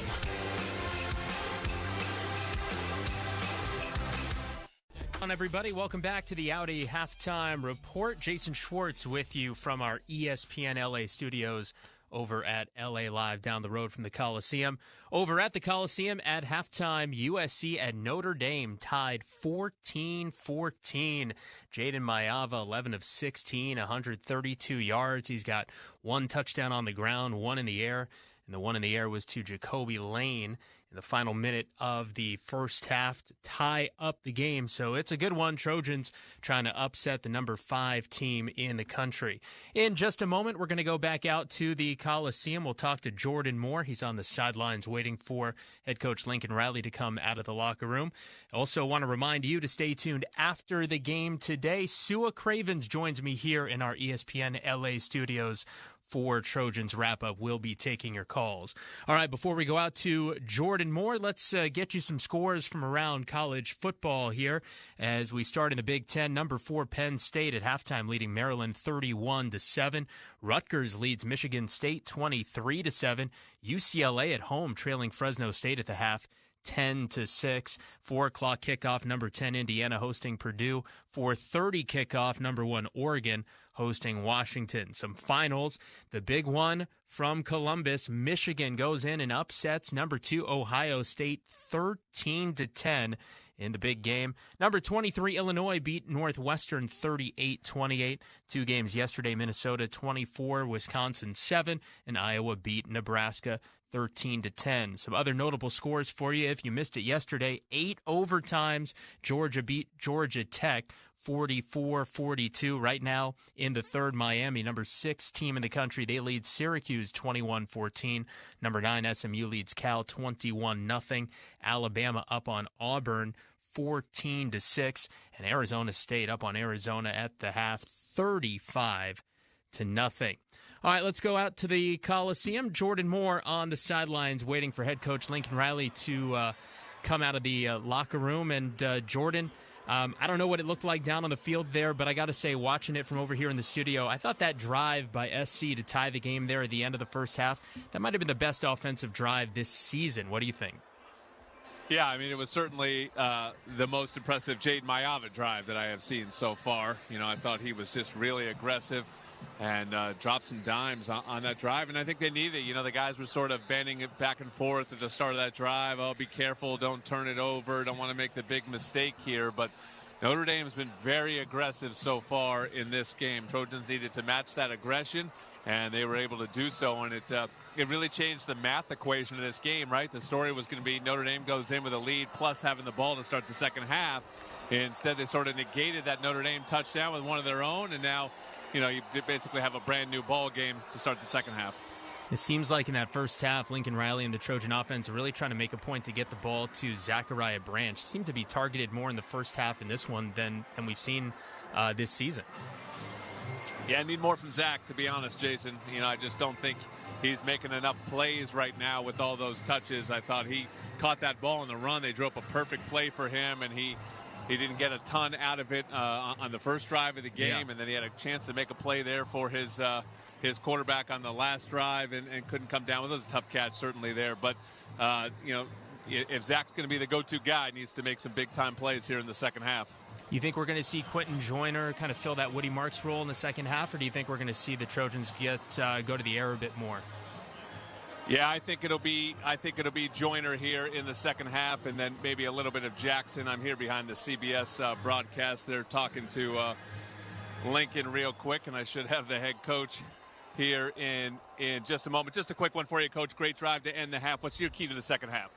Everybody, welcome back to the Audi Halftime Report. Jason Schwartz with you from our ESPN LA studios over at LA Live down the road from the Coliseum. Over at the Coliseum at halftime, USC and Notre Dame tied 14-14. Jaden Mayava, 11 of 16, 132 yards. He's got one touchdown on the ground, one in the air, and the one in the air was to Jacoby Lane in the final minute of the first half to tie up the game. So it's a good one. Trojans trying to upset the number 5 team in the country. In just a moment, we're going to go back out to the Coliseum. We'll talk to Jordan Moore. He's on the sidelines waiting for head coach Lincoln Riley to come out of the locker room. I also want to remind you to stay tuned after the game today. Sua Cravens joins me here in our ESPN LA studios for Trojans wrap-up. We'll be taking your calls. All right, before we go out to Jordan Moore, let's get you some scores from around college football here as we start in the Big Ten. Number 4 Penn State at halftime leading Maryland 31-7. Rutgers leads Michigan State 23-7. UCLA at home trailing Fresno State at the half 10-6. 4 o'clock kickoff, number 10 Indiana hosting Purdue. 4:30 kickoff, number 1 Oregon hosting Washington. Some finals, the big one from Columbus. Michigan goes in and upsets number 2 Ohio State 13-10 in the big game. Number 23 Illinois beat Northwestern 38-28. 2 games yesterday, Minnesota 24, Wisconsin 7, and Iowa beat Nebraska 13-10. Some other notable scores for you if you missed it yesterday. 8 overtimes. Georgia beat Georgia Tech 44-42. Right now in the third, Miami, number 6 team in the country, they lead Syracuse 21-14. Number 9 SMU leads Cal 21-0. Alabama up on Auburn 14-6, and Arizona State up on Arizona at the half 35-0. All right, let's go out to the Coliseum. Jordan Moore on the sidelines waiting for head coach Lincoln Riley to come out of the locker room. And Jordan, I don't know what it looked like down on the field there, but I got to say, watching it from over here in the studio, I thought that drive by SC to tie the game there at the end of the first half, that might have been the best offensive drive this season. What do you think? Yeah, I mean, it was certainly the most impressive Jaden Mayava drive that I have seen so far. You know, I thought he was just really aggressive and dropped some dimes on that drive, and I think they needed it. You know, the guys were sort of banding it back and forth at the start of that drive. Oh, be careful, don't turn it over, don't want to make the big mistake here, but Notre Dame's been very aggressive so far in this game. Trojans needed to match that aggression, and they were able to do so, and it it really changed the math equation of this game, right? The story was going to be Notre Dame goes in with a lead plus having the ball to start the second half. Instead, they sort of negated that Notre Dame touchdown with one of their own, and now, you basically have a brand new ball game to start the second half. It seems like in that first half, Lincoln Riley and the Trojan offense are really trying to make a point to get the ball to Zachariah Branch. He seemed to be targeted more in the first half in this one than we've seen this season. Yeah, I need more from Zach, to be honest, Jason. I just don't think he's making enough plays right now with all those touches. I thought he caught that ball on the run. They drew up a perfect play for him, and he didn't get a ton out of it on the first drive of the game, and then he had a chance to make a play there for his quarterback on the last drive and couldn't come down. Well, that was a tough catch, certainly there. But, if Zach's going to be the go-to guy, he needs to make some big-time plays here in the second half. You think we're going to see Quentin Joyner kind of fill that Woody Marks role in the second half, or do you think we're going to see the Trojans go to the air a bit more? Yeah, I think it'll be Joyner here in the second half, and then maybe a little bit of Jackson. I'm here behind the CBS broadcast. They're talking to Lincoln real quick, and I should have the head coach here in just a moment. Just a quick one for you, Coach. Great drive to end the half. What's your key to the second half?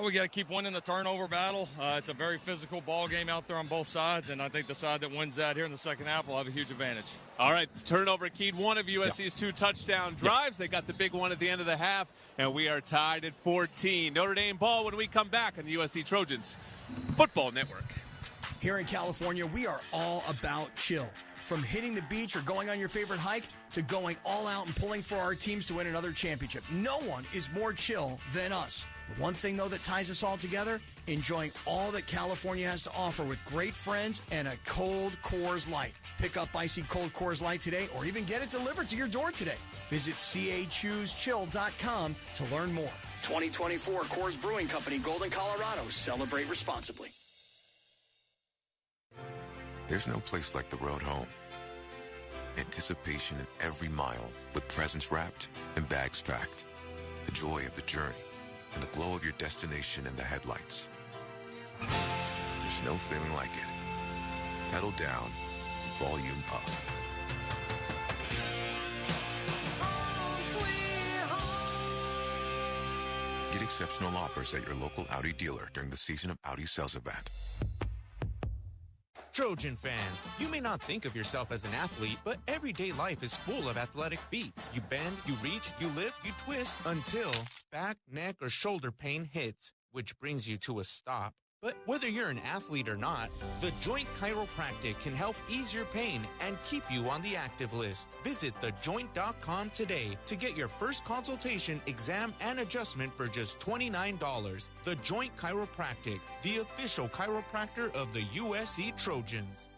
We got to keep winning the turnover battle. It's a very physical ball game out there on both sides, and I think the side that wins that here in the second half will have a huge advantage. All right, turnover keyed one of USC's two touchdown drives. They got the big one at the end of the half, and we are tied at 14. Notre Dame ball when we come back on the USC Trojans Football Network. Here in California, we are all about chill. From hitting the beach or going on your favorite hike to going all out and pulling for our teams to win another championship. No one is more chill than us. But one thing, though, that ties us all together, enjoying all that California has to offer with great friends and a cold Coors Light. Pick up icy cold Coors Light today or even get it delivered to your door today. Visit CAChooseChill.com to learn more. 2024 Coors Brewing Company, Golden, Colorado. Celebrate responsibly. There's no place like the road home. Anticipation in every mile with presents wrapped and bags packed. The joy of the journey and the glow of your destination in the headlights. There's no feeling like it. Pedal down, volume up. Get exceptional offers at your local Audi dealer during the Season of Audi Sales Event. Trojan fans, you may not think of yourself as an athlete, but everyday life is full of athletic feats. You bend, you reach, you lift, you twist until back, neck, or shoulder pain hits, which brings you to a stop. But whether you're an athlete or not, the Joint Chiropractic can help ease your pain and keep you on the active list. Visit thejoint.com today to get your first consultation, exam, and adjustment for just $29. The Joint Chiropractic, the official chiropractor of the USC Trojans.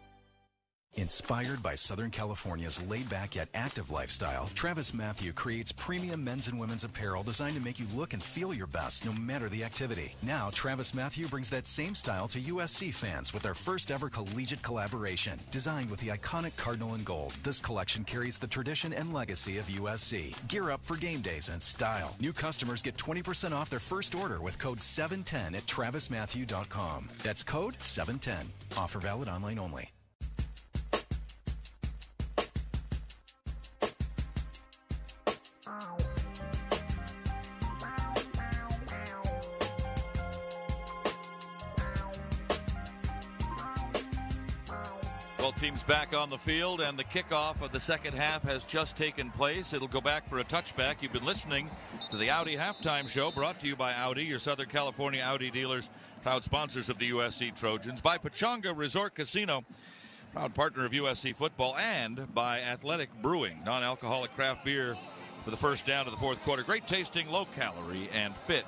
Inspired by Southern California's laid-back yet active lifestyle, Travis Mathew creates premium men's and women's apparel designed to make you look and feel your best no matter the activity. Now, Travis Mathew brings that same style to USC fans with their first ever collegiate collaboration. Designed with the iconic Cardinal and Gold, this collection carries the tradition and legacy of USC. Gear up for game days and style. New customers get 20% off their first order with code 710 at travismathew.com. That's code 710. Offer valid online only. Both teams back on the field, and the kickoff of the second half has just taken place. It'll go back for a touchback. You've been listening to the Audi Halftime Show, brought to you by Audi, your Southern California Audi dealers, proud sponsors of the USC Trojans, by Pechanga Resort Casino, proud partner of USC football, and by Athletic Brewing, non-alcoholic craft beer for the first down of the fourth quarter. Great tasting, low calorie, and fit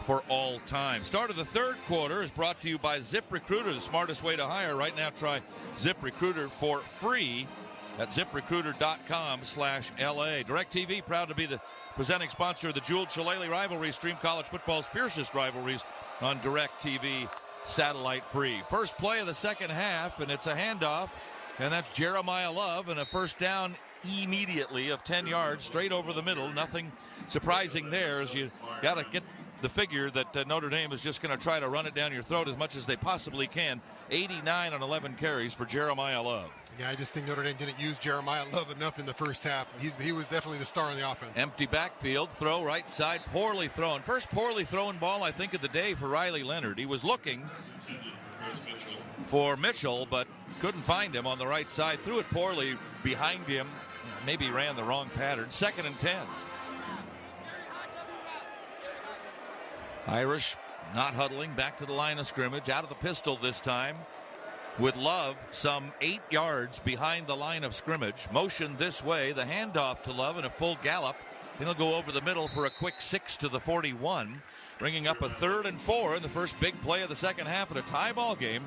for all time. Start of the third quarter is brought to you by ZipRecruiter, the smartest way to hire. Right now, try ZipRecruiter for free at ZipRecruiter.com/LA. DirecTV, proud to be the presenting sponsor of the Jewel Shillelagh rivalry. Stream college football's fiercest rivalries on DirecTV, satellite free. First play of the second half, and it's a handoff, and that's Jeremiah Love, and a first down immediately of 10 yards straight over the middle. Nothing surprising there, as you got to get the figure that Notre Dame is just going to try to run it down your throat as much as they possibly can. 89 on 11 carries for Jeremiah Love. Yeah, I just think Notre Dame didn't use Jeremiah Love enough in the first half. He was definitely the star on the offense. Empty backfield, throw right side, poorly thrown. First poorly thrown ball, I think, of the day for Riley Leonard. He was looking for Mitchell, but couldn't find him on the right side. Threw it poorly behind him. Maybe ran the wrong pattern. 2nd and 10. Irish not huddling, back to the line of scrimmage, out of the pistol this time, with Love some 8 yards behind the line of scrimmage. Motion this way, the handoff to Love and a full gallop. Then he'll go over the middle for a quick 6 to the 41, bringing up a 3rd and 4 in the first big play of the second half of a tie ball game.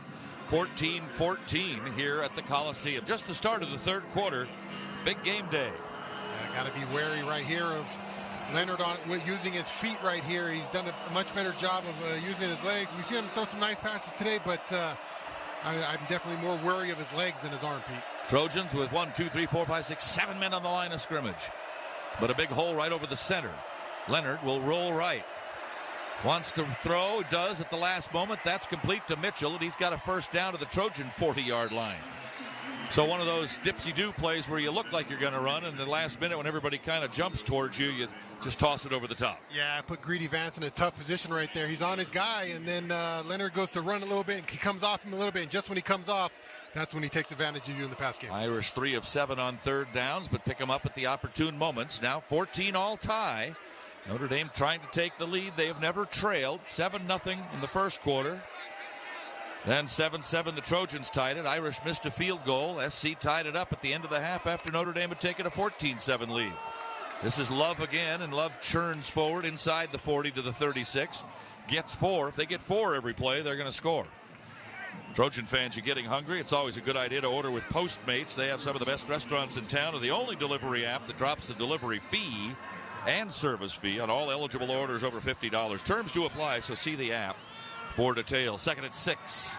14-14 here at the Coliseum. Just the start of the third quarter. Big game day. Got to be wary right here of Leonard using his feet right here. He's done a much better job of using his legs. We see him throw some nice passes today, but I'm definitely more worried of his legs than his arm, Pete. Trojans with 1, 2, 3, 4, 5, 6, 7 men on the line of scrimmage. But a big hole right over the center. Leonard will roll right. Wants to throw, does at the last moment. That's complete to Mitchell, and he's got a first down to the Trojan 40-yard line. So one of those dipsy-do plays where you look like you're going to run, and the last minute when everybody kind of jumps towards you, you just toss it over the top. Yeah, I put Greedy Vance in a tough position right there. He's on his guy, and then Leonard goes to run a little bit, and he comes off him a little bit, and just when he comes off, that's when he takes advantage of you in the pass game. Irish 3 of 7 on third downs, but pick them up at the opportune moments. Now 14 all tie. Notre Dame trying to take the lead. They have never trailed. 7-0 in the first quarter. Then 7-7, the Trojans tied it. Irish missed a field goal. SC tied it up at the end of the half after Notre Dame had taken a 14-7 lead. This is Love again, and Love churns forward inside the 40 to the 36. Gets 4. If they get 4 every play, they're going to score. Trojan fans, you're getting hungry. It's always a good idea to order with Postmates. They have some of the best restaurants in town, and the only delivery app that drops the delivery fee and service fee on all eligible orders over $50. Terms do apply, so see the app for details. 2nd and 6.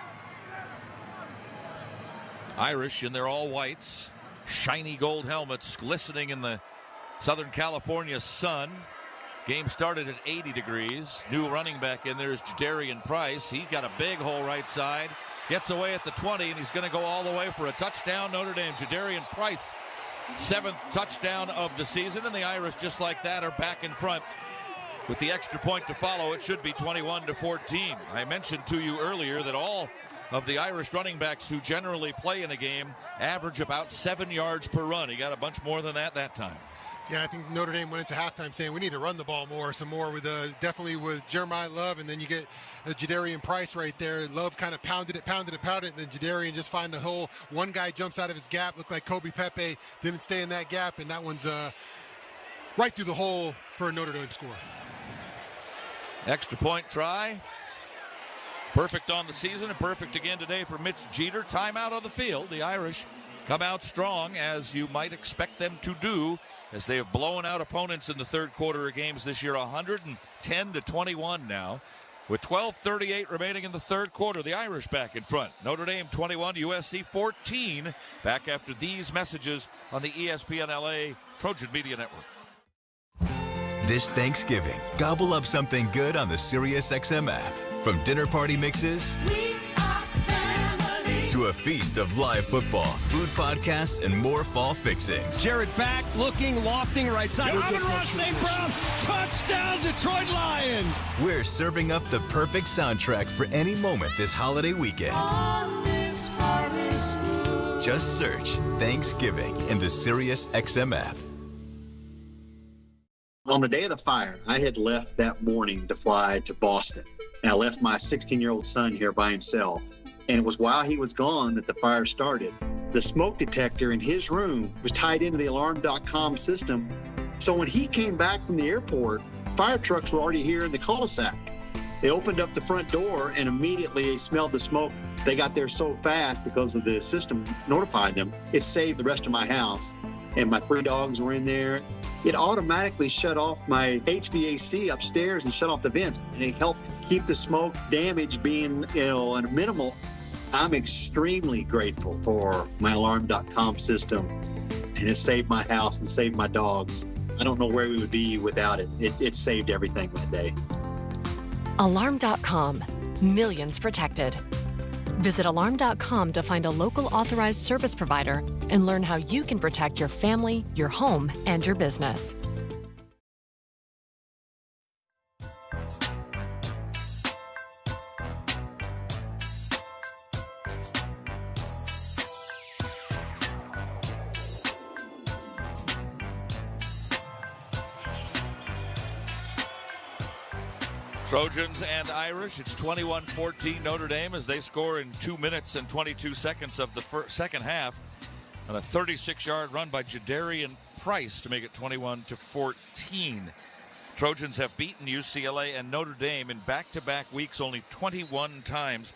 Irish in their all whites, shiny gold helmets glistening in the Southern California sun. Game started at 80 degrees. New running back in there is Jadarian Price. He got a big hole right side. Gets away at the 20, and he's going to go all the way for a touchdown. Notre Dame. Jadarian Price, 7th touchdown of the season, and the Irish, just like that, are back in front. With the extra point to follow, it should be 21-14. I mentioned to you earlier that all of the Irish running backs who generally play in a game average about 7 yards per run. He got a bunch more than that time. Yeah, I think Notre Dame went into halftime saying we need to run the ball some more with definitely with Jeremiah Love, and then you get Jadarian Price right there. Love kind of pounded it, and then Jadarian just find the hole. One guy jumps out of his gap, looked like Kobe Pepe, didn't stay in that gap, and that one's right through the hole for a Notre Dame score. Extra point try. Perfect on the season and perfect again today for Mitch Jeter. Timeout on the field. The Irish come out strong, as you might expect them to do, as they have blown out opponents in the third quarter of games this year, 110-21 now. With 12:38 remaining in the third quarter, the Irish back in front. Notre Dame 21, USC 14. Back after these messages on the ESPN LA Trojan Media Network. This Thanksgiving, gobble up something good on the SiriusXM app. From dinner party mixes to a feast of live football, food podcasts, and more fall fixings. Jared back, looking, lofting right side. Amon-Ra St. Brown, touchdown Detroit Lions. We're serving up the perfect soundtrack for any moment this holiday weekend. Just search Thanksgiving in the SiriusXM app. On the day of the fire, I had left that morning to fly to Boston. And I left my 16-year-old son here by himself. And it was while he was gone that the fire started. The smoke detector in his room was tied into the alarm.com system. So when he came back from the airport, fire trucks were already here in the cul-de-sac. They opened up the front door and immediately they smelled the smoke. They got there so fast because of the system notified them. It saved the rest of my house. And my 3 dogs were in there. It automatically shut off my HVAC upstairs and shut off the vents. And it helped keep the smoke damage being, at a minimal. I'm extremely grateful for my alarm.com system. And it saved my house and saved my dogs. I don't know where we would be without it. It saved everything that day. Alarm.com. Millions protected. Visit alarm.com to find a local authorized service provider and learn how you can protect your family, your home, and your business. Trojans and Irish, it's 21-14 Notre Dame as they score in 2 minutes and 22 seconds of the second half on a 36-yard run by Jadarian Price to make it 21-14. Trojans have beaten UCLA and Notre Dame in back-to-back weeks only 21 times.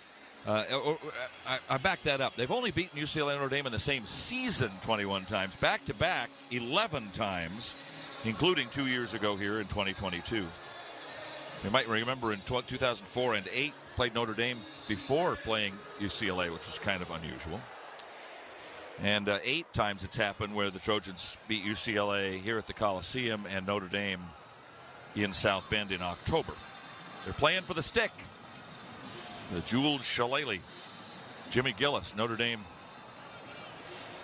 I back that up. They've only beaten UCLA and Notre Dame in the same season 21 times. Back-to-back 11 times, including 2 years ago here in 2022. You might remember in 2004 and 2008, played Notre Dame before playing UCLA, which was kind of unusual. And 8 times it's happened where the Trojans beat UCLA here at the Coliseum and Notre Dame in South Bend in October. They're playing for the stick. The jeweled shillelagh. Jimmy Gillis, Notre Dame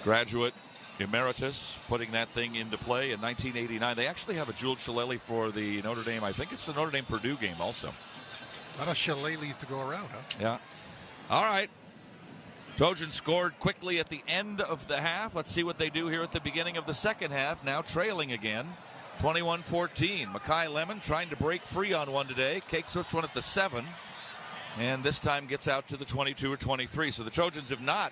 graduate emeritus, putting that thing into play in 1989. They actually have a jeweled shillelagh for the Notre Dame. I think it's the Notre Dame-Purdue game also. A lot of shillelaghs to go around, huh? Yeah. All right. Trojans scored quickly at the end of the half. Let's see what they do here at the beginning of the second half. Now trailing again, 21-14. Makai Lemon trying to break free on one today. Cakes this one at the 7. And this time gets out to the 22 or 23. So the Trojans have not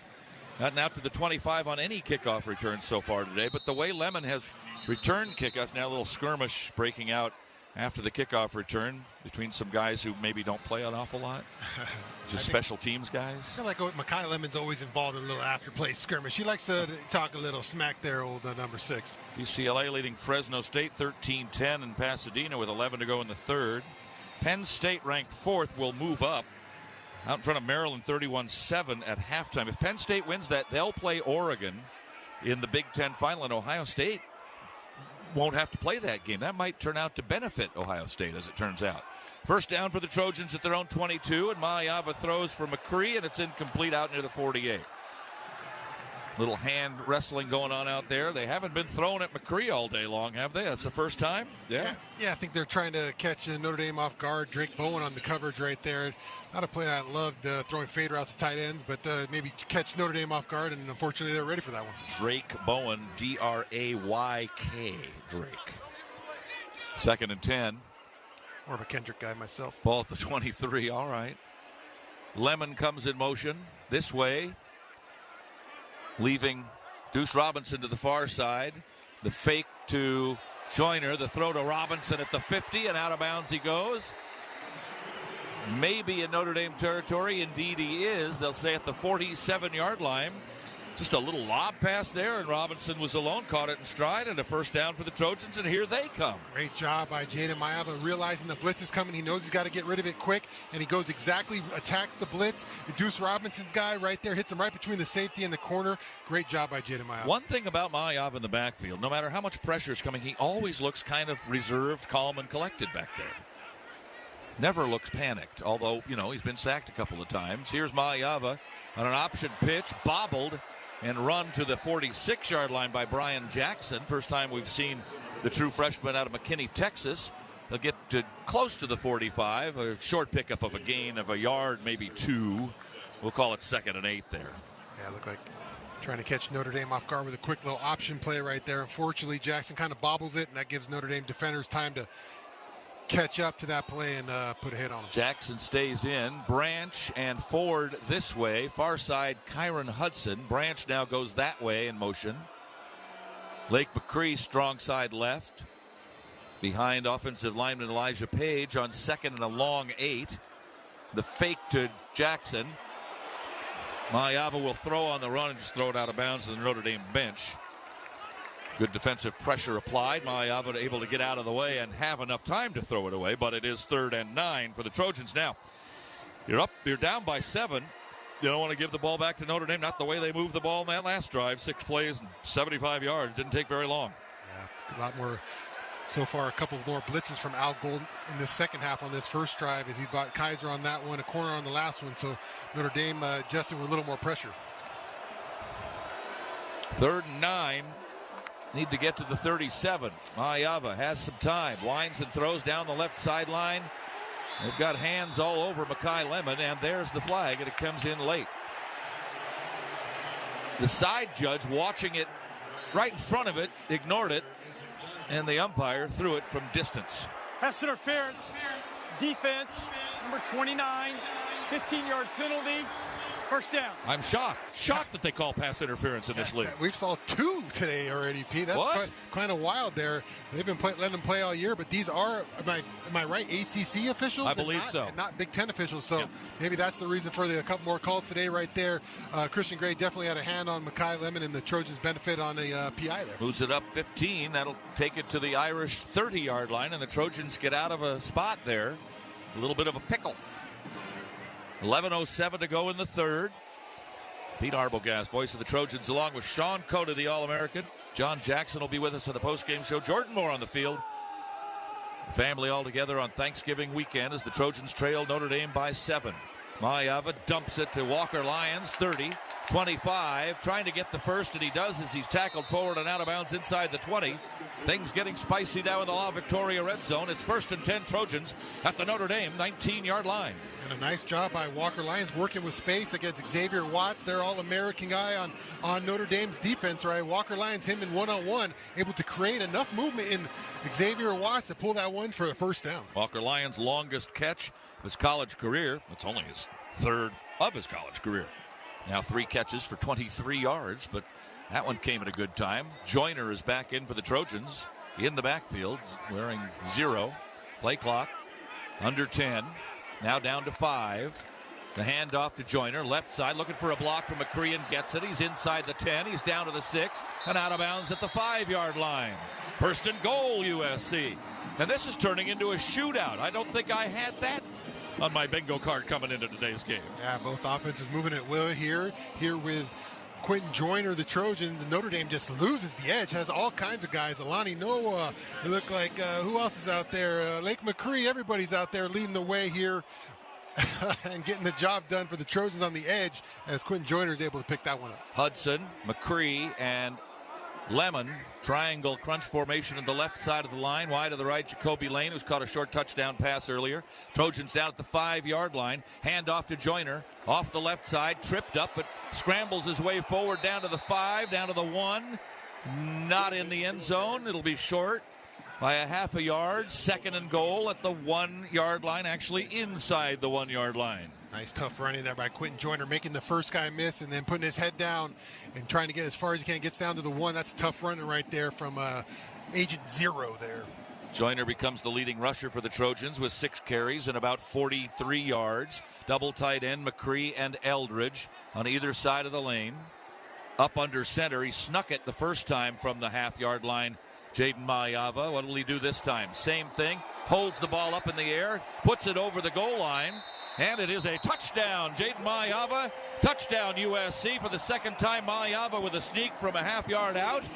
gotten out to the 25 on any kickoff returns so far today. But the way Lemon has returned kickoffs, now a little skirmish breaking out after the kickoff return between some guys who maybe don't play an awful lot. Just special teams guys. I feel like Makai Lemon's always involved in a little after-play skirmish. He likes to talk a little smack there, old number 6. UCLA leading Fresno State 13-10 in Pasadena with 11 to go in the third. Penn State, ranked 4th, will move up out in front of Maryland 31-7 at halftime. If Penn State wins that, they'll play Oregon in the Big Ten final, and Ohio State won't have to play that game. That might turn out to benefit Ohio State, as it turns out. First down for the Trojans at their own 22, and Maayava throws for McCree, and it's incomplete out near the 48. Little hand wrestling going on out there. They haven't been throwing at McCree all day long, have they? That's the first time? Yeah, I think they're trying to catch Notre Dame off guard. Drake Bowen on the coverage right there. Not a play I loved, throwing fade routes to tight ends, but maybe catch Notre Dame off guard, and unfortunately they're ready for that one. Drake Bowen, D-R-A-Y-K, Drake. 2nd and 10. More of a Kendrick guy myself. Ball at the 23, all right. Lemon comes in motion this way, leaving Deuce Robinson to the far side. The fake to Joyner, the throw to Robinson at the 50, and out of bounds he goes. Maybe in Notre Dame territory. Indeed he is. They'll say at the 47-yard line. Just a little lob pass there, and Robinson was alone, caught it in stride, and a first down for the Trojans, and here they come. Great job by Jaden Maayava, realizing the blitz is coming. He knows he's got to get rid of it quick, and he goes exactly, attacks the blitz. Deuce Robinson's guy right there hits him right between the safety and the corner. Great job by Jaden Maayava. One thing about Maayava in the backfield, no matter how much pressure is coming, he always looks kind of reserved, calm, and collected back there. Never looks panicked, although, he's been sacked a couple of times. Here's Maayava on an option pitch, bobbled, and run to the 46-yard line by Brian Jackson. First time we've seen the true freshman out of McKinney, Texas. They'll get to close to the 45, a short pickup of a gain of a yard, maybe 2. We'll call it 2nd and 8 there. Yeah, look like trying to catch Notre Dame off guard with a quick little option play right there. Unfortunately, Jackson kind of bobbles it, and that gives Notre Dame defenders time to catch up to that play and put a hit on him. Jackson stays in. Branch and Ford this way. Far side, Kyron Hudson. Branch now goes that way in motion. Lake McCree, strong side left. Behind offensive lineman Elijah Page on 2nd and a long 8. The fake to Jackson. Maayava will throw on the run and just throw it out of bounds to the Notre Dame bench. Good defensive pressure applied. Maayava able to get out of the way and have enough time to throw it away, but it is 3rd and 9 for the Trojans. Now, you're down by 7. You don't want to give the ball back to Notre Dame. Not the way they moved the ball in that last drive. 6 plays and 75 yards. Didn't take very long. Yeah, a lot more So far, a couple more blitzes from Al Golden in the second half on this first drive as he bought Kaiser on that one, a corner on the last one. So Notre Dame adjusting with a little more pressure. 3rd and 9. Need to get to the 37. Mayava has some time. Winds and throws down the left sideline. They've got hands all over Makai Lemon, and there's the flag, and it comes in late. The side judge watching it right in front of it, ignored it, and the umpire threw it from distance. Pass interference, defense, number 29, 15-yard penalty, first down. I'm shocked that they call pass interference in this league. We've saw 2 today already, Pete. That's kind of wild there. They've been letting them play all year, but these are, am I right, ACC officials? I believe so. Not Big Ten officials, so maybe that's the reason for a couple more calls today right there. Christian Gray definitely had a hand on Makai Lemon, and the Trojans benefit on a PI there. Moves it up 15. That'll take it to the Irish 30-yard line, and the Trojans get out of a spot there. A little bit of a pickle. 11:07 to go in the 3rd. Pete Arbogast, voice of the Trojans, along with Sean Cota, the All-American. John Jackson will be with us on the postgame show. Jordan Moore on the field. The family all together on Thanksgiving weekend as the Trojans trail Notre Dame by 7. Mayava dumps it to Walker Lyons, 30, 25, trying to get the first, and he does as he's tackled forward and out of bounds inside the 20. Things getting spicy now in the La Victoria red zone. It's 1st and 10 Trojans at the Notre Dame 19-yard line. And a nice job by Walker Lyons working with space against Xavier Watts, their All-American guy on Notre Dame's defense, right? Walker Lyons, him in one-on-one, able to create enough movement in Xavier Watts to pull that one for a first down. Walker Lyons' longest catch of his college career. It's only his 3rd of his college career. Now 3 catches for 23 yards, but that one came at a good time. Joyner is back in for the Trojans in the backfield, wearing 0. Play clock, under 10. Now down to 5. The handoff to Joyner, left side, looking for a block from McCree and gets it. He's inside the 10. He's down to the 6 and out of bounds at the 5-yard line. 1st and goal, USC. And this is turning into a shootout. I don't think I had that on my bingo card coming into today's game. Yeah, both offenses moving at will here with Quentin Joyner, the Trojans. Notre Dame just loses the edge, has all kinds of guys. Alani Noah, it looked like, who else is out there? Lake McCree, everybody's out there leading the way here and getting the job done for the Trojans on the edge as Quentin Joyner is able to pick that one up. Hudson, McCree, and Lemon, triangle crunch formation in the left side of the line. Wide to the right, Jacoby Lane, who's caught a short touchdown pass earlier. Trojans down at the 5-yard line. Hand off to Joyner. Off the left side, tripped up, but scrambles his way forward down to the 5, down to the 1. Not in the end zone. It'll be short by a half a yard. 2nd and goal at the 1-yard line, actually inside the 1-yard line. Nice tough running there by Quentin Joyner, making the first guy miss and then putting his head down and trying to get as far as he can. Gets down to the 1. That's tough running right there from Agent Zero there. Joyner becomes the leading rusher for the Trojans with 6 carries and about 43 yards. Double tight end McCree and Eldridge on either side of the lane. Up under center. He snuck it the first time from the half-yard line. Jaden Mayava. What will he do this time? Same thing. Holds the ball up in the air. Puts it over the goal line. And it is a touchdown. Jaden Mayava. Touchdown USC for the 2nd time. Mayava with a sneak from a half-yard out.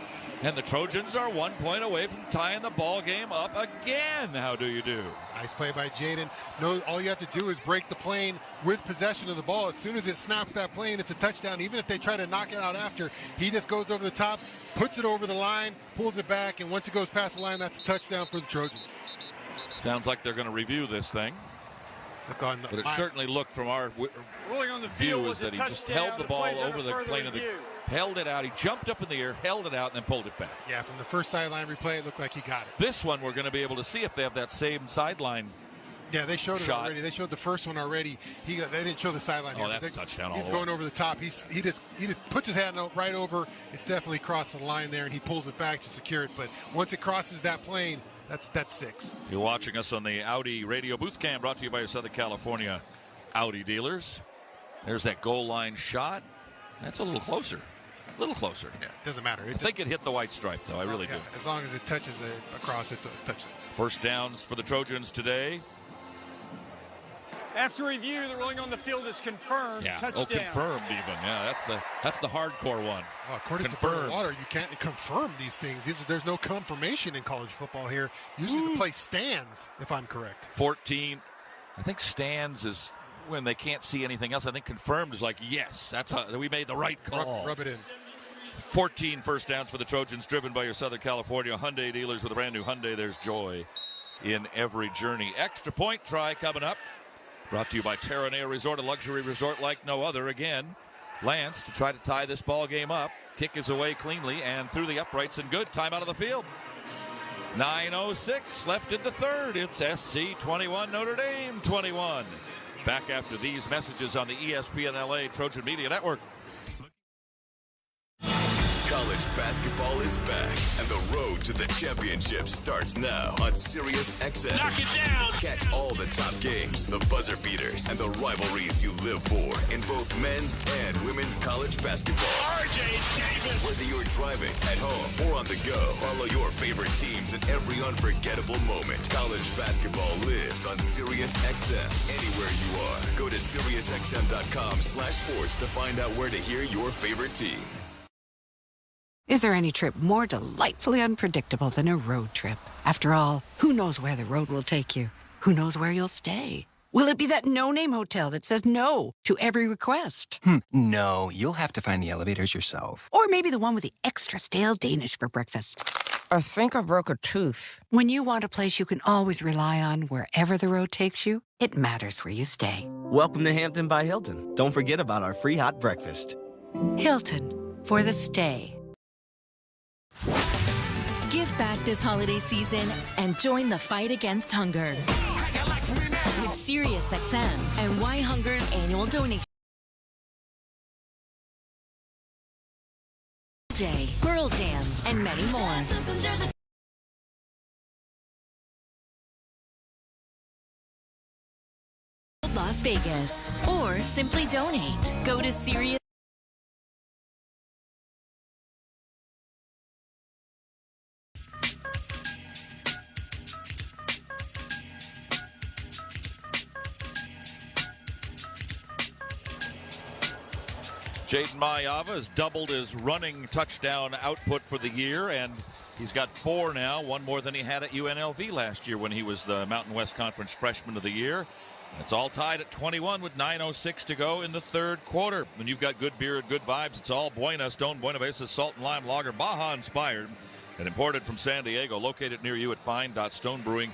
And the Trojans are 1 point away from tying the ball game up again. How do you do? Nice play by Jaden. No, all you have to do is break the plane with possession of the ball. As soon as it snaps that plane, it's a touchdown. Even if they try to knock it out after, he just goes over the top, puts it over the line, pulls it back, and once it goes past the line, that's a touchdown for the Trojans. Sounds like they're going to review this thing. But it certainly looked from our view is that he just held the ball over the plane of the held it out. He jumped up in the air, held it out, and then pulled it back. Yeah, from the first sideline replay, it looked like he got it. This one we're going to be able to see if they have that same sideline. Yeah, they showed it already. They showed the first one already. They didn't show the sideline. Oh, that's a touchdown. He's going over the top. He just puts his hand right over. It's definitely crossed the line there, and he pulls it back to secure it. But once it crosses that plane, that's 6. You're watching us on the Audi radio booth cam, brought to you by your Southern California Audi dealers. There's that goal line shot. That's a little closer. A little closer. Yeah, it doesn't matter. I think it hit the white stripe, though. I really do. As long as it touches it across, it's a touchdown. First downs for the Trojans today. After review, the ruling on the field is confirmed. Yeah. Touchdown. Oh, confirmed even. Yeah, that's the hardcore one. Well, according confirmed. to Bernard Water, you can't confirm these things. There's no confirmation in college football here. Usually the play stands, if I'm correct. 14. I think stands is when they can't see anything else. I think confirmed is like, yes, we made the right call. Rub it in. 14 first downs for the Trojans, driven by your Southern California Hyundai dealers. With a brand new Hyundai, there's joy in every journey. Extra point try coming up. Brought to you by Terranea Resort, a luxury resort like no other. Again, Lance to try to tie this ball game up. Kick is away cleanly and through the uprights and good. Time out of the field. 9:06 left in the third. It's SC 21, Notre Dame 21. Back after these messages on the ESPN LA Trojan Media Network. College basketball is back, and the road to the championship starts now on Sirius XM. Knock it down! Catch all the top games, the buzzer beaters, and the rivalries you live for in both men's and women's college basketball. RJ Davis! Whether you're driving, at home, or on the go, follow your favorite teams in every unforgettable moment. College basketball lives on Sirius XM. Anywhere you are, go to SiriusXM.com/sports to find out where to hear your favorite team. Is there any trip more delightfully unpredictable than a road trip? After all, who knows where the road will take you? Who knows where you'll stay? Will it be that no-name hotel that says no to every request? No, you'll have to find the elevators yourself. Or maybe the one with the extra stale Danish for breakfast. I think I broke a tooth. When you want a place you can always rely on wherever the road takes you, it matters where you stay. Welcome to Hampton by Hilton. Don't forget about our free hot breakfast. Hilton, for the stay. Give back this holiday season and join the fight against hunger with SiriusXM and Why Hunger's annual donation. Pearl Jam, and many more. Las Vegas, or simply donate. Go to Sirius. Jaden Mayava has doubled his running touchdown output for the year, and he's got 4 now, one more than he had at UNLV last year when he was the Mountain West Conference Freshman of the Year. It's all tied at 21 with 9:06 to go in the third quarter. When you've got good beer and good vibes, it's all Buena Stone Buena Vista Salt and Lime Lager, Baja inspired and imported from San Diego, located near you at fine.stonebrewing.com.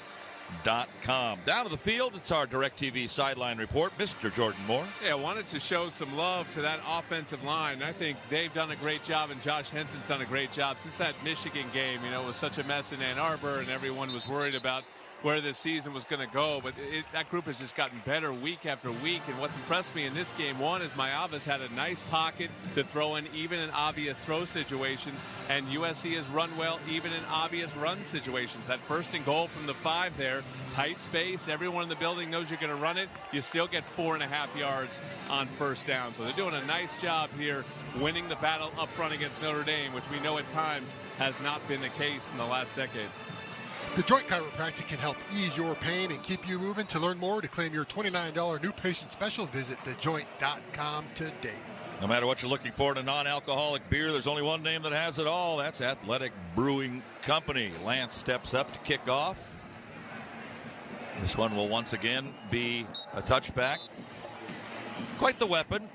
Down to the field, it's our DirecTV sideline report. Mr. Jordan Moore. Yeah, I wanted to show some love to that offensive line. I think they've done a great job, and Josh Henson's done a great job since that Michigan game. You know, it was such a mess in Ann Arbor, and everyone was worried about where this season was going to go, but that group has just gotten better week after week. And what's impressed me in this game, one, is Mayava's had a nice pocket to throw in even in obvious throw situations, and USC has run well even in obvious run situations. That 1st and goal from the 5 there, tight space, everyone in the building knows you're going to run it, you still get 4.5 yards on 1st down. So they're doing a nice job here winning the battle up front against Notre Dame, which we know at times has not been the case in the last decade. The Joint Chiropractic can help ease your pain and keep you moving. To learn more, to claim your $29 new patient special, visit thejoint.com today. No matter what you're looking for in a non-alcoholic beer, there's only one name that has it all. That's Athletic Brewing Company. Lance steps up to kick off. This one will once again be a touchback. Quite the weapon.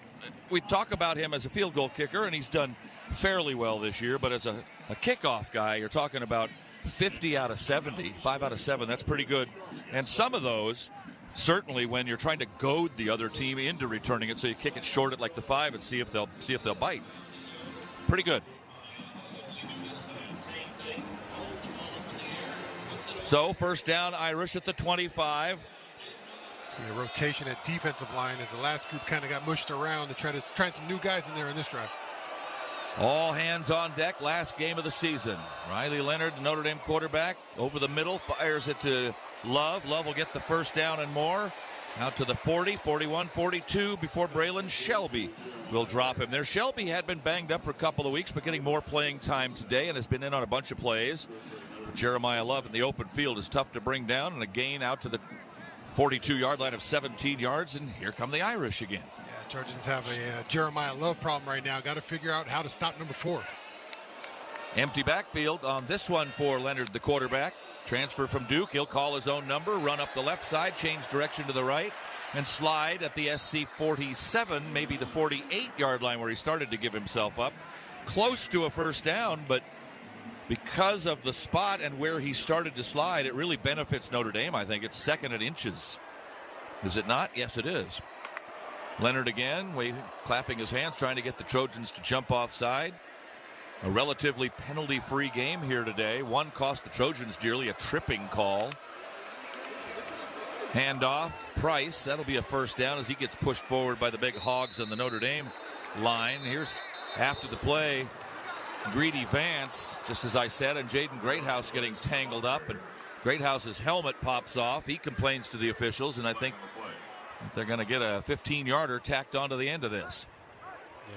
We talk about him as a field goal kicker, and he's done fairly well this year. But as a kickoff guy, you're talking about 50 out of 70, 5 out of 7. That's pretty good. And some of those, certainly when you're trying to goad the other team into returning it, so you kick it short at like the 5 and see if they'll bite. Pretty good. So 1st down, Irish at the 25. See a rotation at defensive line as the last group kind of got mushed around to try some new guys in there in this drive. All hands on deck, last game of the season. Riley Leonard, Notre Dame quarterback, over the middle, fires it to Love. Love will get the 1st down and more. Out to the 40, 41, 42 before Braylon Shelby will drop him there. Shelby had been banged up for a couple of weeks, but getting more playing time today and has been in on a bunch of plays. Jeremiah Love in the open field is tough to bring down, and a gain out to the 42-yard line of 17 yards, and here come the Irish again. Yeah, Trojans have a Jeremiah Love problem right now. Got to figure out how to stop number 4. Empty backfield on this one for Leonard, the quarterback. Transfer from Duke. He'll call his own number, run up the left side, change direction to the right, and slide at the SC 47, maybe the 48-yard line where he started to give himself up. Close to a first down, but because of the spot and where he started to slide, it really benefits Notre Dame, I think. It's second and inches. Is it not? Yes, it is. Leonard again, clapping his hands, trying to get the Trojans to jump offside. A relatively penalty-free game here today. One cost the Trojans dearly, a tripping call. Handoff, Price. That'll be a first down as he gets pushed forward by the big Hogs on the Notre Dame line. Here's, after the play, Greedy Vance, just as I said, and Jaden Greathouse getting tangled up. And Greathouse's helmet pops off. He complains to the officials, and I think they're going to get a 15-yarder tacked onto the end of this.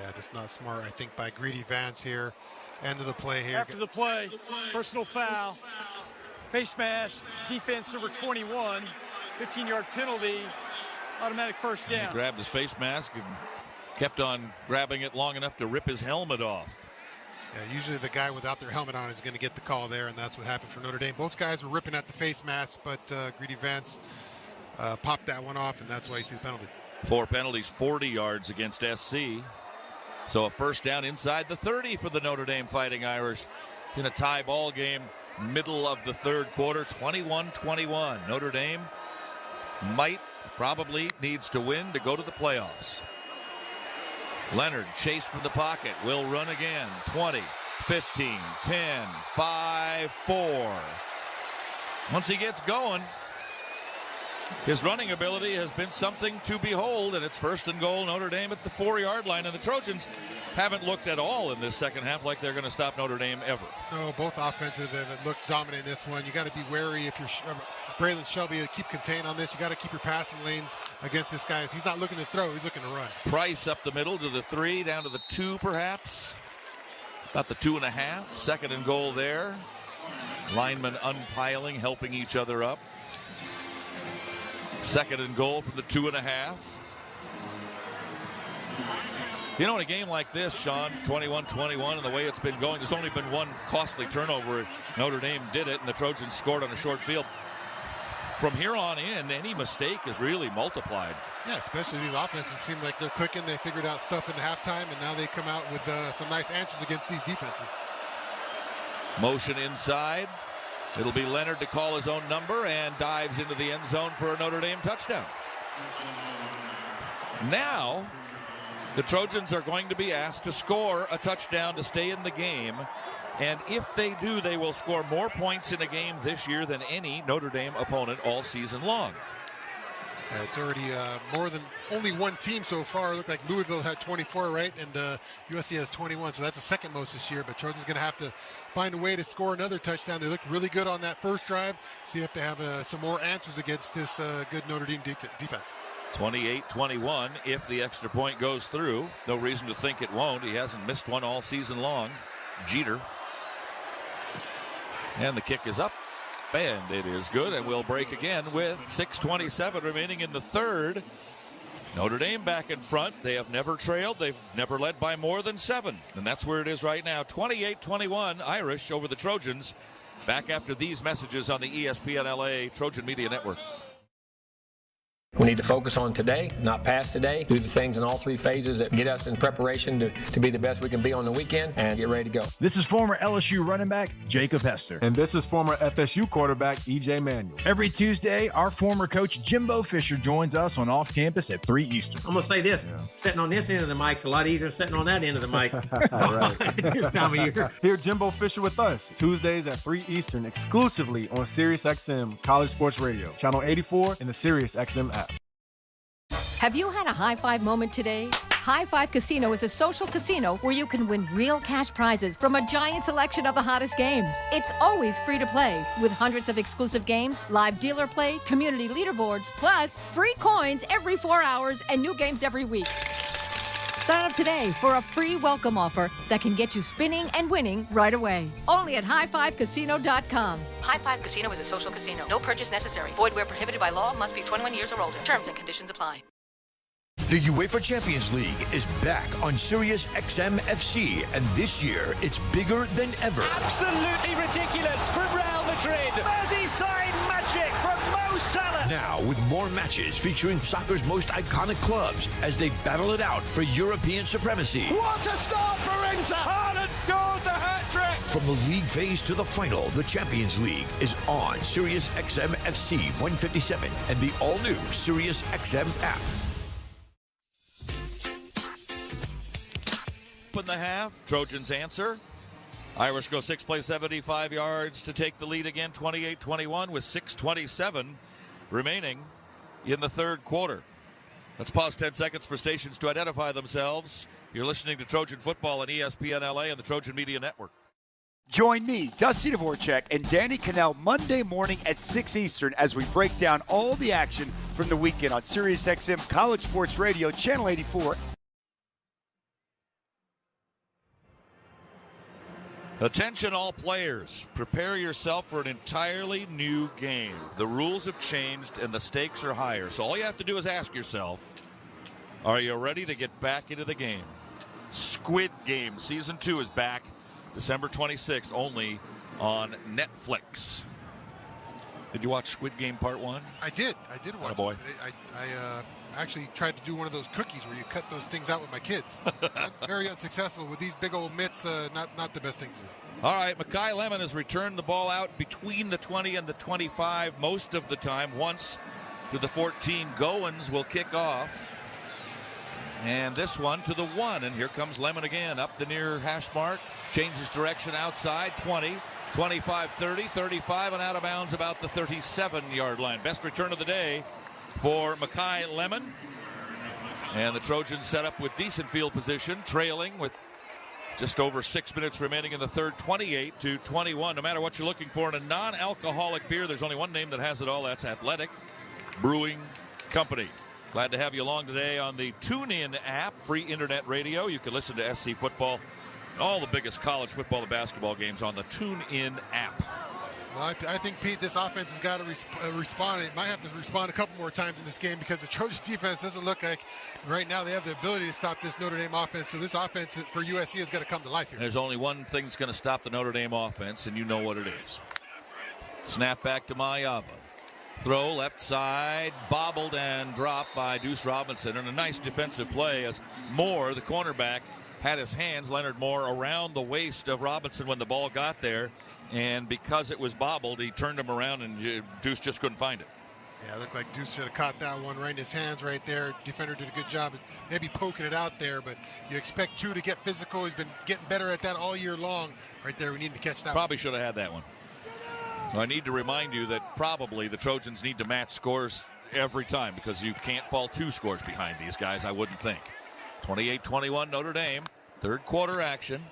Yeah, that's not smart, I think, by Greedy Vance here. End of the play here. After the play, personal foul, face mask, defense number 21, 15-yard penalty, automatic first down. He grabbed his face mask and kept on grabbing it long enough to rip his helmet off. Yeah, usually the guy without their helmet on is going to get the call there, and that's what happened for Notre Dame. Both guys were ripping at the face mask, but Greedy Vance popped that one off, and that's why you see the penalty. 4 penalties, 40 yards against SC. So a first down inside the 30 for the Notre Dame Fighting Irish in a tie ball game, middle of the third quarter, 21-21. Notre Dame probably needs to win to go to the playoffs. Leonard chased from the pocket, will run again. 20, 15, 10, 5, 4. Once he gets going, his running ability has been something to behold, and it's first and goal, Notre Dame at the 4-yard line. And the Trojans haven't looked at all in this second half like they're going to stop Notre Dame ever. No, both offensive have looked dominant in this one. You got to be wary if you're Braylon Shelby to keep contained on this. You got to keep your passing lanes against this guy. He's not looking to throw, he's looking to run. Price up the middle to the 3, down to the 2 perhaps. About the 2.5. Second and goal there. Linemen unpiling, helping each other up. Second and goal from the 2.5. You know, in a game like this, Sean, 21-21, and the way it's been going, there's only been one costly turnover. Notre Dame did it, and the Trojans scored on a short field. From here on in, any mistake is really multiplied. Yeah, especially these offenses seem like they're clicking. They figured out stuff in the halftime, and now they come out with some nice answers against these defenses. Motion inside. It'll be Leonard to call his own number and dives into the end zone for a Notre Dame touchdown. Now, the Trojans are going to be asked to score a touchdown to stay in the game. And if they do, they will score more points in a game this year than any Notre Dame opponent all season long. It's already more than only one team so far. It looked like Louisville had 24, right? And USC has 21, so that's the second most this year. But Trojans going to have to find a way to score another touchdown. They looked really good on that first drive. See if they have some more answers against this good Notre Dame defense. 28-21 if the extra point goes through. No reason to think it won't. He hasn't missed one all season long. Jeter. And the kick is up. And it is good, and we'll break again with 6:27 remaining in the third. Notre Dame back in front. They have never trailed. They've never led by more than 7. And that's where it is right now. 28-21, Irish over the Trojans. Back after these messages on the ESPN LA Trojan Media Network. We need to focus on today, not past today. Do the things in all 3 phases that get us in preparation to be the best we can be on the weekend and get ready to go. This is former LSU running back Jacob Hester. And this is former FSU quarterback EJ Manuel. Every Tuesday, our former coach Jimbo Fisher joins us on Off Campus at 3 Eastern. I'm going to say this. Yeah. Sitting on this end of the mic's a lot easier than sitting on that end of the mic this time of year. Hear Jimbo Fisher with us Tuesdays at 3 Eastern exclusively on SiriusXM College Sports Radio, Channel 84 and the SiriusXM app. Have you had a high five moment today? High Five Casino is a social casino where you can win real cash prizes from a giant selection of the hottest games. It's always free to play with hundreds of exclusive games, live dealer play, community leaderboards, plus free coins every 4 hours and new games every week. Sign up today for a free welcome offer that can get you spinning and winning right away. Only at highfivecasino.com. High Five Casino is a social casino. No purchase necessary. Void where prohibited by law. Must be 21 years or older. Terms and conditions apply. The UEFA Champions League is back on Sirius XM FC, and this year it's bigger than ever. Absolutely ridiculous from Real Madrid. Merseyside magic from Mo Salah. Now with more matches featuring soccer's most iconic clubs as they battle it out for European supremacy. What a start for Inter! Haaland scores the hat-trick! From the league phase to the final, the Champions League is on Sirius XM FC 157 and the all-new Sirius XM app. In the half, Trojans answer. Irish go 6 plays 75 yards to take the lead again, 28-21 with 6:27 remaining in the third quarter. Let's pause 10 seconds for stations to identify themselves. You're listening to Trojan Football on ESPN LA and the Trojan Media Network. Join me, Dusty Dvorak, and Danny Cannell Monday morning at 6 Eastern as we break down all the action from the weekend on Sirius XM College Sports Radio, Channel 84. Attention all players, prepare yourself for an entirely new game. The rules have changed and the stakes are higher. So all you have to do is ask yourself, are you ready to get back into the game? Squid Game Season 2 is back December 26th only on Netflix. Did you watch Squid Game Part 1? I did watch it. Boy. I actually tried to do one of those cookies where you cut those things out with my kids. Very unsuccessful with these big old mitts. Not the best thing to do. All right, Mackay Lemon has returned the ball out between the 20 and the 25 most of the time. Once to the 14. Goins will kick off. And this one to the 1. And here comes Lemon again up the near hash mark. Changes direction outside. 20, 25, 30, 35, and out of bounds about the 37-yard line. Best return of the day for Mackay Lemon. And the Trojans set up with decent field position, trailing with just over 6 minutes remaining in the third, 28-21. No matter what you're looking for in a non-alcoholic beer, there's only one name that has it all. That's Athletic Brewing Company. Glad to have you along today on the TuneIn app, free internet radio. You can listen to SC Football, all the biggest college football and basketball games on the TuneIn app. Well, I think, Pete, this offense has got to respond. It might have to respond a couple more times in this game because the Trojans defense doesn't look like right now they have the ability to stop this Notre Dame offense. So this offense for USC has got to come to life here. There's only one thing that's going to stop the Notre Dame offense, and you know what it is. Snap back to Mayava. Throw left side, bobbled and dropped by Deuce Robinson. And a nice defensive play as Moore, the cornerback, had his hands, Leonard Moore, around the waist of Robinson when the ball got there. And because it was bobbled, he turned him around, and Deuce just couldn't find it. Yeah, it looked like Deuce should have caught that one right in his hands right there. Defender did a good job maybe poking it out there, but you expect Two to get physical. He's been getting better at that all year long. Right there, we need to catch that Probably should have had that one. Well, I need to remind you that probably the Trojans need to match scores every time because you can't fall 2 scores behind these guys, I wouldn't think. 28-21 Notre Dame, third quarter action.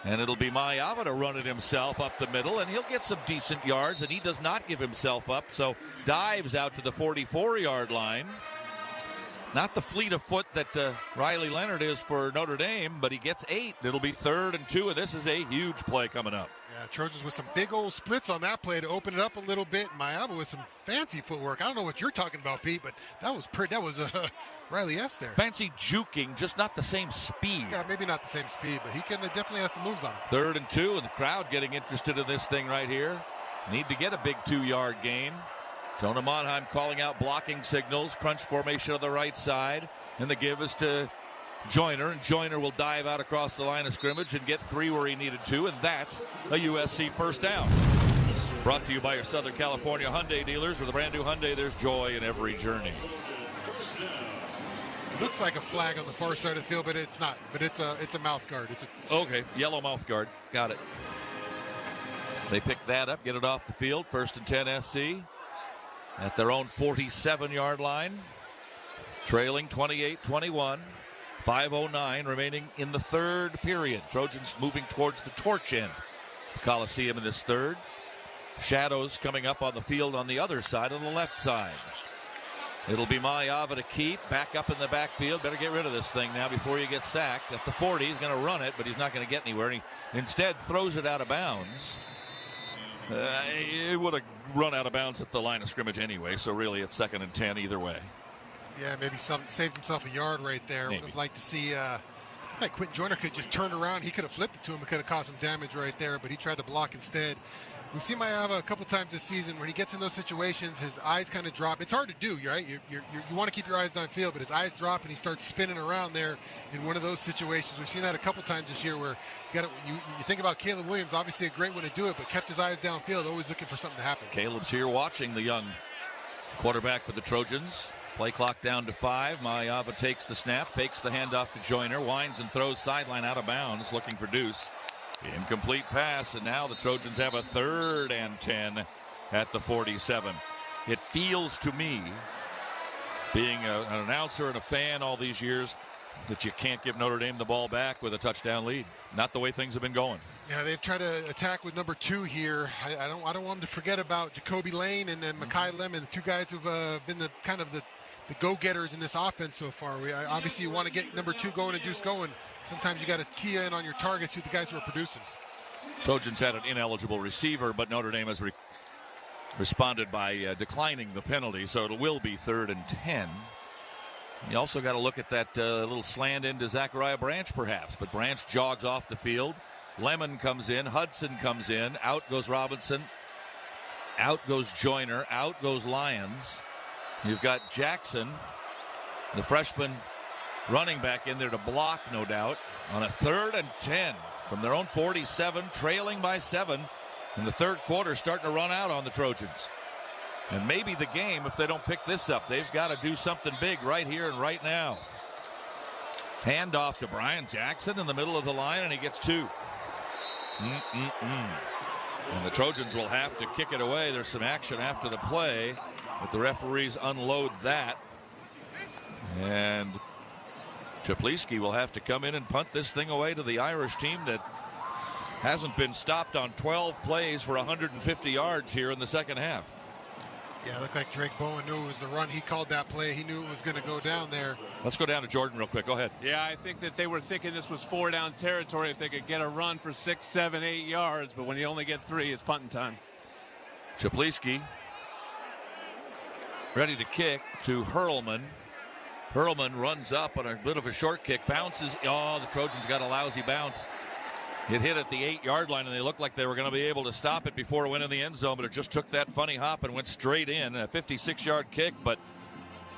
And it'll be Mayava to run it himself up the middle, and he'll get some decent yards, and he does not give himself up, so dives out to the 44-yard line. Not the fleet of foot that Riley Leonard is for Notre Dame, but he gets 8. It'll be 3rd and 2, and this is a huge play coming up. Yeah, Trojans with some big old splits on that play to open it up a little bit. Mayava with some fancy footwork. I don't know what you're talking about, Pete, but that was Riley S. there. Fancy juking, just not the same speed. Yeah, maybe not the same speed, but he can definitely have some moves on him. 3rd and 2, and the crowd getting interested in this thing right here. Need to get a big 2-yard gain. Jonah Monheim calling out blocking signals. Crunch formation on the right side. And the give is to Joyner. And Joyner will dive out across the line of scrimmage and get 3 where he needed to. And that's a USC first down. Brought to you by your Southern California Hyundai dealers. With a brand new Hyundai, there's joy in every journey. Looks like a flag on the far side of the field, but it's not. But it's a mouth guard. Okay, yellow mouth guard. Got it. They pick that up, get it off the field. 1st and 10 SC. At their own 47-yard line. Trailing 28-21. 5:09 remaining in the third period. Trojans moving towards the torch end. The Coliseum in this third. Shadows coming up on the field on the other side, on the left side. It'll be Mayava to keep. Back up in the backfield. Better get rid of this thing now before you get sacked. At the 40, he's going to run it, but he's not going to get anywhere. And he instead throws it out of bounds. It would have run out of bounds at the line of scrimmage anyway, so really it's 2nd and 10 either way. Yeah, maybe saved himself a yard right there. Maybe. Would have liked to see like Quentin Joyner could just turn around. He could have flipped it to him. It could have caused some damage right there, but he tried to block instead. We've seen Mayava a couple times this season. When he gets in those situations, his eyes kind of drop. It's hard to do, right? You want to keep your eyes on field, but his eyes drop and he starts spinning around there in one of those situations. We've seen that a couple times this year where you think about Caleb Williams, obviously a great one to do it, but kept his eyes downfield, always looking for something to happen. Caleb's here watching the young quarterback for the Trojans. Play clock down to 5. Mayava takes the snap, fakes the handoff to Joyner, winds and throws sideline out of bounds, looking for Deuce. Incomplete pass, and now the Trojans have a 3rd and 10 at the 47. It feels to me, being an announcer and a fan all these years, that you can't give Notre Dame the ball back with a touchdown lead. Not the way things have been going. Yeah, they've tried to attack with number 2 here. I don't want them to forget about Jacoby Lane and then Mekhi Lemon, the 2 guys who've been the go-getters in this offense so far. Obviously, you want to get number 2 going and Deuce going. Sometimes you got to key in on your targets, who the guys who are producing. Trojans had an ineligible receiver, but Notre Dame has responded by declining the penalty, so it will be 3rd and 10. You also got to look at that little slant into Zachariah Branch, perhaps. But Branch jogs off the field. Lemon comes in. Hudson comes in. Out goes Robinson. Out goes Joyner. Out goes Lyons. You've got Jackson, the freshman running back, in there to block, no doubt, on a 3rd and 10 from their own 47, trailing by 7 in the 3rd quarter, starting to run out on the Trojans. And maybe the game, if they don't pick this up, they've got to do something big right here and right now. Handoff to Brian Jackson in the middle of the line, and he gets 2. And the Trojans will have to kick it away. There's some action after the play, but the referees unload that. And Czaplicki will have to come in and punt this thing away to the Irish team that hasn't been stopped on 12 plays for 150 yards here in the second half. Yeah, it looked like Drake Bowen knew it was the run. He called that play. He knew it was going to go down there. Let's go down to Jordan real quick. Go ahead. Yeah, I think that they were thinking this was 4-down territory if they could get a run for 6, 7, 8 yards. But when you only get 3, it's punting time. Czaplicki ready to kick to Hurlman. Hurlman runs up on a bit of a short kick. Bounces. Oh, the Trojans got a lousy bounce. It hit at the 8-yard line, and they looked like they were going to be able to stop it before it went in the end zone, but it just took that funny hop and went straight in. A 56-yard kick, but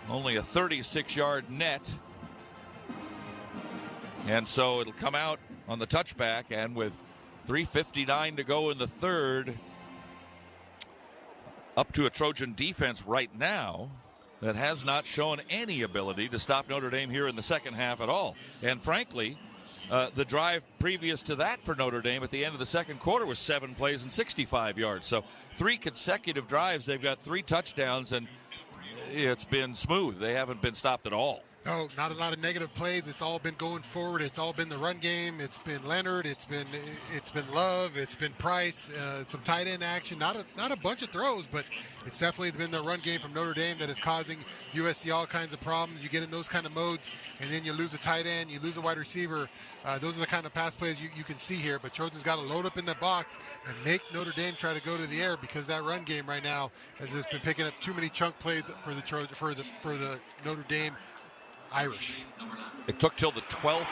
only a 36-yard net. And so it'll come out on the touchback, and with 3:59 to go in the 3rd, up to a Trojan defense right now that has not shown any ability to stop Notre Dame here in the second half at all. And frankly, the drive previous to that for Notre Dame at the end of the second quarter was 7 plays and 65 yards. So 3 consecutive drives. They've got 3 touchdowns, and it's been smooth. They haven't been stopped at all. No, not a lot of negative plays. It's all been going forward. It's all been the run game. It's been Leonard. It's been Love. It's been Price. Some tight end action. Not a bunch of throws, but it's definitely been the run game from Notre Dame that is causing USC all kinds of problems. You get in those kind of modes, and then you lose a tight end, you lose a wide receiver. Those are the kind of pass plays you can see here. But Trojans got to load up in the box and make Notre Dame try to go to the air, because that run game right now has just been picking up too many chunk plays for the Notre Dame Irish. It took till the 12th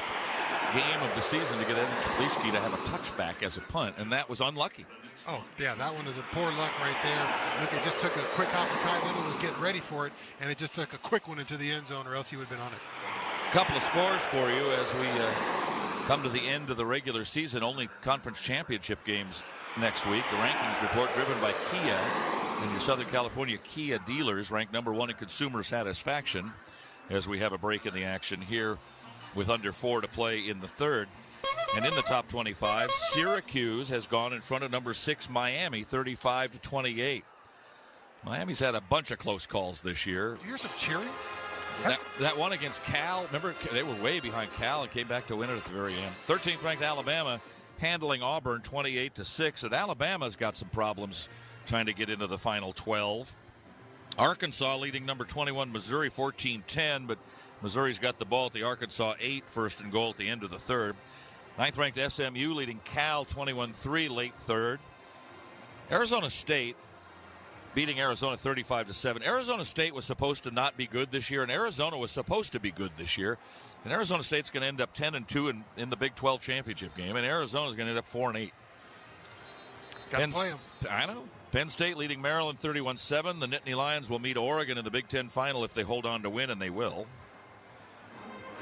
game of the season to get Evan Czaplicki to have a touchback as a punt, and that was unlucky. Oh, yeah, that one is a poor luck right there. Look, it just took a quick hop. Mekhi Lemon was getting ready for it, and it just took a quick one into the end zone, or else he would have been on it. A couple of scores for you as we come to the end of the regular season. Only conference championship games next week. The rankings report driven by Kia, and your Southern California Kia dealers ranked number 1 in consumer satisfaction, as we have a break in the action here with under 4 to play in the 3rd. And in the top 25, Syracuse has gone in front of number 6 Miami, 35-28. Miami's had a bunch of close calls this year. Did you hear some cheering? That one against Cal, remember, they were way behind Cal and came back to win it at the very end. 13th ranked Alabama handling Auburn 28-6, and Alabama's got some problems trying to get into the final 12. Arkansas leading number 21 Missouri 14-10, but Missouri's got the ball at the Arkansas 8, first and goal at the end of the third. 9th-ranked SMU leading Cal 21-3 late third. Arizona State beating Arizona 35-7. Arizona State was supposed to not be good this year, and Arizona was supposed to be good this year. And Arizona State's going to end up 10-2 in the Big 12 championship game, and Arizona's going to end up 4-8. Got to play them. I know. Penn State leading Maryland 31-7. The Nittany Lions will meet Oregon in the Big Ten final if they hold on to win, and they will.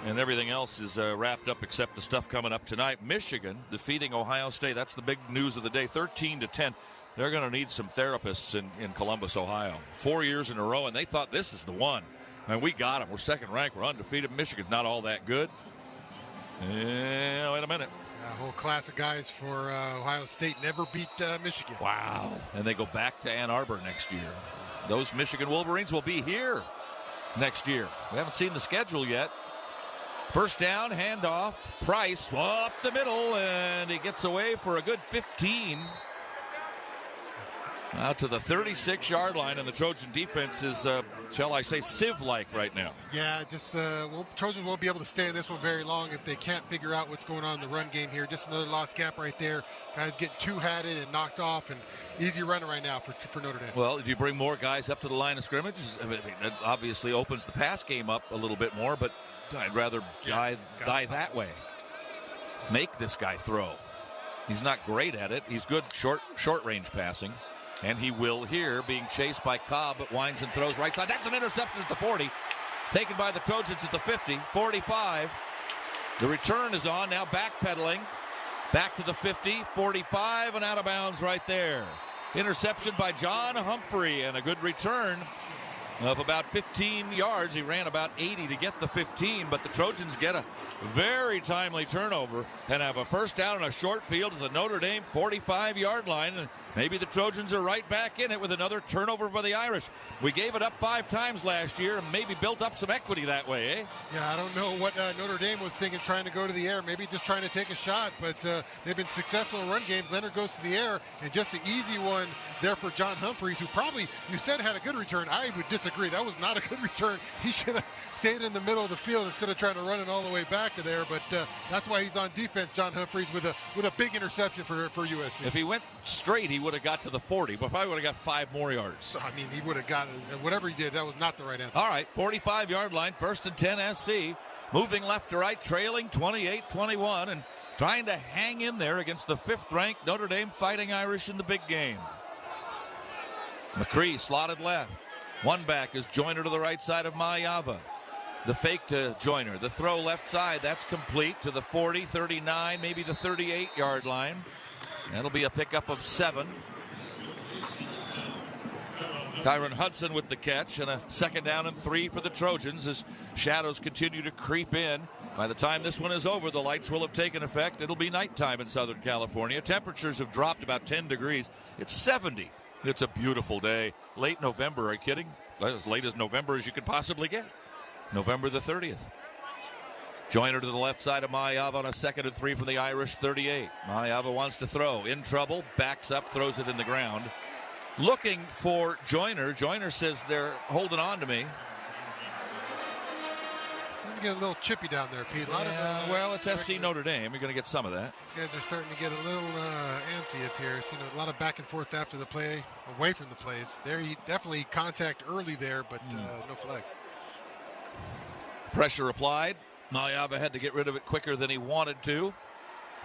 And everything else is wrapped up except the stuff coming up tonight. Michigan defeating Ohio State. That's the big news of the day, 13-10. They're going to need some therapists in Columbus, Ohio. 4 years in a row, and they thought this is the one. And we got them. We're second ranked. We're undefeated. Michigan's not all that good. Yeah, wait a minute. A whole class of guys for Ohio State never beat Michigan. Wow. And they go back to Ann Arbor next year. Those Michigan Wolverines will be here next year. We haven't seen the schedule yet. First down, handoff. Price up the middle, and he gets away for a good 15. Out to the 36-yard line, and the Trojan defense is, shall I say, sieve-like right now. Yeah, just Trojans won't be able to stay in this one very long if they can't figure out what's going on in the run game here. Just another lost gap right there. Guys getting two-hatted and knocked off, and easy running right now for Notre Dame. Well, do you bring more guys up to the line of scrimmage? I mean, it obviously opens the pass game up a little bit more, but I'd rather die that way. Make this guy throw. He's not great at it. He's good short-range passing. And he will here, being chased by Cobb, but winds and throws right side. That's an interception at the 40. Taken by the Trojans at the 50, 45. The return is on, now backpedaling. Back to the 50, 45, and out of bounds right there. Interception by John Humphrey, and a good return of about 15 yards. He ran about 80 to get the 15, but the Trojans get a very timely turnover and have a first down in a short field at the Notre Dame 45-yard line. And maybe the Trojans are right back in it with another turnover for the Irish. We gave it up 5 times last year and maybe built up some equity that way, eh? Yeah, I don't know what Notre Dame was thinking, trying to go to the air, maybe just trying to take a shot, but they've been successful in run games. Leonard goes to the air, and just the easy one there for John Humphreys, who probably, you said, had a good return. I would disagree. That was not a good return. He should have stayed in the middle of the field instead of trying to run it all the way back to there, but that's why he's on defense, John Humphreys, with a big interception for USC. If he went straight, he would have got to the 40, but probably would have got 5 more yards. So, I mean, he would have got whatever he did. That was not the right answer. All right, 45-yard line, 1st and 10 SC. Moving left to right, trailing 28-21, and trying to hang in there against the 5th-ranked Notre Dame Fighting Irish in the big game. McCree slotted left. One back is Joyner to the right side of Mayava. The fake to Joyner. The throw left side. That's complete to the 40, 39, maybe the 38-yard line. That'll be a pickup of 7. Kyron Hudson with the catch, and a 2nd down and 3 for the Trojans as shadows continue to creep in. By the time this one is over, the lights will have taken effect. It'll be nighttime in Southern California. Temperatures have dropped about 10 degrees. It's 70. It's a beautiful day. Late November, are you kidding? As late as November as you could possibly get. November the 30th. Joyner to the left side of Mayava on a 2nd and 3 from the Irish 38. Mayava wants to throw. In trouble. Backs up. Throws it in the ground. Looking for Joyner. Joyner says they're holding on to me. It's going to get a little chippy down there, Pete. Well, it's SC Notre Dame. You're going to get some of that. These guys are starting to get a little antsy up here. Seen a lot of back and forth after the play, away from the plays. There, he definitely contact early there, but no flag. Pressure applied. Mayava had to get rid of it quicker than he wanted to.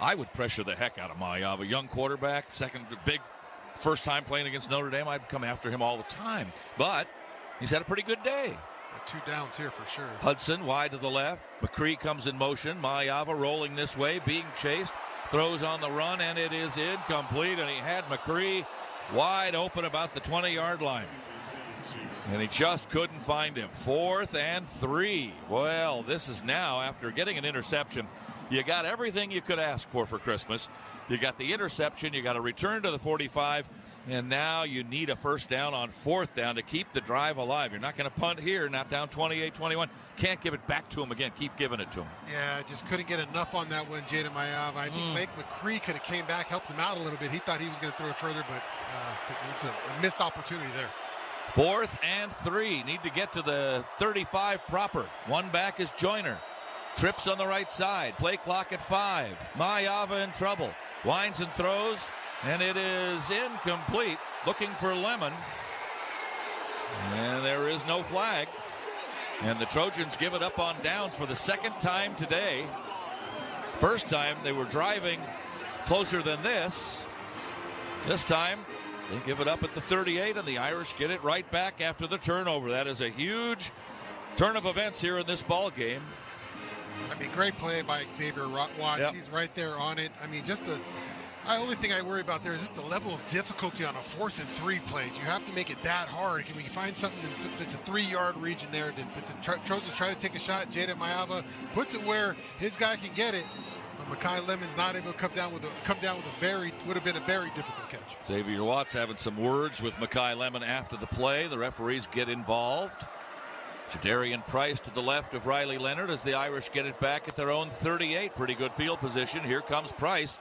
I would pressure the heck out of Mayava. Young quarterback, first time playing against Notre Dame. I'd come after him all the time. But he's had a pretty good day. 2 downs here for sure. Hudson wide to the left. McCree comes in motion. Mayava rolling this way, being chased. Throws on the run, and it is incomplete. And he had McCree wide open about the 20-yard line. And he just couldn't find him. 4th and 3. Well, this is now, after getting an interception, you got everything you could ask for Christmas. You got the interception, you got a return to the 45, and now you need a first down on 4th down to keep the drive alive. You're not going to punt here, not down 28-21. Can't give it back to him again. Keep giving it to him. Yeah, just couldn't get enough on that one, Jaden Mayava. I think Mike McCree could have came back, helped him out a little bit. He thought he was going to throw it further, but it's a missed opportunity there. 4th and 3. Need to get to the 35 proper. One back is Joyner. Trips on the right side. Play clock at 5. Mayava in trouble. Winds and throws, and it is incomplete. Looking for Lemon. And there is no flag. And the Trojans give it up on downs for the second time today. First time they were driving closer than this. This time they give it up at the 38, and the Irish get it right back after the turnover. That is a huge turn of events here in this ball game. I mean, great play by Xavier Watts. Yep. He's right there on it. I mean, just the only thing I worry about there is just the level of difficulty on a 4th and 3 play. You have to make it that hard. Can we find something that's a 3-yard region there? But the Trojans try to take a shot. Jada Mayava puts it where his guy can get it. But Mekhi Lemon's not able to would have been a very difficult catch. Xavier Watts having some words with Mekhi Lemon after the play. The referees get involved. Jadarian Price to the left of Riley Leonard as the Irish get it back at their own 38. Pretty good field position. Here comes Price.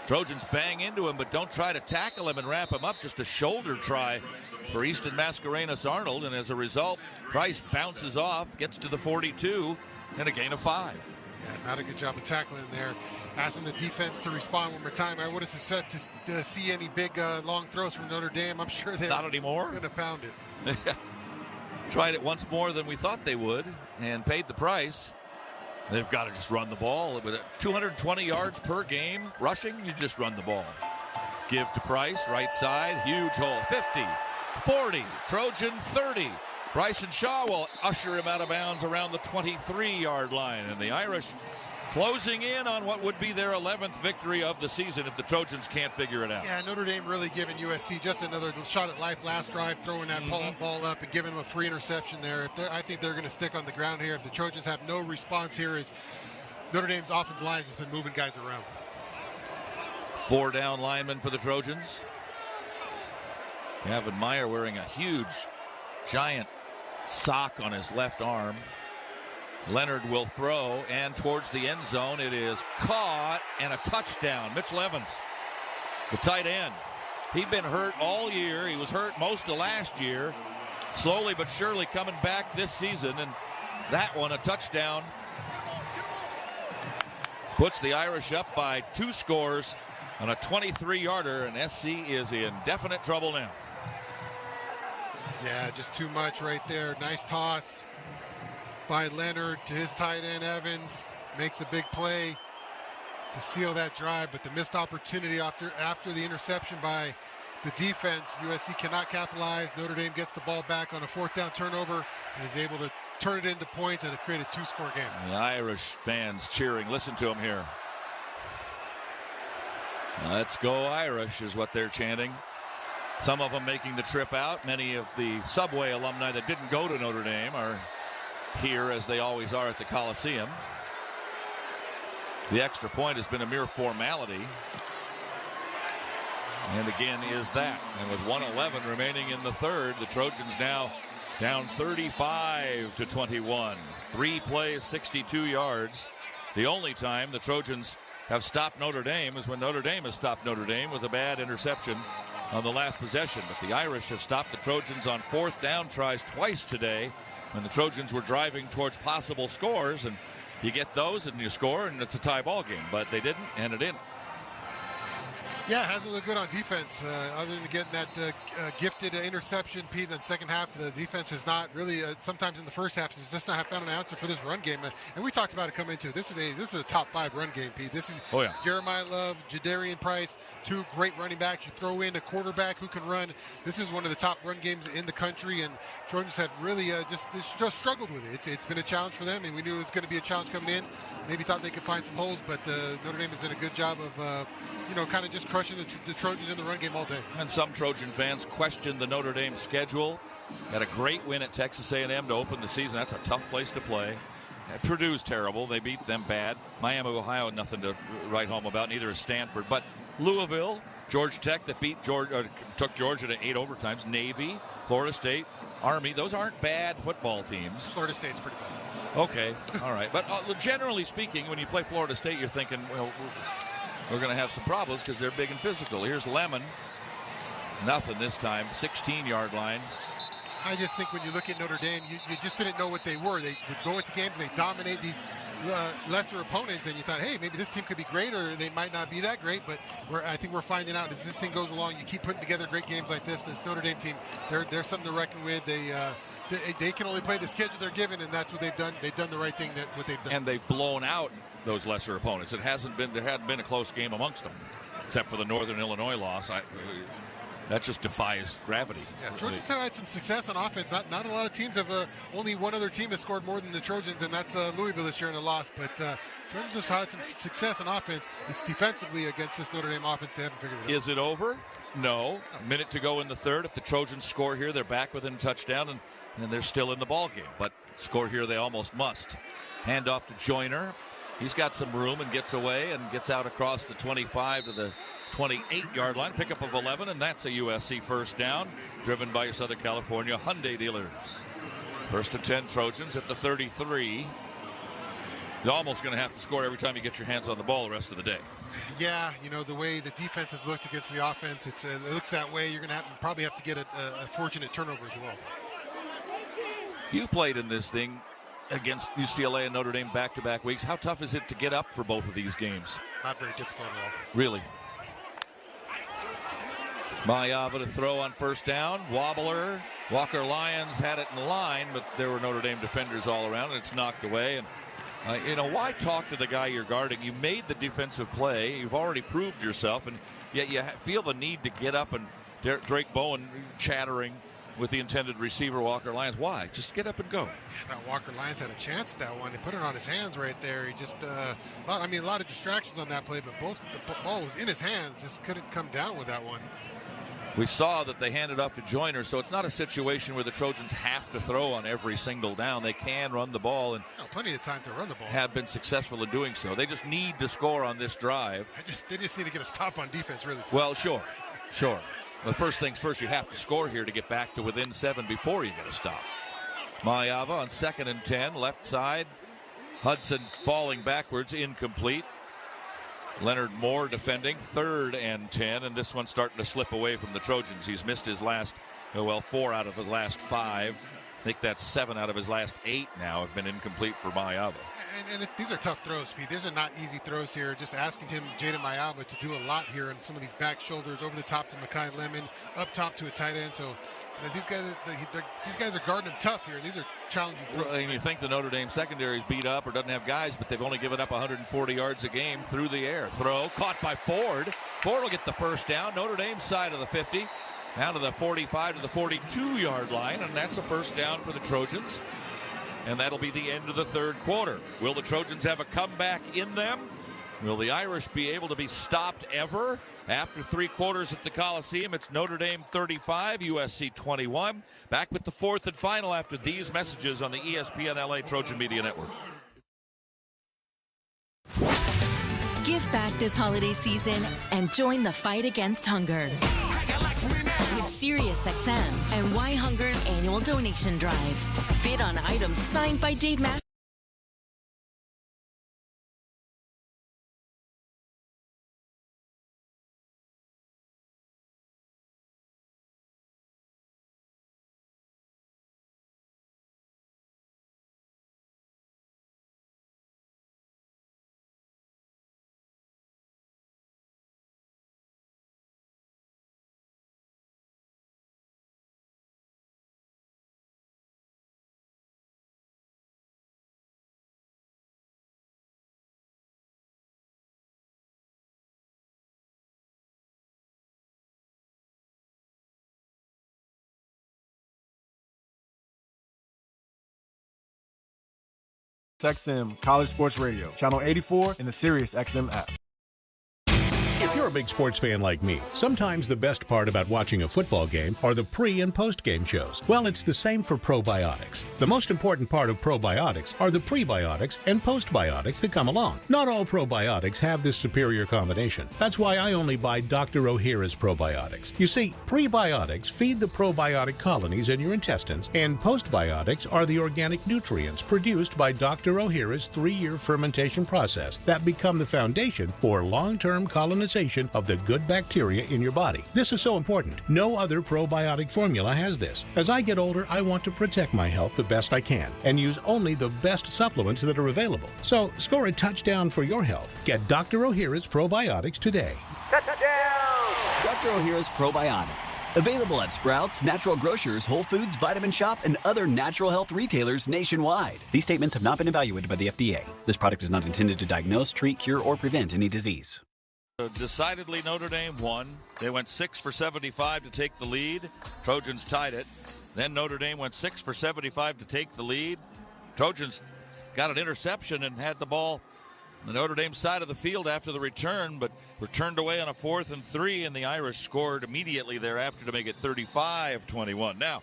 Trojans bang into him, but don't try to tackle him and wrap him up. Just a shoulder try for Easton Mascarenas-Arnold, and as a result, Price bounces off, gets to the 42, and a gain of 5. Yeah, not a good job of tackling there. Asking the defense to respond one more time. I would have suspected to see any big long throws from Notre Dame. I'm sure they're not anymore. Going to pound it. Tried it once more than we thought they would and paid the price. They've got to just run the ball. With 220 yards per game rushing, you just run the ball. Give to Price, right side, huge hole. 50, 40, Trojan 30. Bryson Shaw will usher him out of bounds around the 23-yard line. And the Irish closing in on what would be their 11th victory of the season if the Trojans can't figure it out. Yeah, Notre Dame really giving USC just another shot at life last drive, throwing that ball up and giving them a free interception there. I think they're going to stick on the ground here. If the Trojans have no response here, as Notre Dame's offensive line has been moving guys around. 4 down linemen for the Trojans. Gavin Meyer wearing a huge, giant sock on his left arm. Leonard will throw, and towards the end zone, it is caught, and a touchdown. Mitchell Evans, the tight end. He'd been hurt all year. He was hurt most of last year. Slowly but surely coming back this season, and that one, a touchdown. Puts the Irish up by 2 scores on a 23-yarder, and SC is in definite trouble now. Yeah, just too much right there. Nice toss by Leonard to his tight end Evans. Makes a big play to seal that drive, but the missed opportunity after the interception by the defense, USC cannot capitalize. Notre Dame gets the ball back on a 4th down turnover and is able to turn it into points and create a 2-score game. The Irish fans cheering. Listen to them here. Let's go Irish is what they're chanting. Some of them making the trip out. Many of the Subway alumni that didn't go to Notre Dame are here, as they always are, at the Coliseum. The extra point has been a mere formality. And again is that. And with 1:11 remaining in the third, the Trojans now down 35-21. 3 plays, 62 yards. The only time the Trojans have stopped Notre Dame is when Notre Dame has stopped Notre Dame with a bad interception on the last possession. But the Irish have stopped the Trojans on 4th down tries twice today when the Trojans were driving towards possible scores, and you get those and you score and it's a tie ball game. But they didn't, and it didn't. Yeah, it hasn't looked good on defense. Other than getting that gifted interception, Pete, in the second half, the defense has not really, sometimes in the first half, has just not found an answer for this run game. And we talked about it coming into. This is a top 5 run game, Pete. This is Jeremiah Love, Jadarian Price, 2 great running backs. You throw in a quarterback who can run. This is one of the top run games in the country, and Trojans have really just struggled with it. It's been a challenge for them, and we knew it was going to be a challenge coming in. Maybe thought they could find some holes, but Notre Dame has done a good job of, kind of just crushing the Trojans in the run game all day. And some Trojan fans question the Notre Dame schedule. Had a great win at Texas A&M to open the season. That's a tough place to play. Purdue's terrible. They beat them bad. Miami, Ohio, nothing to write home about. Neither is Stanford. But Louisville, Georgia Tech that took Georgia to 8 overtimes. Navy, Florida State, Army. Those aren't bad football teams. Florida State's pretty bad. Okay, all right. But generally speaking, when you play Florida State, you're thinking, well, we're going to have some problems because they're big and physical. Here's Lemon. Nothing this time. 16-yard line. I just think when you look at Notre Dame, you just didn't know what they were. They would go into games, they dominate these lesser opponents, and you thought, hey, maybe this team could be great, or they might not be that great. But I think we're finding out as this thing goes along, you keep putting together great games like this. This Notre Dame team, they're something to reckon with. They can only play the schedule they're given, and that's what they've done. They've done the right thing. What they've done. And they've blown out those lesser opponents. There hadn't been a close game amongst them, except for the Northern Illinois loss. That just defies gravity. Yeah, Trojans have had some success on offense. Not a lot of teams have. Only one other team has scored more than the Trojans, and that's Louisville this year in a loss. But Trojans have had some success on offense. It's defensively against this Notre Dame offense they haven't figured it out. Is it over? No. A minute to go in the third. If the Trojans score here, they're back within a touchdown, and they're still in the ball game. But score here, they almost must. Hand off to Joyner. He's got some room and gets away and gets out across the 25 to the 28-yard line. Pickup of 11, and that's a USC first down, driven by your Southern California Hyundai dealers. First and 10 Trojans at the 33. You're almost going to have to score every time you get your hands on the ball the rest of the day. Yeah, the way the defense has looked against the offense, it looks that way. You're going to probably have to get a fortunate turnover as well. You played in this thing against UCLA and Notre Dame back-to-back weeks. How tough is it to get up for both of these games? Not very difficult at all. Really? Mayava to throw on first down. Wobbler. Walker Lyons had it in line, but there were Notre Dame defenders all around, and it's knocked away. And why talk to the guy you're guarding? You made the defensive play. You've already proved yourself, and yet you feel the need to get up, and Drake Bowen chattering with the intended receiver, Walker Lyons. Why? Just get up and go. I thought Walker Lyons had a chance that one. He put it on his hands right there. He just, a lot of distractions on that play, but the ball was in his hands. Just couldn't come down with that one. We saw that they handed off to Joyner, so it's not a situation where the Trojans have to throw on every single down. They can run the ball, and plenty of time to run the ball. Have been successful in doing so. They just need to score on this drive. They just need to get a stop on defense, really. Well, sure. But first things first, you have to score here to get back to within 7 before you get a stop. Mayava on 2nd and 10, left side. Hudson falling backwards, incomplete. Leonard Moore defending, 3rd and 10, and this one's starting to slip away from the Trojans. He's missed his last, 4 out of his last 5. I think that's 7 out of his last 8 now have been incomplete for Mayava. And these are tough throws, Pete. These are not easy throws here. Just asking him, Jaden Mayava, to do a lot here on some of these back shoulders, over the top to Mekhi Lemon, up top to a tight end. So these guys are guarding him tough here. These are challenging throws. And you think the Notre Dame secondary is beat up or doesn't have guys, but they've only given up 140 yards a game through the air. Throw caught by Ford. Ford will get the first down. Notre Dame's side of the 50. Down to the 45 to the 42-yard line, and that's a first down for the Trojans. And that'll be the end of the third quarter. Will the Trojans have a comeback in them? Will the Irish be able to be stopped ever? After 3 quarters at the Coliseum, it's Notre Dame 35, USC 21. Back with the 4th and final after these messages on the ESPN LA Trojan Media Network. Give back this holiday season and join the fight against hunger with SiriusXM and Why Hunger's annual donation drive. Bid on items signed by Dave Matthews. XM College Sports Radio, channel 84 in the Sirius XM app. If you're a big sports fan like me, sometimes the best part about watching a football game are the pre- and post-game shows. Well, it's the same for probiotics. The most important part of probiotics are the prebiotics and postbiotics that come along. Not all probiotics have this superior combination. That's why I only buy Dr. Ohhira's probiotics. You see, prebiotics feed the probiotic colonies in your intestines, and postbiotics are the organic nutrients produced by Dr. Ohhira's 3-year fermentation process that become the foundation for long-term colonization colonization of the good bacteria in your body. This is so important. No other probiotic formula has this. As I get older, I want to protect my health the best I can and use only the best supplements that are available. So score a touchdown for your health. Get Dr. Ohhira's probiotics today. Dr. Ohhira's Probiotics. Available at Sprouts, Natural Grocers, Whole Foods, Vitamin Shop, and other natural health retailers nationwide. These statements have not been evaluated by the FDA. This product is not intended to diagnose, treat, cure, or prevent any disease. Decidedly, Notre Dame won. They went 6 for 75 to take the lead. Trojans tied it. Then Notre Dame went 6 for 75 to take the lead. Trojans got an interception and had the ball on the Notre Dame side of the field after the return, but were turned away on a 4th and 3, and the Irish scored immediately thereafter to make it 35-21. Now,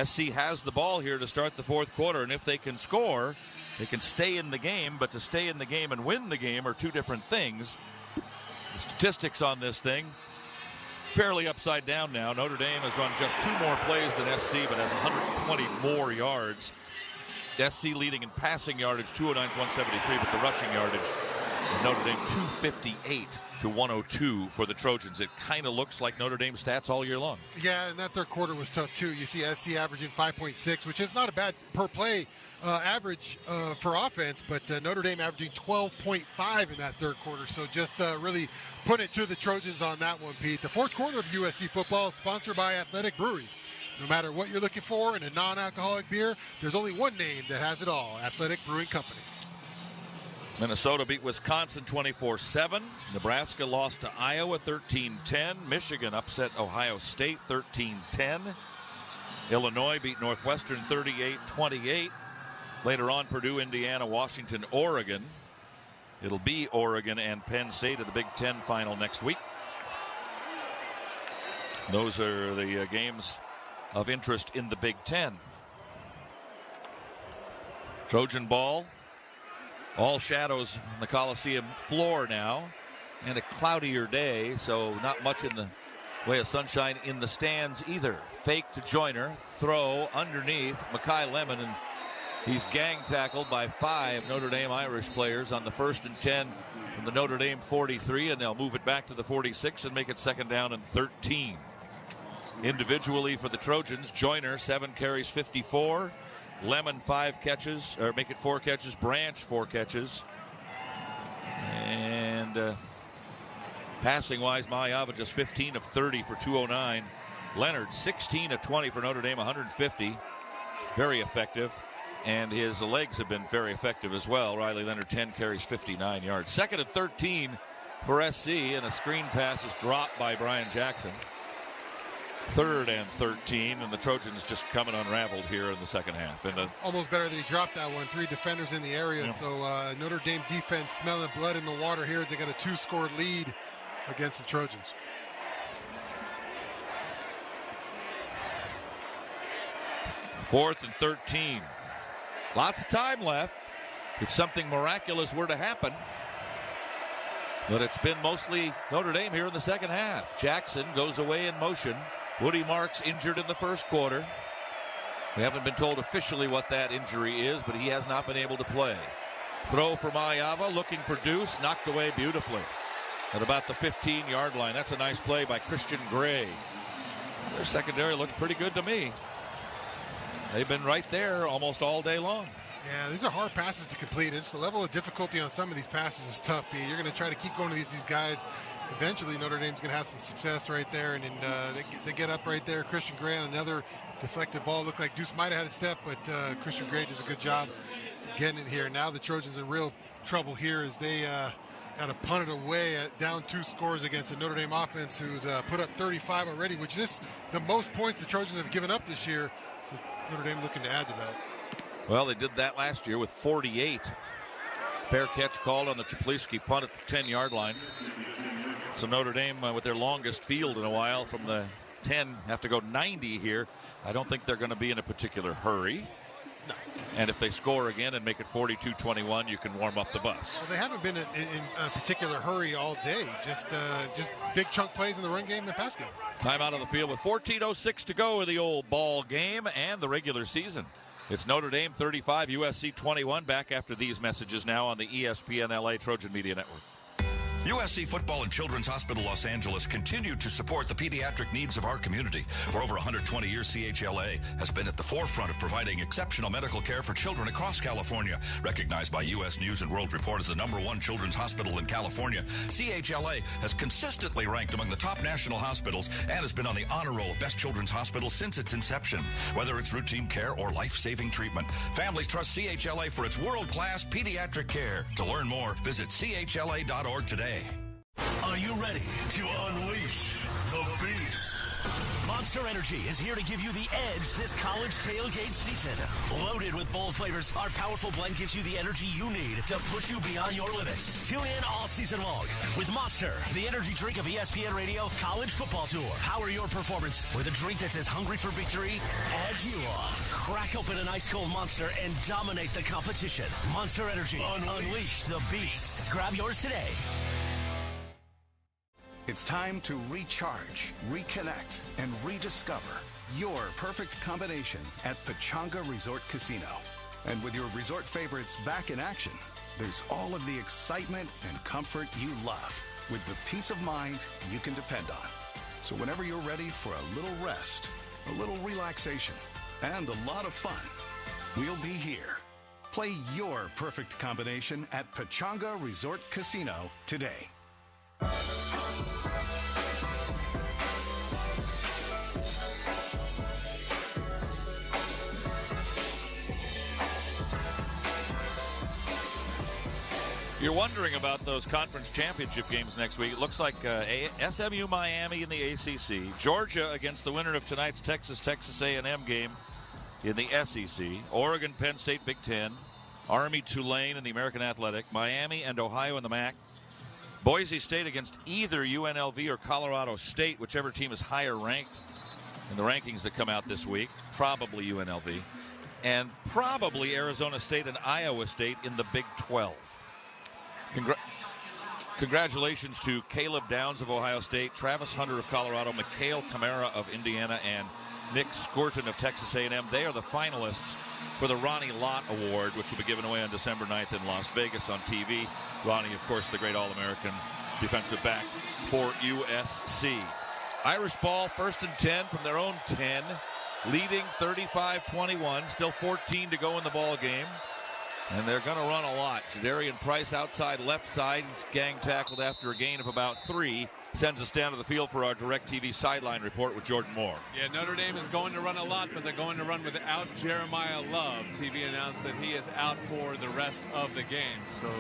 SC has the ball here to start the fourth quarter, and if they can score, they can stay in the game, but to stay in the game and win the game are two different things. The statistics on this thing, fairly upside down now. Notre Dame has run just 2 more plays than SC, but has 120 more yards. SC leading in passing yardage, 209 to 173, but the rushing yardage of Notre Dame, 258 to 102 for the Trojans. It kind of looks like Notre Dame stats all year long. Yeah, and that third quarter was tough, too. You see SC averaging 5.6, which is not a bad per-play average for offense, but Notre Dame averaging 12.5 in that third quarter. So just really put it to the Trojans on that one, Pete. The fourth quarter of USC football is sponsored by Athletic Brewery. No matter what you're looking for in a non-alcoholic beer, there's only one name that has it all, Athletic Brewing Company. Minnesota beat Wisconsin 24-7. Nebraska lost to Iowa 13-10. Michigan upset Ohio State 13-10. Illinois beat Northwestern 38-28. Later on, Purdue, Indiana, Washington, Oregon. It'll be Oregon and Penn State at the Big Ten final next week. Those are the games of interest in the Big Ten. Trojan ball. All shadows on the Coliseum floor now. And a cloudier day, so not much in the way of sunshine in the stands either. Fake to Joyner. Throw underneath Makai Lemon, and he's gang tackled by 5 Notre Dame Irish players on the 1st and 10 from the Notre Dame 43, and they'll move it back to the 46 and make it 2nd down and 13. Individually for the Trojans, Joyner 7 carries 54, Lemon 5 catches, or make it 4 catches, Branch 4 catches, and passing wise, Mayava just 15 of 30 for 209. Leonard 16 of 20 for Notre Dame, 150, very effective, and his legs have been very effective as well. Riley Leonard 10 carries 59 yards. 2nd and 13 for SC, and a screen pass is dropped by Brian Jackson. 3rd and 13, and the Trojans just coming unraveled here in the second half. And almost better that he dropped that one. 3 defenders in the area, yeah. So Notre Dame defense smelling blood in the water here as they got a 2-score lead against the Trojans. Fourth and 13. Lots of time left if something miraculous were to happen. But it's been mostly Notre Dame here in the second half. Jackson goes away in motion. Woody Marks injured in the first quarter. We haven't been told officially what that injury is, but he has not been able to play. Throw for Mayava, looking for Deuce, knocked away beautifully at about the 15-yard line. That's a nice play by Christian Gray. Their secondary looks pretty good to me. They've been right there almost all day long. Yeah, these are hard passes to complete. It's the level of difficulty on some of these passes is tough, Pete. You're going to try to keep going to these guys. Eventually, Notre Dame's going to have some success right there, and they get up right there. Christian Gray on another deflected ball. Looked like Deuce might have had a step, but Christian Gray does a good job getting it here. Now the Trojans in real trouble here as they got to punt it away down 2 scores against the Notre Dame offense, who's put up 35 already, which is the most points the Trojans have given up this year. So Notre Dame looking to add to that. Well, they did that last year with 48. Fair catch called on the Czaplisky punt at the 10-yard line. So Notre Dame, with their longest field in a while from the 10, have to go 90 here. I don't think they're going to be in a particular hurry. No. And if they score again and make it 42-21, you can warm up the bus. Well, they haven't been in a particular hurry all day. Just big chunk plays in the run game and the pass game. Time out on the field with 14:06 to go in the old ball game and the regular season. It's Notre Dame 35, USC 21. Back after these messages now on the ESPN LA Trojan Media Network. USC Football and Children's Hospital Los Angeles continue to support the pediatric needs of our community. For over 120 years, CHLA has been at the forefront of providing exceptional medical care for children across California. Recognized by U.S. News and World Report as the #1 children's hospital in California, CHLA has consistently ranked among the top national hospitals and has been on the honor roll of best children's hospitals since its inception. Whether it's routine care or life-saving treatment, families trust CHLA for its world-class pediatric care. To learn more, visit chla.org today. Are you ready to unleash the beast? Monster Energy is here to give you the edge this college tailgate season. Loaded with bold flavors, our powerful blend gives you the energy you need to push you beyond your limits. Tune in all season long with Monster, the energy drink of ESPN Radio College Football Tour. Power your performance with a drink that's as hungry for victory as you are. Crack open an ice-cold Monster and dominate the competition. Monster Energy. Unleash the beast. Grab yours today. It's time to recharge, reconnect, and rediscover your perfect combination at Pechanga Resort Casino. And with your resort favorites back in action, there's all of the excitement and comfort you love with the peace of mind you can depend on. So whenever you're ready for a little rest, a little relaxation, and a lot of fun, we'll be here. Play your perfect combination at Pechanga Resort Casino today. You're wondering about those conference championship games next week. It looks like SMU Miami in the ACC, Georgia against the winner of tonight's Texas A&M game in the SEC, Oregon Penn State Big Ten, Army Tulane in the American Athletic, Miami and Ohio in the MAC, Boise State against either UNLV or Colorado State, whichever team is higher ranked in the rankings that come out this week, probably UNLV, and probably Arizona State and Iowa State in the Big 12. Congratulations to Caleb Downs of Ohio State, Travis Hunter of Colorado, Mikhail Kamara of Indiana, and Nick Squirton of Texas A&M. They are the finalists for the Ronnie Lott Award, which will be given away on December 9th in Las Vegas on TV. Ronnie, of course, the great All-American defensive back for USC. Irish ball, 1st and 10 from their own 10, leading 35-21, still 14 to go in the ball game. And they're going to run a lot. Jadarian Price outside left side. He's gang tackled after a gain of about 3. Sends us down to the field for our DirecTV sideline report with Jordan Moore. Yeah, Notre Dame is going to run a lot, but they're going to run without Jeremiah Love. TV announced that he is out for the rest of the game. So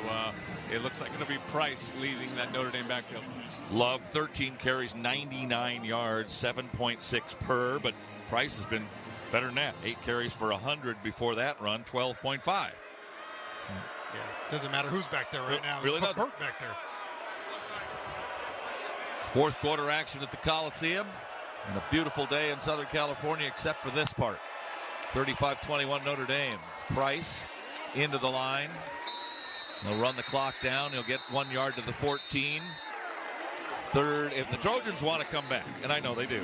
it looks like it'll be Price leading that Notre Dame backfield. Love, 13 carries, 99 yards, 7.6 per. But Price has been better than that. 8 carries for 100 before that run, 12.5. Yeah, doesn't matter who's back there right now. Really Put Burt back there. Fourth quarter action at the Coliseum. And a beautiful day in Southern California except for this part. 35-21 Notre Dame. Price into the line. They'll run the clock down. He'll get 1 yard to the 14. Third, if the Trojans want to come back, and I know they do,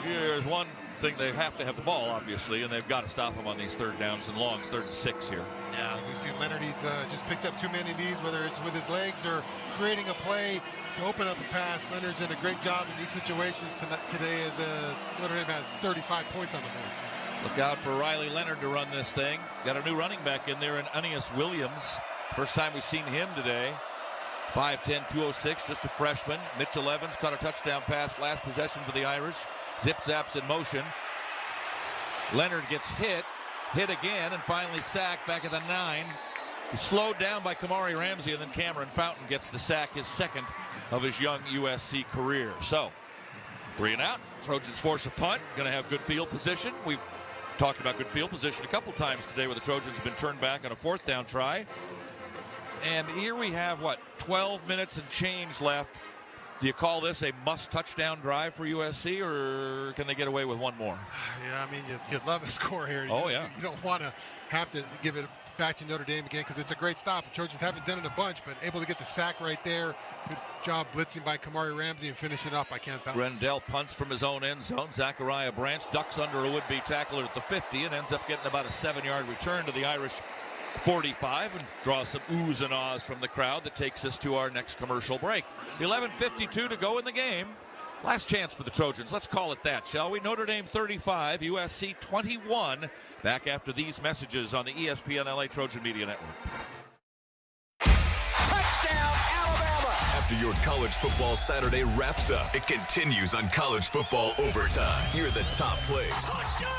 there's one thing: they have to have the ball, obviously, and they've got to stop them on these third downs and longs, 3rd and 6 here. Yeah, we've seen Leonard. He's just picked up too many of these, whether it's with his legs or creating a play to open up a pass. Leonard's done a great job in these situations today as Notre Dame has 35 points on the board. Look out for Riley Leonard to run this thing. Got a new running back in there in Aeneas Williams. First time we've seen him today. 5'10", 206, just a freshman. Mitchell Evans caught a touchdown pass last possession for the Irish. Zip-zaps in motion. Leonard gets hit again, and finally sacked back at the 9. He's slowed down by Kamari Ramsey, and then Cameron Fountain gets the sack, his second of his young USC career. So, 3 and out. Trojans force a punt. Going to have good field position. We've talked about good field position a couple times today where the Trojans have been turned back on a 4th down try. And here we have, 12 minutes and change left. Do you call this a must-touchdown drive for USC, or can they get away with one more? Yeah, I mean, you'd love a score here. Oh, yeah. You don't want to have to give it back to Notre Dame again because it's a great stop. The Trojans haven't done it a bunch, but able to get the sack right there. Good job blitzing by Kamari Ramsey and finishing up by Cam Fountain. Rendell punts from his own end zone. Zachariah Branch ducks under a would-be tackler at the 50 and ends up getting about a 7-yard return to the Irish 45 and draw some oohs and ahs from the crowd. That takes us to our next commercial break. 11:52 to go in the game. Last chance for the Trojans. Let's call it that, shall we? Notre Dame 35, USC 21. Back after these messages on the ESPN LA Trojan Media Network. Touchdown, Alabama! After your college football Saturday wraps up, it continues on College Football Overtime. Here are the top plays. Touchdown!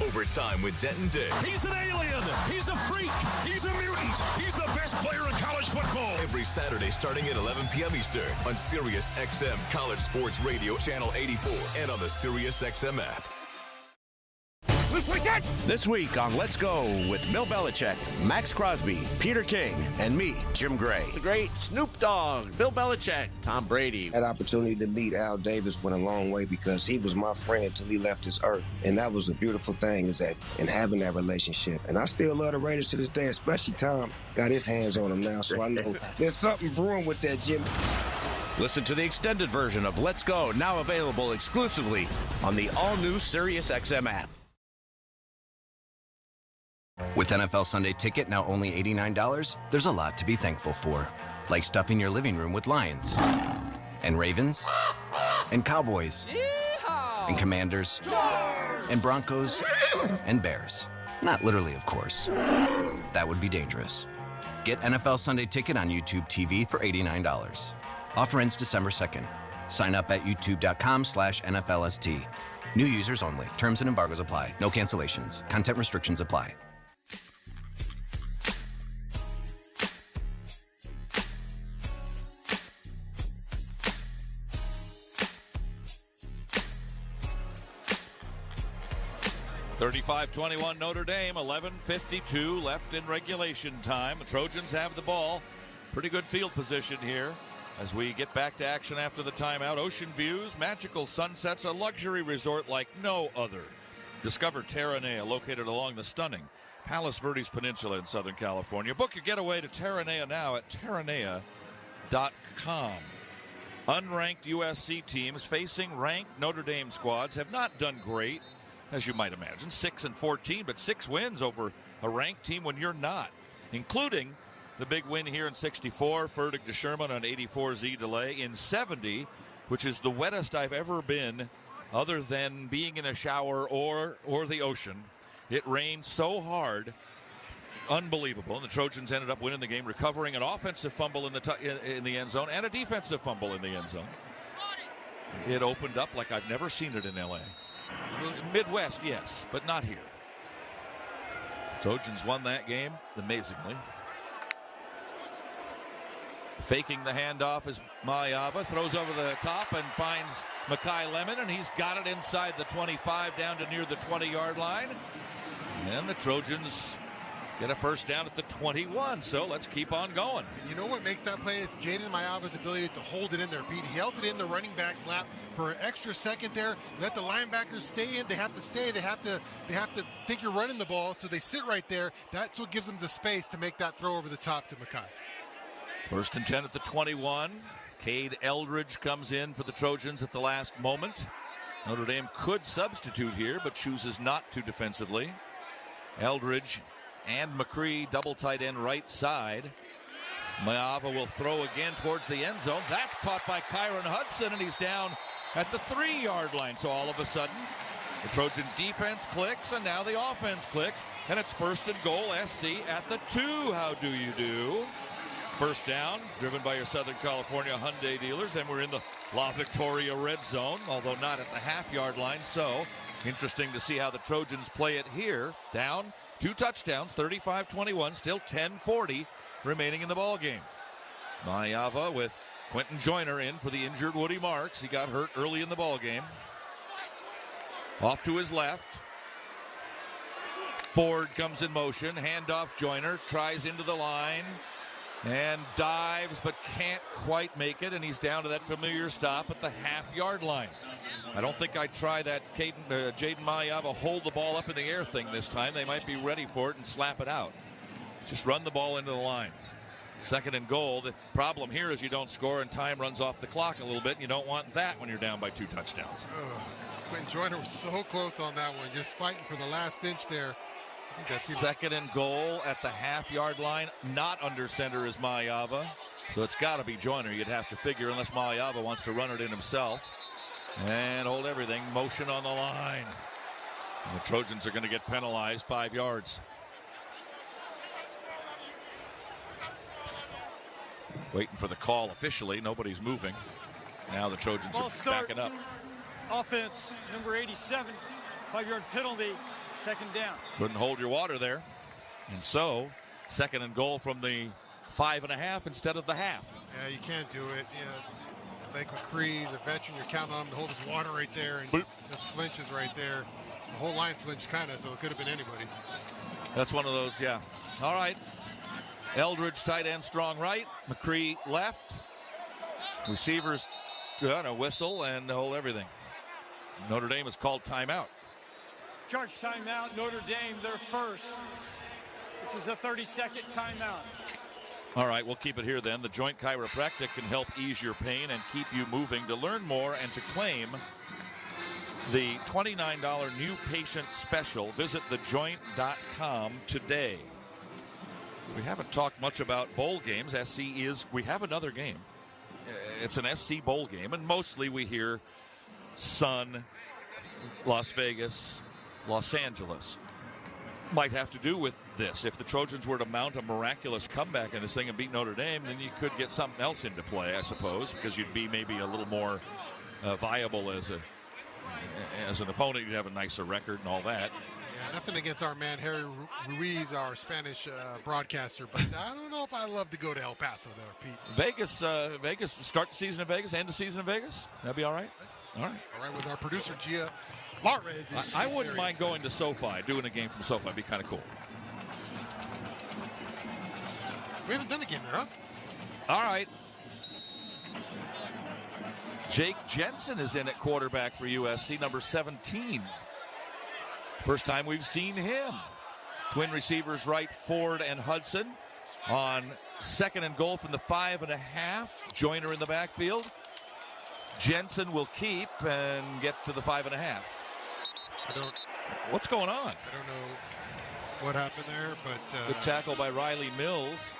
Overtime with Denton Day. He's an alien. He's a freak. He's a mutant. He's the best player in college football. Every Saturday starting at 11 p.m. Eastern on Sirius XM College Sports Radio, Channel 84, and on the Sirius XM app. This week on Let's Go with Bill Belichick, Max Crosby, Peter King, and me, Jim Gray. The great Snoop Dogg, Bill Belichick, Tom Brady. That opportunity to meet Al Davis went a long way because he was my friend till he left this earth. And that was the beautiful thing is that in having that relationship. And I still love the Raiders to this day, especially Tom got his hands on them now. So I know there's something brewing with that, Jim. Listen to the extended version of Let's Go, now available exclusively on the all-new Sirius XM app. With NFL Sunday Ticket now only $89, there's a lot to be thankful for. Like stuffing your living room with lions, and ravens, and cowboys, and commanders, and broncos, and bears. Not literally, of course. That would be dangerous. Get NFL Sunday Ticket on YouTube TV for $89. Offer ends December 2nd. Sign up at youtube.com/NFLST. New users only. Terms and embargoes apply. No cancellations. Content restrictions apply. (35-21) Notre Dame, 11:52 left in regulation time. The Trojans have the ball. Pretty good field position here as we get back to action after the timeout. Ocean views, magical sunsets, a luxury resort like no other. Discover Terranea, located along the stunning Palos Verdes Peninsula in Southern California. Book your getaway to Terranea now at terranea.com. Unranked USC teams facing ranked Notre Dame squads have not done great, as you might imagine. 6-14, but 6 wins over a ranked team when you're not, including the big win here in 64, Fertig to Sherman on 84Z delay in 70, which is the wettest I've ever been other than being in a shower or the ocean. It rained so hard, unbelievable, and the Trojans ended up winning the game, recovering an offensive fumble in the end zone and a defensive fumble in the end zone. It opened up like I've never seen it in LA. Midwest, yes, but not here. Trojans won that game amazingly. Faking the handoff is Mayava, throws over the top and finds Makai Lemon, and he's got it inside the 25 down to near the 20-yard line. And the Trojans get a first down at the 21, so let's keep on going. You know what makes that play is Jaden Mayava's ability to hold it in there, Pete. He held it in the running back's lap for an extra second there. Let the linebackers stay in. They have to stay. They have to think you're running the ball, so they sit right there. That's what gives them the space to make that throw over the top to Makai. First and 10 at the 21. Cade Eldridge comes in for the Trojans at the last moment. Notre Dame could substitute here, but chooses not to defensively. Eldridge and McCree double tight end right side. Mayava will throw again towards the end zone. That's caught by Kyron Hudson, and he's down at the 3-yard line. So all of a sudden, the Trojan defense clicks, and now the offense clicks, and it's first and goal, SC at the 2. How do you do? First down, driven by your Southern California Hyundai dealers, and we're in the La Victoria red zone, although not at the half-yard line. So interesting to see how the Trojans play it here. Down 2 touchdowns, 35-21, still 10:40 remaining in the ball game. Mayava with Quentin Joyner in for the injured Woody Marks. He got hurt early in the ball game. Off to his left. Ford comes in motion. Handoff Joyner, tries into the line and dives but can't quite make it, and he's down to that familiar stop at the half-yard line. I don't think I'd try that Jaden Mayava hold the ball up in the air thing this time. They might be ready for it and slap it out. Just run the ball into the line. Second and goal. The problem here is you don't score and time runs off the clock a little bit. And you don't want that when you're down by 2 touchdowns. Quentin Joyner was so close on that one, just fighting for the last inch there. I think that's Second and goal at the half-yard line. Not under center is Mayava. So it's got to be Joyner, you'd have to figure, unless Mayava wants to run it in himself. And hold everything. Motion on the line. And the Trojans are going to get penalized 5 yards. Waiting for the call officially. Nobody's moving. Now the Trojans are backing up. Offense, number 87. 5-yard penalty. Second down. Couldn't hold your water there. And so, second and goal from the 5.5 instead of the half. Yeah, you can't do it. You know, Lake McCree's a veteran. You're counting on him to hold his water right there, and just flinches right there. The whole line flinched kind of, so it could have been anybody. That's one of those, yeah. All right. Eldridge tight end, strong right. McCree left. Receivers on a whistle and hold everything. Notre Dame has called timeout. Charge timeout. Notre Dame, their first. This is a 30-second timeout. All right, we'll keep it here then. The Joint Chiropractic can help ease your pain and keep you moving. To learn more and to claim the $29 new patient special, visit thejoint.com today. We haven't talked much about bowl games. We have another game. It's an SC bowl game, and mostly we hear Sun, Las Vegas, Los Angeles. Might have to do with this. If the Trojans were to mount a miraculous comeback in this thing and beat Notre Dame, then you could get something else into play, I suppose, because you'd be maybe a little more viable as an opponent. You'd have a nicer record and all that. Yeah, nothing against our man Harry Ruiz, our Spanish broadcaster, but I don't know if I love to go to El Paso there, Pete. Vegas, start the season in Vegas, end the season in Vegas. That'd be all right. All right. All right, with our producer Gia Larez. I wouldn't mind going to SoFi, doing a game from SoFi. It'd be kind of cool. We haven't done a game there, huh? All right. Jake Jensen is in at quarterback for USC, number 17. First time we've seen him. Twin receivers right, Ford and Hudson. On second and goal from the 5.5. Joyner in the backfield. Jensen will keep and get to the 5.5. What's going on? I don't know what happened there, but good tackle by Riley Mills.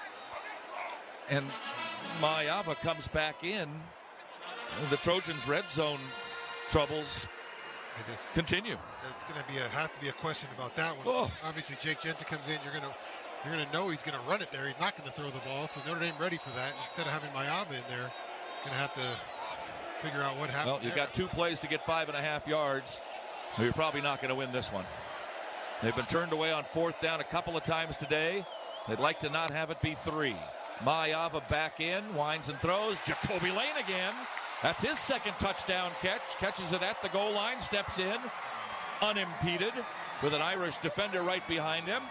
And Mayava comes back in. The Trojans' red zone troubles continue. It's going to have to be a question about that one. Oh. Obviously, Jake Jensen comes in. You're going to know he's going to run it there. He's not going to throw the ball. So Notre Dame ready for that. Instead of having Mayava in there, going to have to figure out what happened. Well, you've got 2 plays to get 5.5 yards. You're probably not going to win this one. They've been turned away on 4th down a couple of times today. They'd like to not have it be 3. Mayava back in, winds and throws. Jacoby Lane again. That's his second touchdown catch. Catches it at the goal line, steps in, unimpeded, with an Irish defender right behind him.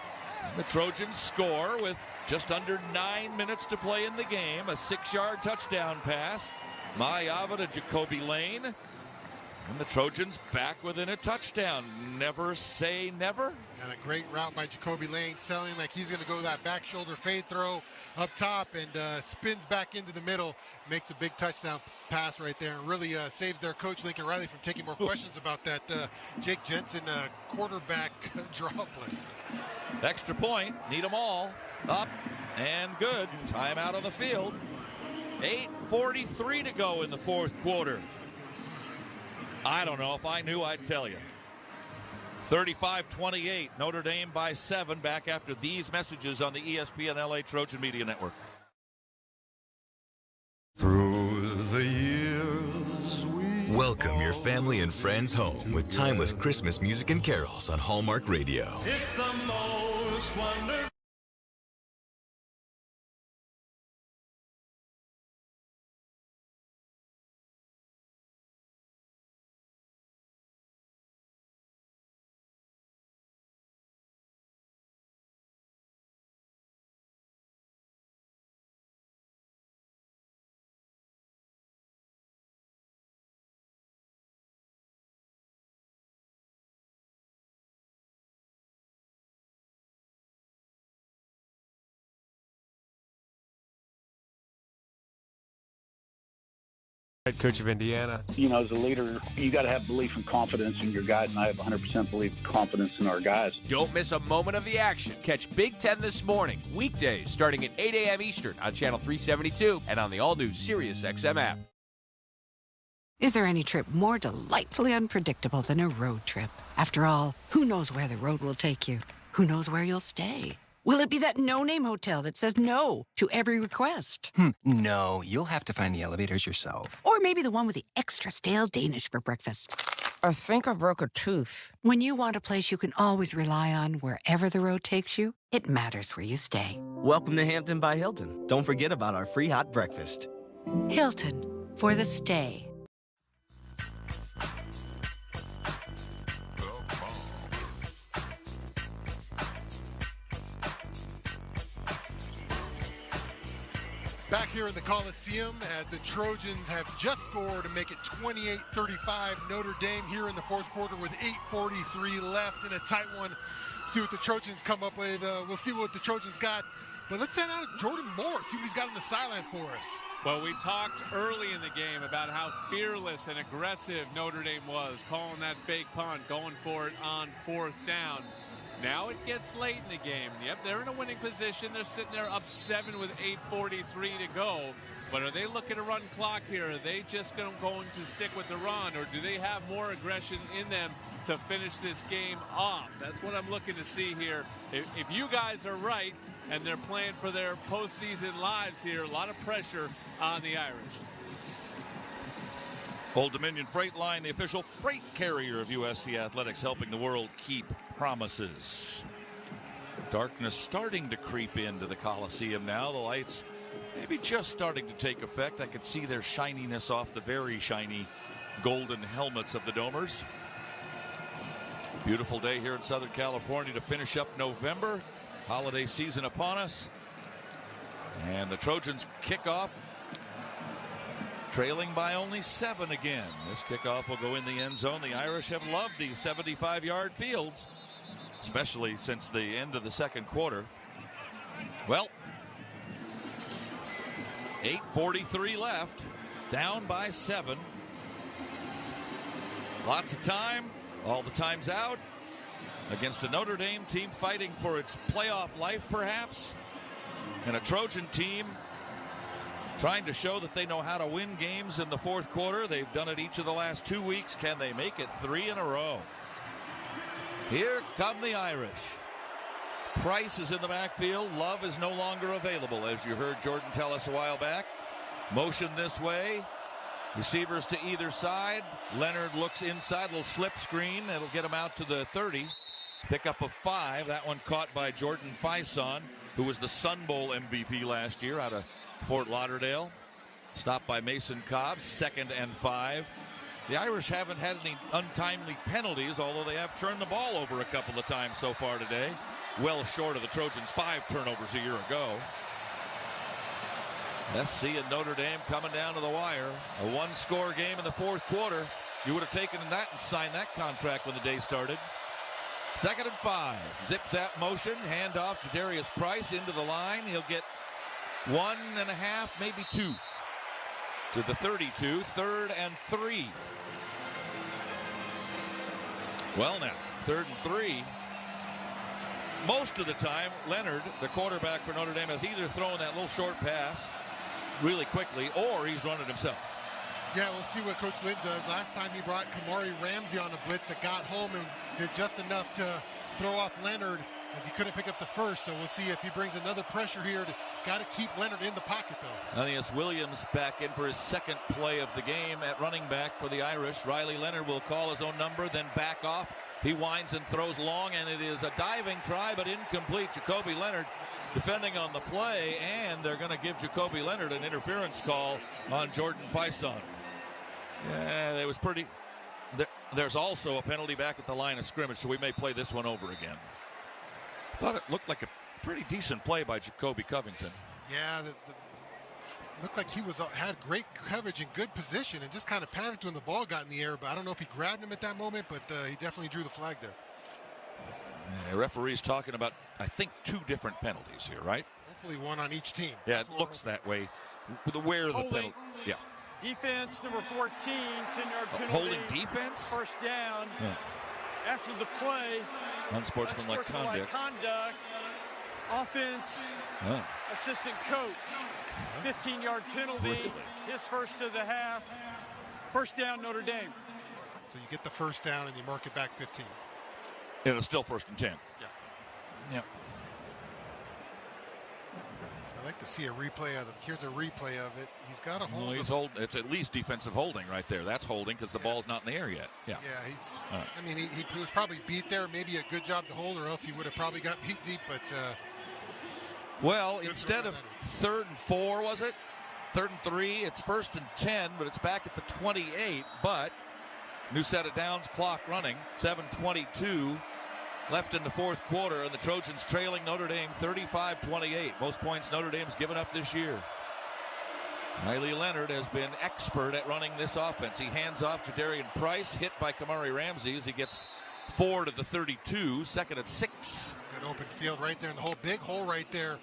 The Trojans score with just under 9 minutes to play in the game. A 6-yard touchdown pass. Mayava to Jacoby Lane. And the Trojans back within a touchdown. Never say never. And a great route by Jacoby Lane, selling like he's going to go that back shoulder fade throw up top and spins back into the middle. Makes a big touchdown pass right there and really saves their coach Lincoln Riley from taking more questions about that Jake Jensen quarterback draw play. Extra point. Need them all. Up and good. Time out on the field. 8:43 to go in the 4th quarter. I don't know. If I knew, I'd tell you. 35-28. Notre Dame by 7. Back after these messages on the ESPN LA Trojan Media Network. Through the years Welcome your family and friends home with timeless Christmas music and carols on Hallmark Radio. It's the most wonderful. Head coach of Indiana. As a leader, you got to have belief and confidence in your guys, and I have 100% belief and confidence in our guys. Don't miss a moment of the action. Catch Big Ten This Morning, weekdays starting at 8 a.m. Eastern on Channel 372 and on the all-new Sirius XM app. Is there any trip more delightfully unpredictable than a road trip? After all, who knows where the road will take you? Who knows where you'll stay? Will it be that no-name hotel that says no to every request? No, you'll have to find the elevators yourself. Or maybe the one with the extra stale Danish for breakfast. I think I broke a tooth. When you want a place you can always rely on wherever the road takes you, it matters where you stay. Welcome to Hampton by Hilton. Don't forget about our free hot breakfast. Hilton, for the stay. Back here in the Coliseum, the Trojans have just scored to make it 28-35. Notre Dame here in the fourth quarter with 8:43 left in a tight one. See what the Trojans come up with. We'll see what the Trojans got. But let's send out Jordan Moore, see what he's got on the sideline for us. Well, we talked early in the game about how fearless and aggressive Notre Dame was, calling that fake punt, going for it on fourth down. Now it gets late in the game. Yep, they're in a winning position. They're sitting there up 7 with 8:43 to go. But are they looking to run clock here? Are they just going to stick with the run, or do they have more aggression in them to finish this game off? That's what I'm looking to see here. If you guys are right and they're playing for their postseason lives here, a lot of pressure on the Irish. Old Dominion Freight Line, the official freight carrier of USC Athletics, helping the world keep promises. Darkness starting to creep into the Coliseum now. The lights maybe just starting to take effect. I could see their shininess off the very shiny golden helmets of the Domers. Beautiful day here in Southern California to finish up November. Holiday season upon us. And the Trojans kick off, trailing by only 7 again. This kickoff will go in the end zone. The Irish have loved these 75-yard fields, especially since the end of the second quarter. Well, 8:43 left, down by 7. Lots of time, all the time's out, against a Notre Dame team fighting for its playoff life, perhaps, and a Trojan team trying to show that they know how to win games in the fourth quarter. They've done it each of the last 2 weeks. Can they make it 3 in a row? Here come the Irish. Price is in the backfield. Love is no longer available, as you heard Jordan tell us a while back. Motion this way. Receivers to either side. Leonard looks inside. Little slip screen. It'll get him out to the 30. Pickup of 5. That one caught by Jordan Faison, who was the Sun Bowl MVP last year out of Fort Lauderdale. Stopped by Mason Cobb. 2nd and 5. The Irish haven't had any untimely penalties, although they have turned the ball over a couple of times so far today. Well short of the Trojans' 5 turnovers a year ago. SC and Notre Dame coming down to the wire. A 1-score game in the fourth quarter. You would have taken that and signed that contract when the day started. 2nd and 5. Zip-zap motion. Handoff. Jadarius Price into the line. He'll get 1.5, maybe 2. To the 32. 3rd and 3. Well now, 3rd and 3. Most of the time, Leonard, the quarterback for Notre Dame, has either thrown that little short pass really quickly or he's run it himself. Yeah, we'll see what Coach Lynn does. Last time he brought Kamari Ramsey on a blitz that got home and did just enough to throw off Leonard, as he couldn't pick up the first. So we'll see if he brings another pressure here. Got to keep Leonard in the pocket, though. Anias Williams back in for his 2nd play of the game at running back for the Irish. Riley Leonard will call his own number, then back off. He winds and throws long, and it is a diving try, but incomplete. Jacoby Leonard defending on the play, and they're going to give Jacoby Leonard an interference call on Jordan Faison. Yeah, it was pretty. There's also a penalty back at the line of scrimmage, so we may play this one over again. Thought it looked like a pretty decent play by Jacoby Covington. Yeah, looked like he had great coverage and good position and just kind of panicked when the ball got in the air. But I don't know if he grabbed him at that moment, but he definitely drew the flag there. The referee's talking about, I think, 2 different penalties here, right? Hopefully one on each team. Yeah, it looks that way. Where the penalty. Yeah. Defense, number 14, 10-yard penalty. Holding defense? First down. Yeah. After the play, unsportsmanlike conduct. Offense, assistant coach. 15-yard penalty. Really? His first of the half. First down, Notre Dame. So you get the first down and you mark it back 15. And it's still 1st and 10. Yeah. I'd like to see a replay of it. Here's a replay of it. He's got a hold. Well, he's holding. It's at least defensive holding right there. That's holding because the ball's not in the air yet. Yeah. Yeah, he's. I mean, he was probably beat there. Maybe a good job to hold, or else he would have probably got beat deep. But well, instead of 3rd and 4, was it? 3rd and 3. It's 1st and 10, but it's back at the 28. But new set of downs, clock running. 7:22 left in the 4th quarter, and the Trojans trailing Notre Dame 35-28. Most points Notre Dame's given up this year. Riley Leonard has been expert at running this offense. He hands off Jadarian Price, hit by Kamari Ramsey as he gets 4 to the 32, 2nd and 6. Good open field right there, and the whole big hole right there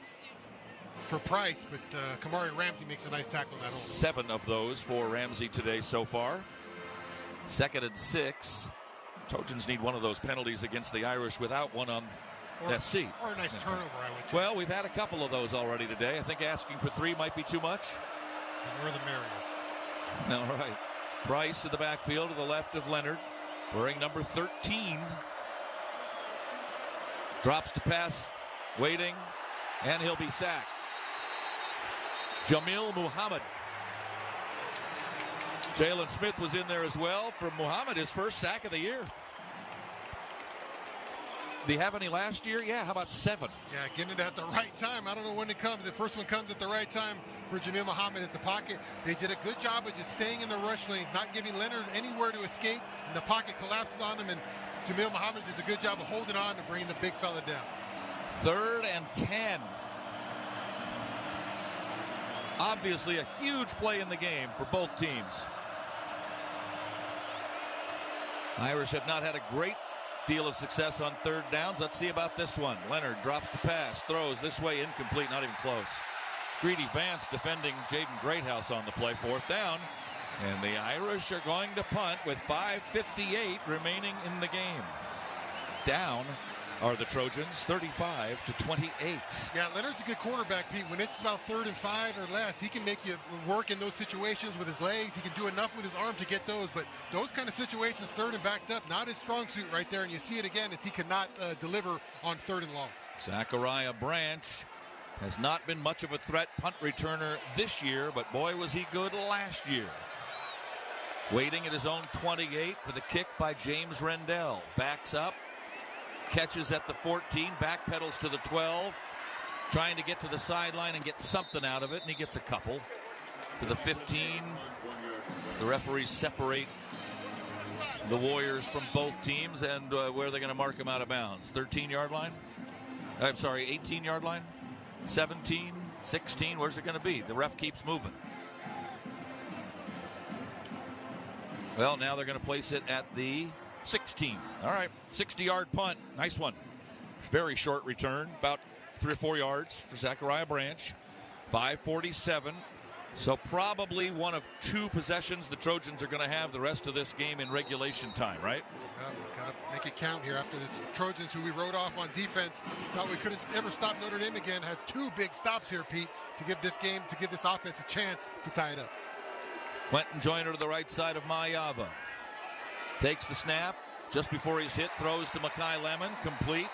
for Price, but Kamari Ramsey makes a nice tackle in that hole. 7 of those for Ramsey today so far. 2nd and 6. Trojans need one of those penalties against the Irish without one on SC. Or a nice turnover, I would say. Well, we've had a couple of those already today. I think asking for 3 might be too much. The more the merrier. All right. Price in the backfield to the left of Leonard, wearing number 13. Drops to pass, waiting, and he'll be sacked. Jamil Muhammad. Jalen Smith was in there as well. From Muhammad, his first sack of the year. Did he have any last year? Yeah, how about 7? Yeah, getting it at the right time. I don't know when it comes. The first one comes at the right time for Jamil Muhammad as the pocket. They did a good job of just staying in the rush lanes, not giving Leonard anywhere to escape, and the pocket collapses on him, and Jamil Muhammad does a good job of holding on and bringing the big fella down. 3rd and 10. Obviously a huge play in the game for both teams. Irish have not had a great deal of success on 3rd downs. Let's see about this one. Leonard drops to pass, throws this way, incomplete, not even close. Greedy Vance defending Jaden Greathouse on the play. 4th down, and the Irish are going to punt with 5:58 remaining in the game. Down are the Trojans, 35-28. Yeah, Leonard's a good quarterback, Pete. When it's about 3rd and 5 or less, he can make you work in those situations with his legs. He can do enough with his arm to get those, but those kind of situations, 3rd and backed up, not his strong suit right there, and you see it again as he cannot deliver on 3rd and long. Zachariah Branch has not been much of a threat punt returner this year, but boy was he good last year. Waiting at his own 28 for the kick by James Rendell. Backs up. Catches at the 14, backpedals to the 12, trying to get to the sideline and get something out of it, and he gets a couple. To the 15, as the referees separate the Warriors from both teams, and where are they going to mark him out of bounds? 13-yard line? I'm sorry, 18-yard line? 17, 16, where's it going to be? The ref keeps moving. Well, now they're going to place it at the 16. All right, 60-yard punt. Nice one. Very short return, about 3 or 4 yards for Zachariah Branch. 5:47. So probably one of 2 possessions the Trojans are going to have the rest of this game in regulation time, right? Got to make it count here after the Trojans, who we wrote off on defense, thought we couldn't ever stop Notre Dame again, had 2 big stops here, Pete, to give this game, to give this offense a chance to tie it up. Quentin Joyner to the right side of Mayava. Takes the snap. Just before he's hit, throws to Makai Lemon. Complete.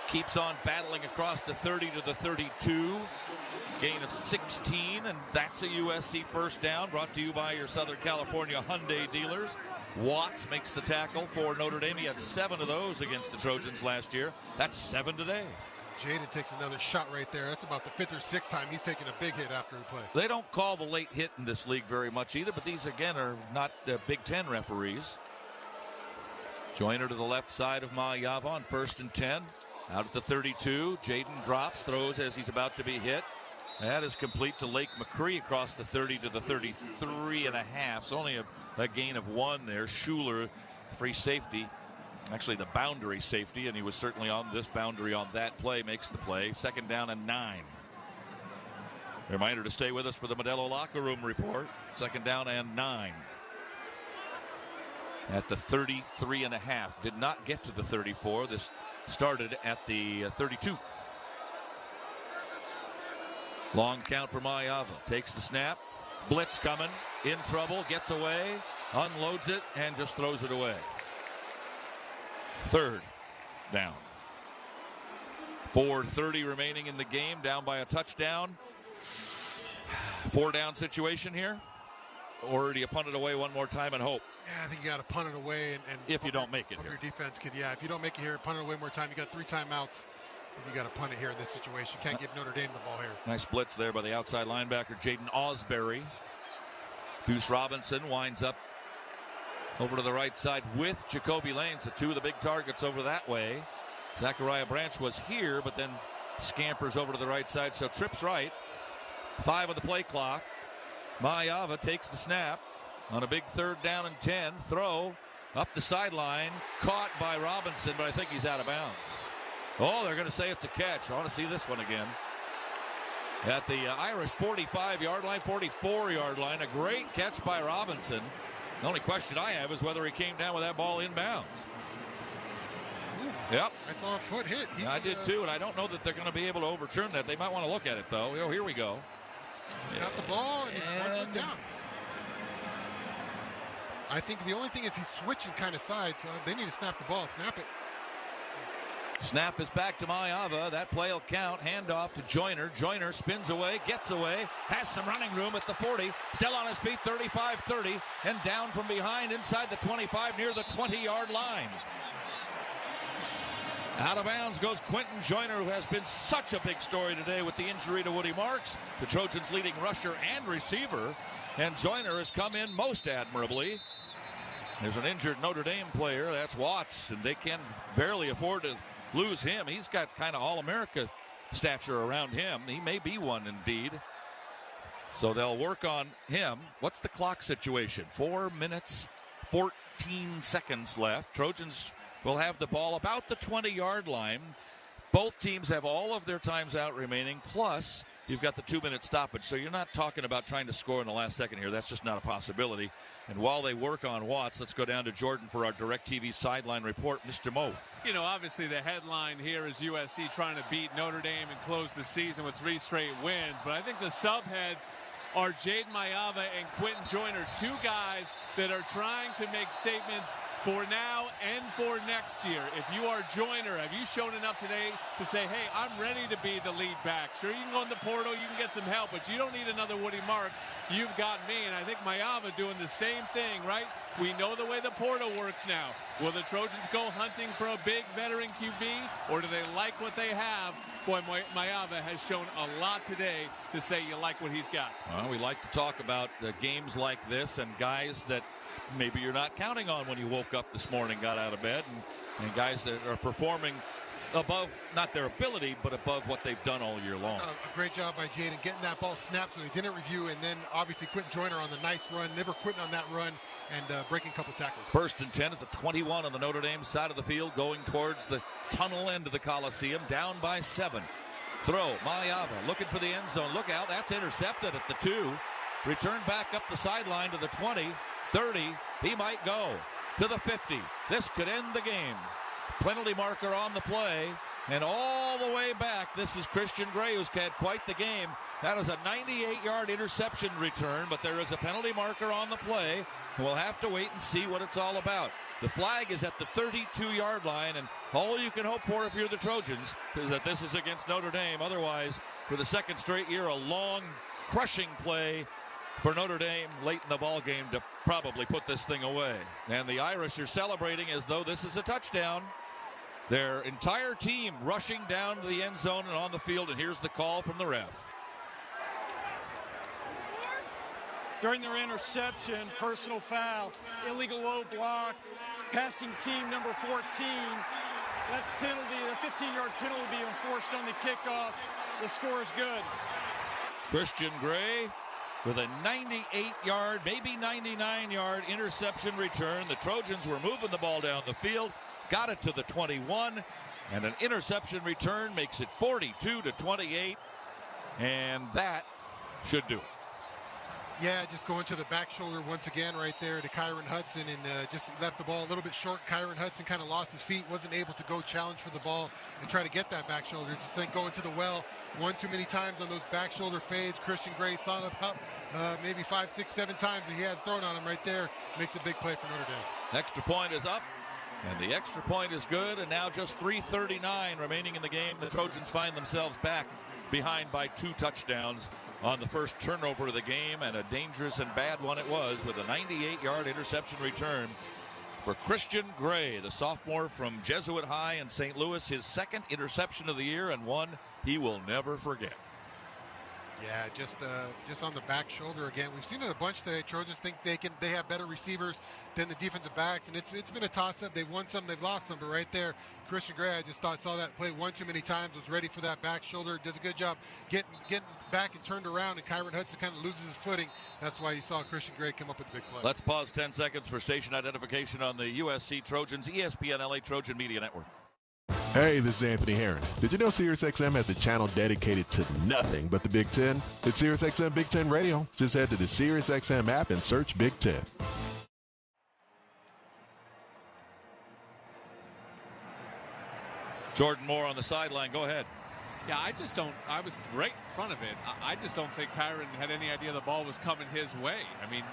Keeps on battling across the 30 to the 32. Gain of 16, and that's a USC first down, brought to you by your Southern California Hyundai dealers. Watts makes the tackle for Notre Dame. He had 7 of those against the Trojans last year. That's 7 today. Jaden takes another shot right there. That's about the 5th or 6th time he's taking a big hit after the play. They don't call the late hit in this league very much either, but these, again, are not Big Ten referees. Joyner to the left side of Mayava on 1st and 10. Out at the 32. Jaden drops, throws as he's about to be hit. That is complete to Lake McCree across the 30 to the 33 and a half. So only a gain of 1 there. Schuler, free safety. Actually, the boundary safety, and he was certainly on this boundary on that play, makes the play. 2nd down and 9. Reminder to stay with us for the Modelo Locker Room report. 2nd down and 9. At the 33.5. Did not get to the 34. This started at the 32. Long count for Mayava. Takes the snap. Blitz coming. In trouble. Gets away. Unloads it and just throws it away. 3rd down. 4:30 remaining in the game. Down by a touchdown. 4-down situation here. Or do you punt it away one more time and hope? Yeah, I think you got to punt it away. And if you don't make it here. Your defense could, if you don't make it here, punt it away one more time. You got 3 timeouts. You got to punt it here in this situation. Can't give Notre Dame the ball here. Nice blitz there by the outside linebacker, Jaden Ausberry. Deuce Robinson winds up over to the right side with Jacoby Lanes, the 2 of the big targets over that way. Zachariah Branch was here, but then scampers over to the right side, so trips right. 5 of the play clock. Mayava takes the snap on a big 3rd down and 10. Throw up the sideline, caught by Robinson, but I think he's out of bounds. Oh, they're going to say it's a catch. I want to see this one again. At the Irish 45-yard line, 44-yard line. A great catch by Robinson. The only question I have is whether he came down with that ball inbounds. Yep. I saw a foot hit. I did too, and I don't know that they're going to be able to overturn that. They might want to look at it, though. Oh, here we go. He's got the ball and he's 1 foot down. I think the only thing is he's switching kind of sides, so they need to snap the ball. Snap it. Snap is back to Mayava. That play will count. Handoff to Joyner. Joyner spins away, gets away, has some running room at the 40. Still on his feet, 35-30, and down from behind inside the 25 near the 20-yard line. Out of bounds goes Quentin Joyner, who has been such a big story today with the injury to Woody Marks, the Trojans' leading rusher and receiver. And Joyner has come in most admirably. There's an injured Notre Dame player. That's Watts, and they can barely afford to lose him. He's got kind of All-America stature around him. He may be one indeed. So they'll work on him. What's the clock situation? 4 minutes, 14 seconds left. Trojans will have the ball about the 20-yard line. Both teams have all of their times out remaining, plus you've got the 2-minute stoppage. So you're not talking about trying to score in the last second here. That's just not a possibility. And while they work on Watts, let's go down to Jordan for our DirecTV sideline report. Mr. Mo. You know, obviously the headline here is USC trying to beat Notre Dame and close the season with 3 straight wins. But I think the subheads are Jaden Mayava and Quentin Joyner, 2 guys that are trying to make statements for now and for next year. If you are Joyner, have you shown enough today to say, hey, I'm ready to be the lead back? Sure, you can go in the portal, you can get some help, but you don't need another Woody Marks. You've got me, and I think Mayava doing the same thing, right? We know the way the portal works now. Will the Trojans go hunting for a big veteran QB, or do they like what they have? Boy, Mayava has shown a lot today to say you like what he's got. Well, we like to talk about games like this and guys that maybe you're not counting on when you woke up this morning, got out of bed, and guys that are performing above, not their ability, but above what they've done all year long. A great job by Jaden getting that ball snapped so he didn't review, and then obviously Quentin Joyner on the nice run, never quitting on that run, and breaking a couple tackles. 1st and 10 at the 21 on the Notre Dame side of the field, going towards the tunnel end of the Coliseum, down by 7. Throw, Mayava looking for the end zone. Look out, that's intercepted at the 2. Return back up the sideline to the 20, 30. He might go to the 50. This could end the game. Penalty marker on the play, and all the way back, this is Christian Gray, who's had quite the game. That is a 98-yard interception return, but there is a penalty marker on the play, and we'll have to wait and see what it's all about. The flag is at the 32-yard line, and all you can hope for if you're the Trojans is that this is against Notre Dame. Otherwise, for the 2nd straight year, a long, crushing play for Notre Dame late in the ball game to probably put this thing away. And the Irish are celebrating as though this is a touchdown. Their entire team rushing down to the end zone and on the field, and here's the call from the ref. During their interception, personal foul, illegal low block, passing team number 14. That penalty, the 15-yard penalty will be enforced on the kickoff. The score is good. Christian Gray with a 98-yard, maybe 99-yard interception return. The Trojans were moving the ball down the field, got it to the 21, and an interception return makes it 42-28. And that should do it. Yeah, just going to the back shoulder once again right there to Kyron Hudson, and just left the ball a little bit short. Kyron Hudson kind of lost his feet, wasn't able to go challenge for the ball and try to get that back shoulder. Just think going to the well one too many times on those back shoulder fades. Christian Gray saw him up maybe 5, 6, 7 times that he had thrown on him right there. Makes a big play for Notre Dame. Extra point is up, and the extra point is good, and now just 3:39 remaining in the game. The Trojans find themselves back behind by 2 touchdowns on the first turnover of the game, and a dangerous and bad one it was, with a 98-yard interception return for Christian Gray, the sophomore from Jesuit High in St. Louis, his second interception of the year and one he will never forget. Yeah, just on the back shoulder again. We've seen it a bunch today. Trojans think they have better receivers than the defensive backs, and it's been a toss-up. They've won some, they've lost some, but right there, Christian Gray, I just saw that play one too many times, was ready for that back shoulder, does a good job getting back and turned around, and Kyron Hudson kind of loses his footing. That's why you saw Christian Gray come up with a big play. Let's pause 10 seconds for station identification on the USC Trojans, ESPN LA Trojan Media Network. Hey, this is Anthony Herron. Did you know SiriusXM has a channel dedicated to nothing but the Big Ten? It's SiriusXM Big Ten Radio. Just head to the SiriusXM app and search Big Ten. Jordan Moore on the sideline. Go ahead. Yeah, I was right in front of it. I just don't think Kyron had any idea the ball was coming his way. I mean,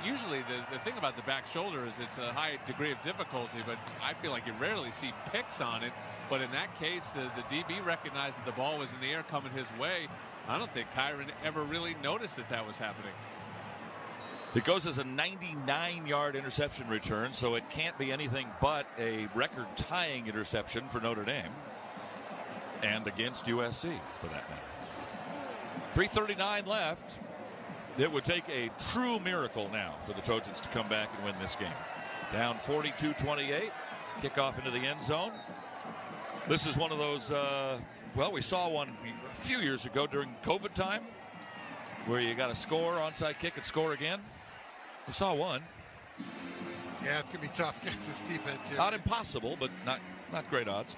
usually the thing about the back shoulder is it's a high degree of difficulty, but I feel like you rarely see picks on it. But in that case, the DB recognized that the ball was in the air coming his way. I don't think Kyron ever really noticed that was happening. It goes as a 99-yard interception return, so it can't be anything but a record-tying interception for Notre Dame and against USC, for that matter. 3:39 left. It would take a true miracle now for the Trojans to come back and win this game. Down 42-28, kickoff into the end zone. This is one of those, we saw one a few years ago during COVID time where you got a score, onside kick, and score again. We saw one. Yeah, it's going to be tough against this defense here. Not impossible, but not great odds.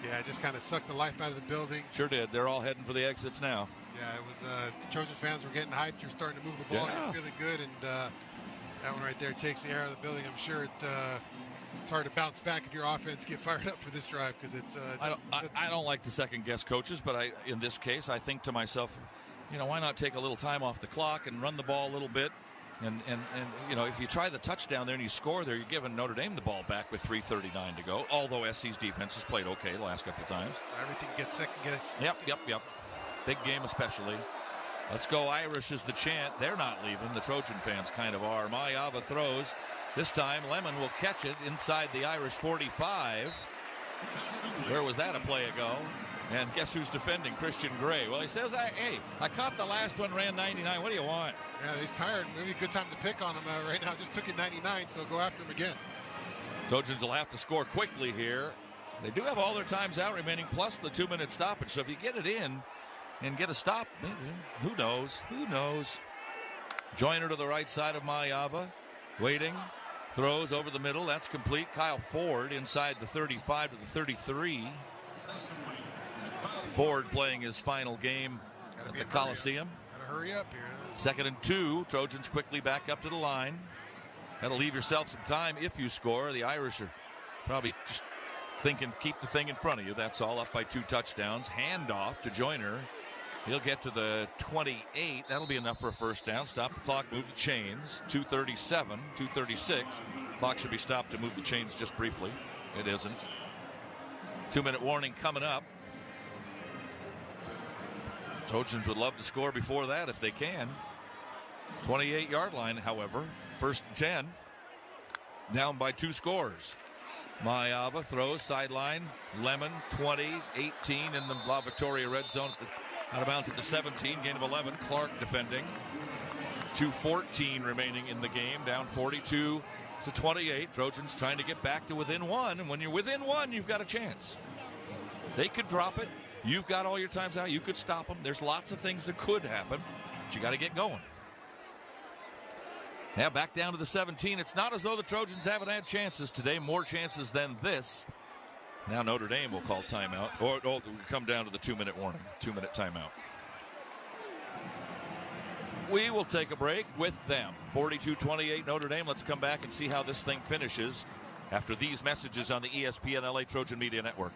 Yeah, it just kind of sucked the life out of the building. Sure did. They're all heading for the exits now. Yeah, it was the Trojan fans were getting hyped. You're starting to move the ball. Yeah. You're feeling good, and that one right there takes the air out of the building. I'm sure it's hard to bounce back if your offense get fired up for this drive because it's. I don't like to second guess coaches, but in this case, I think to myself, why not take a little time off the clock and run the ball a little bit? And if you try the touchdown there and you score there, you're giving Notre Dame the ball back with 3:39 to go. Although SC's defense has played okay the last couple of times. Everything gets second guessed. Yep. Big game especially. Let's go Irish is the chant. They're not leaving. The Trojan fans kind of are. Mayava throws. This time Lemon will catch it inside the Irish 45. Where was that a play ago? And guess who's defending? Christian Gray. Well, he says, hey, I caught the last one, ran 99. What do you want? Yeah, he's tired. Maybe a good time to pick on him right now. Just took it 99, so go after him again. Trojans will have to score quickly here. They do have all their times out remaining, plus the 2-minute stoppage. So if you get it in and get a stop, who knows? Who knows? Joyner to the right side of Mayava. Waiting. Throws over the middle. That's complete. Kyle Ford inside the 35 to the 33. Ford playing his final game at the Coliseum. Gotta hurry up here. 2nd and 2. Trojans quickly back up to the line. That'll leave yourself some time if you score. The Irish are probably just thinking, keep the thing in front of you. That's all, up by 2 touchdowns. Handoff to Joyner. He'll get to the 28. That'll be enough for a first down. Stop the clock, move the chains. 2:37, 2:36. Clock should be stopped to move the chains just briefly. It isn't. 2-minute warning coming up. Trojans would love to score before that if they can. 28-yard line, however. 1st and 10. Down by 2 scores. Mayava throws sideline. Lemon 20, 18 in the La Victoria red zone. Out of bounds at the 17. Gain of 11. Clark defending. 2:14 remaining in the game. Down 42 to 28. Trojans trying to get back to within 1. And when you're within 1, you've got a chance. They could drop it. You've got all your times out. You could stop them. There's lots of things that could happen, but you got to get going. Now back down to the 17. It's not as though the Trojans haven't had chances today. More chances than this. Now Notre Dame will call timeout. Or we'll come down to the 2-minute warning. 2-minute timeout. We will take a break with them. 42-28 Notre Dame. Let's come back and see how this thing finishes after these messages on the ESPN LA Trojan Media Network.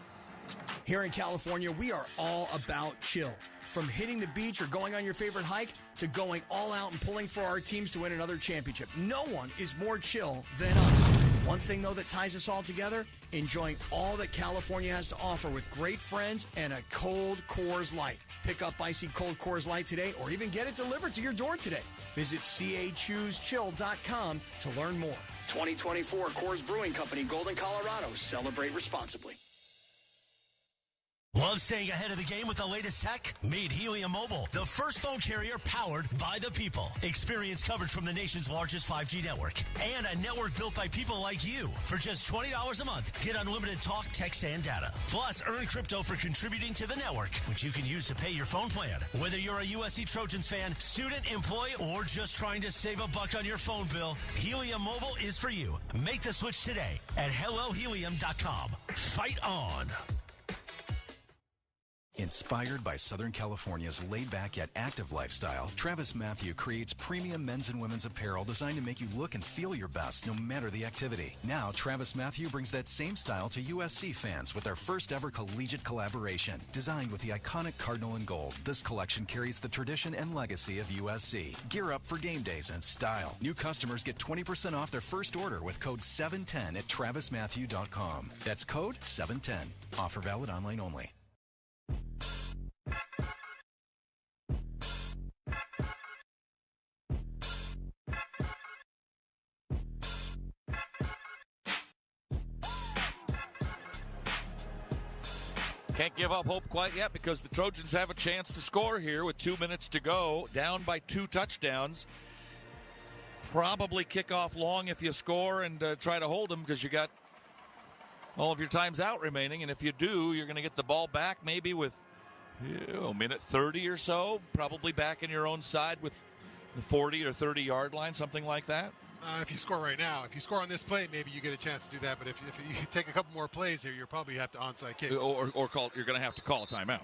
Here in California, we are all about chill. From hitting the beach or going on your favorite hike to going all out and pulling for our teams to win another championship. No one is more chill than us. One thing, though, that ties us all together, enjoying all that California has to offer with great friends and a cold Coors Light. Pick up icy cold Coors Light today or even get it delivered to your door today. Visit CAChooseChill.com to learn more. 2024 Coors Brewing Company, Golden, Colorado. Celebrate responsibly. Love staying ahead of the game with the latest tech? Meet Helium Mobile, the first phone carrier powered by the people. Experience coverage from the nation's largest 5G network and a network built by people like you. For just $20 a month, get unlimited talk, text, and data. Plus, earn crypto for contributing to the network, which you can use to pay your phone plan. Whether you're a USC Trojans fan, student, employee, or just trying to save a buck on your phone bill, Helium Mobile is for you. Make the switch today at HelloHelium.com. Fight on. Inspired by Southern California's laid-back yet active lifestyle, TravisMathew creates premium men's and women's apparel designed to make you look and feel your best no matter the activity. Now, TravisMathew brings that same style to USC fans with their first-ever collegiate collaboration. Designed with the iconic cardinal and gold, this collection carries the tradition and legacy of USC. Gear up for game days and style. New customers get 20% off their first order with code 710 at TravisMathew.com. That's code 710. Offer valid online only. Can't give up hope quite yet because the Trojans have a chance to score here with 2 minutes to go, down by 2 touchdowns. Probably kick off long if you score and try to hold them because you got all of your times out remaining, and if you do, you're going to get the ball back maybe with a minute 30 or so, probably back in your own side with the 40 or 30 yard line, something like that. If you score right now, if you score on this play, maybe you get a chance to do that. But if you take a couple more plays here, you'll probably have to onside kick. Or you're going to have to call a timeout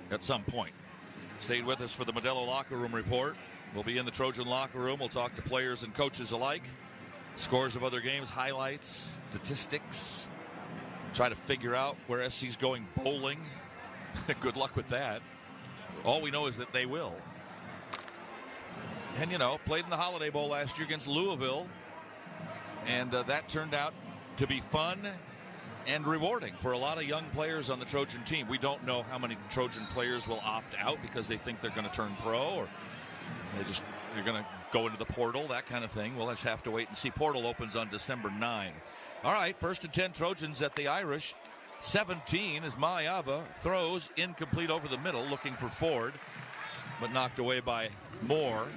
at some point. Stayed with us for the Modelo Locker Room Report. We'll be in the Trojan locker room. We'll talk to players and coaches alike. Scores of other games, highlights, statistics. Try to figure out where SC's going bowling. Good luck with that. All we know is that they will. And, played in the Holiday Bowl last year against Louisville. And that turned out to be fun and rewarding for a lot of young players on the Trojan team. We don't know how many Trojan players will opt out because they think they're going to turn pro or they're going to go into the portal, that kind of thing. We'll just have to wait and see. Portal opens on December 9. All right, 1st and 10 Trojans at the Irish. 17 as Mayava throws incomplete over the middle, looking for Ford, but knocked away by Moore.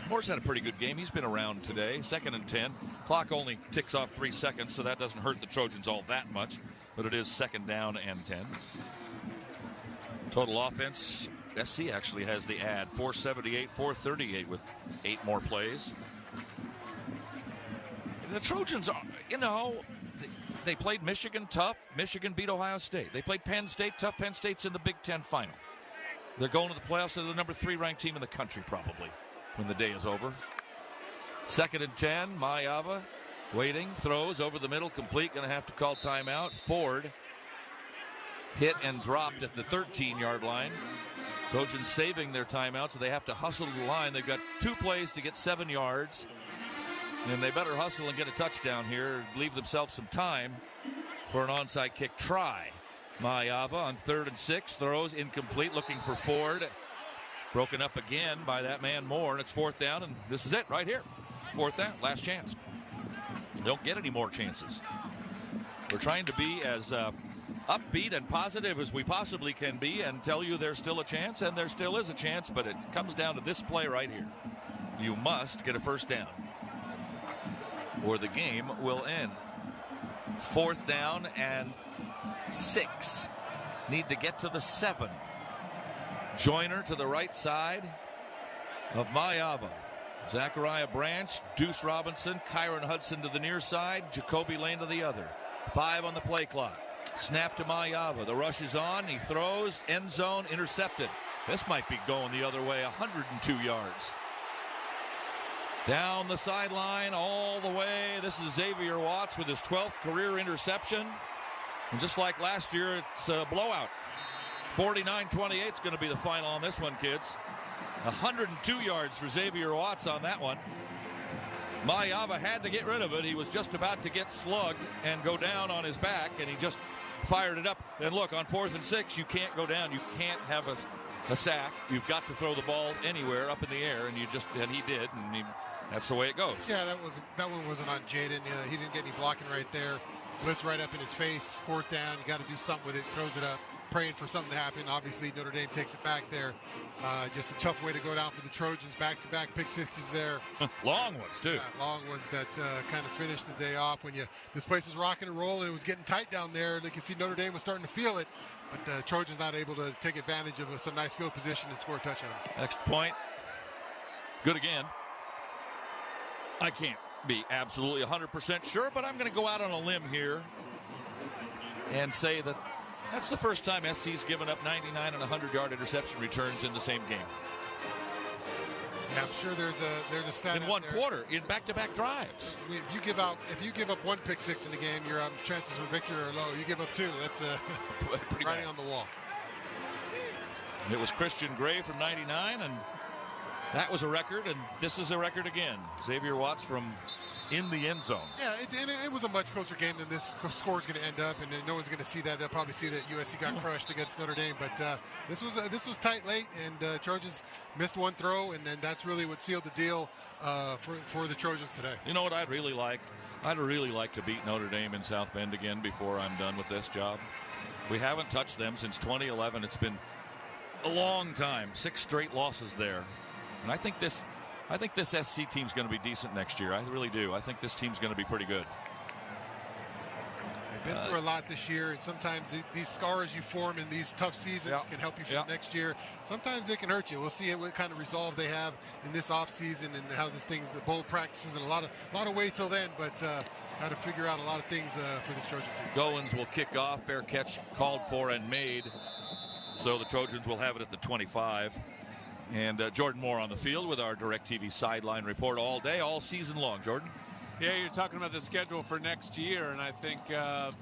Moore's had a pretty good game. He's been around today. 2nd and 10. Clock only ticks off 3 seconds, so that doesn't hurt the Trojans all that much, but it is 2nd down and 10. Total offense, SC actually has the ad, 478, 438 with 8 more plays. The Trojans are, they played Michigan tough. Michigan beat Ohio State. They played Penn State tough. Penn State's in the Big Ten final. They're going to the playoffs. They're the number 3 ranked team in the country probably when the day is over. 2nd and 10. Mayava waiting. Throws over the middle. Complete. Going to have to call timeout. Ford hit and dropped at the 13-yard line. Trojans saving their timeout, so they have to hustle to the line. They've got 2 plays to get 7 yards. And they better hustle and get a touchdown here. Leave themselves some time for an onside kick try. Mayava on 3rd and 6. Throws incomplete, looking for Ford. Broken up again by that man Moore, and it's 4th down, and this is it right here. 4th down, last chance. Don't get any more chances. We're trying to be as upbeat and positive as we possibly can be and tell you there's still a chance, and there still is a chance, but it comes down to this play right here. You must get a 1st down, or the game will end. 4th down and 6. Need to get to the 7. Joyner to the right side of Mayava. Zachariah Branch, Deuce Robinson, Kyron Hudson to the near side, Jacoby Lane to the other. 5 on the play clock. Snap to Mayava. The rush is on. He throws. End zone. Intercepted. This might be going the other way. 102 yards. Down the sideline all the way. This is Xavier Watts with his 12th career interception. And just like last year, it's a blowout. 49-28 is going to be the final on this one, kids. 102 yards for Xavier Watts on that one. Mayava had to get rid of it. He was just about to get slugged and go down on his back, and he just fired it up. And look, on 4th and 6, you can't go down. You can't have a sack. You've got to throw the ball anywhere up in the air, and he did, and that's the way it goes. Yeah, that one wasn't on Jaden. He didn't get any blocking right there. Blitz right up in his face. 4th down. You got to do something with it. Throws it up, praying for something to happen. Obviously, Notre Dame takes it back there. Just a tough way to go down for the Trojans. Back-to-back pick sixes there. Long ones, too. Yeah, long ones that kind of finished the day off. When this place was rocking and rolling, it was getting tight down there. You can see Notre Dame was starting to feel it. But Trojans not able to take advantage of some nice field position and score a touchdown. Next point. Good again. I can't be absolutely 100% sure, but I'm going to go out on a limb here and say that that's the first time SC's given up 99 and 100-yard interception returns in the same game. Yeah, I'm sure there's a stat in one quarter in back-to-back drives. If you give up one pick six in the game, your chances for victory are low. You give up 2, that's writing on the wall. And it was Christian Gray from 99, and that was a record, and this is a record again. Xavier Watts from in the end zone. Yeah, it was a much closer game than this score is going to end up, and no one's going to see that. They'll probably see that USC got crushed against Notre Dame, but this was tight late, and Trojans missed one throw, and then that's really what sealed the deal for the Trojans today. You know what I'd really like? I'd really like to beat Notre Dame in South Bend again before I'm done with this job. We haven't touched them since 2011. It's been a long time. 6 straight losses there, and I think this SC team's going to be decent next year. I really do. I think this team's going to be pretty good. They've been through a lot this year, and sometimes these scars you form in these tough seasons can help you for next year. Sometimes it can hurt you. We'll see what kind of resolve they have in this offseason and how the bowl practices, and a lot of way till then, but got to figure out a lot of things for this Trojan team. Goins will kick off. Fair catch called for and made. So the Trojans will have it at the 25. And Jordan Moore on the field with our DirecTV sideline report all day, all season long. Jordan? Yeah, you're talking about the schedule for next year, and I think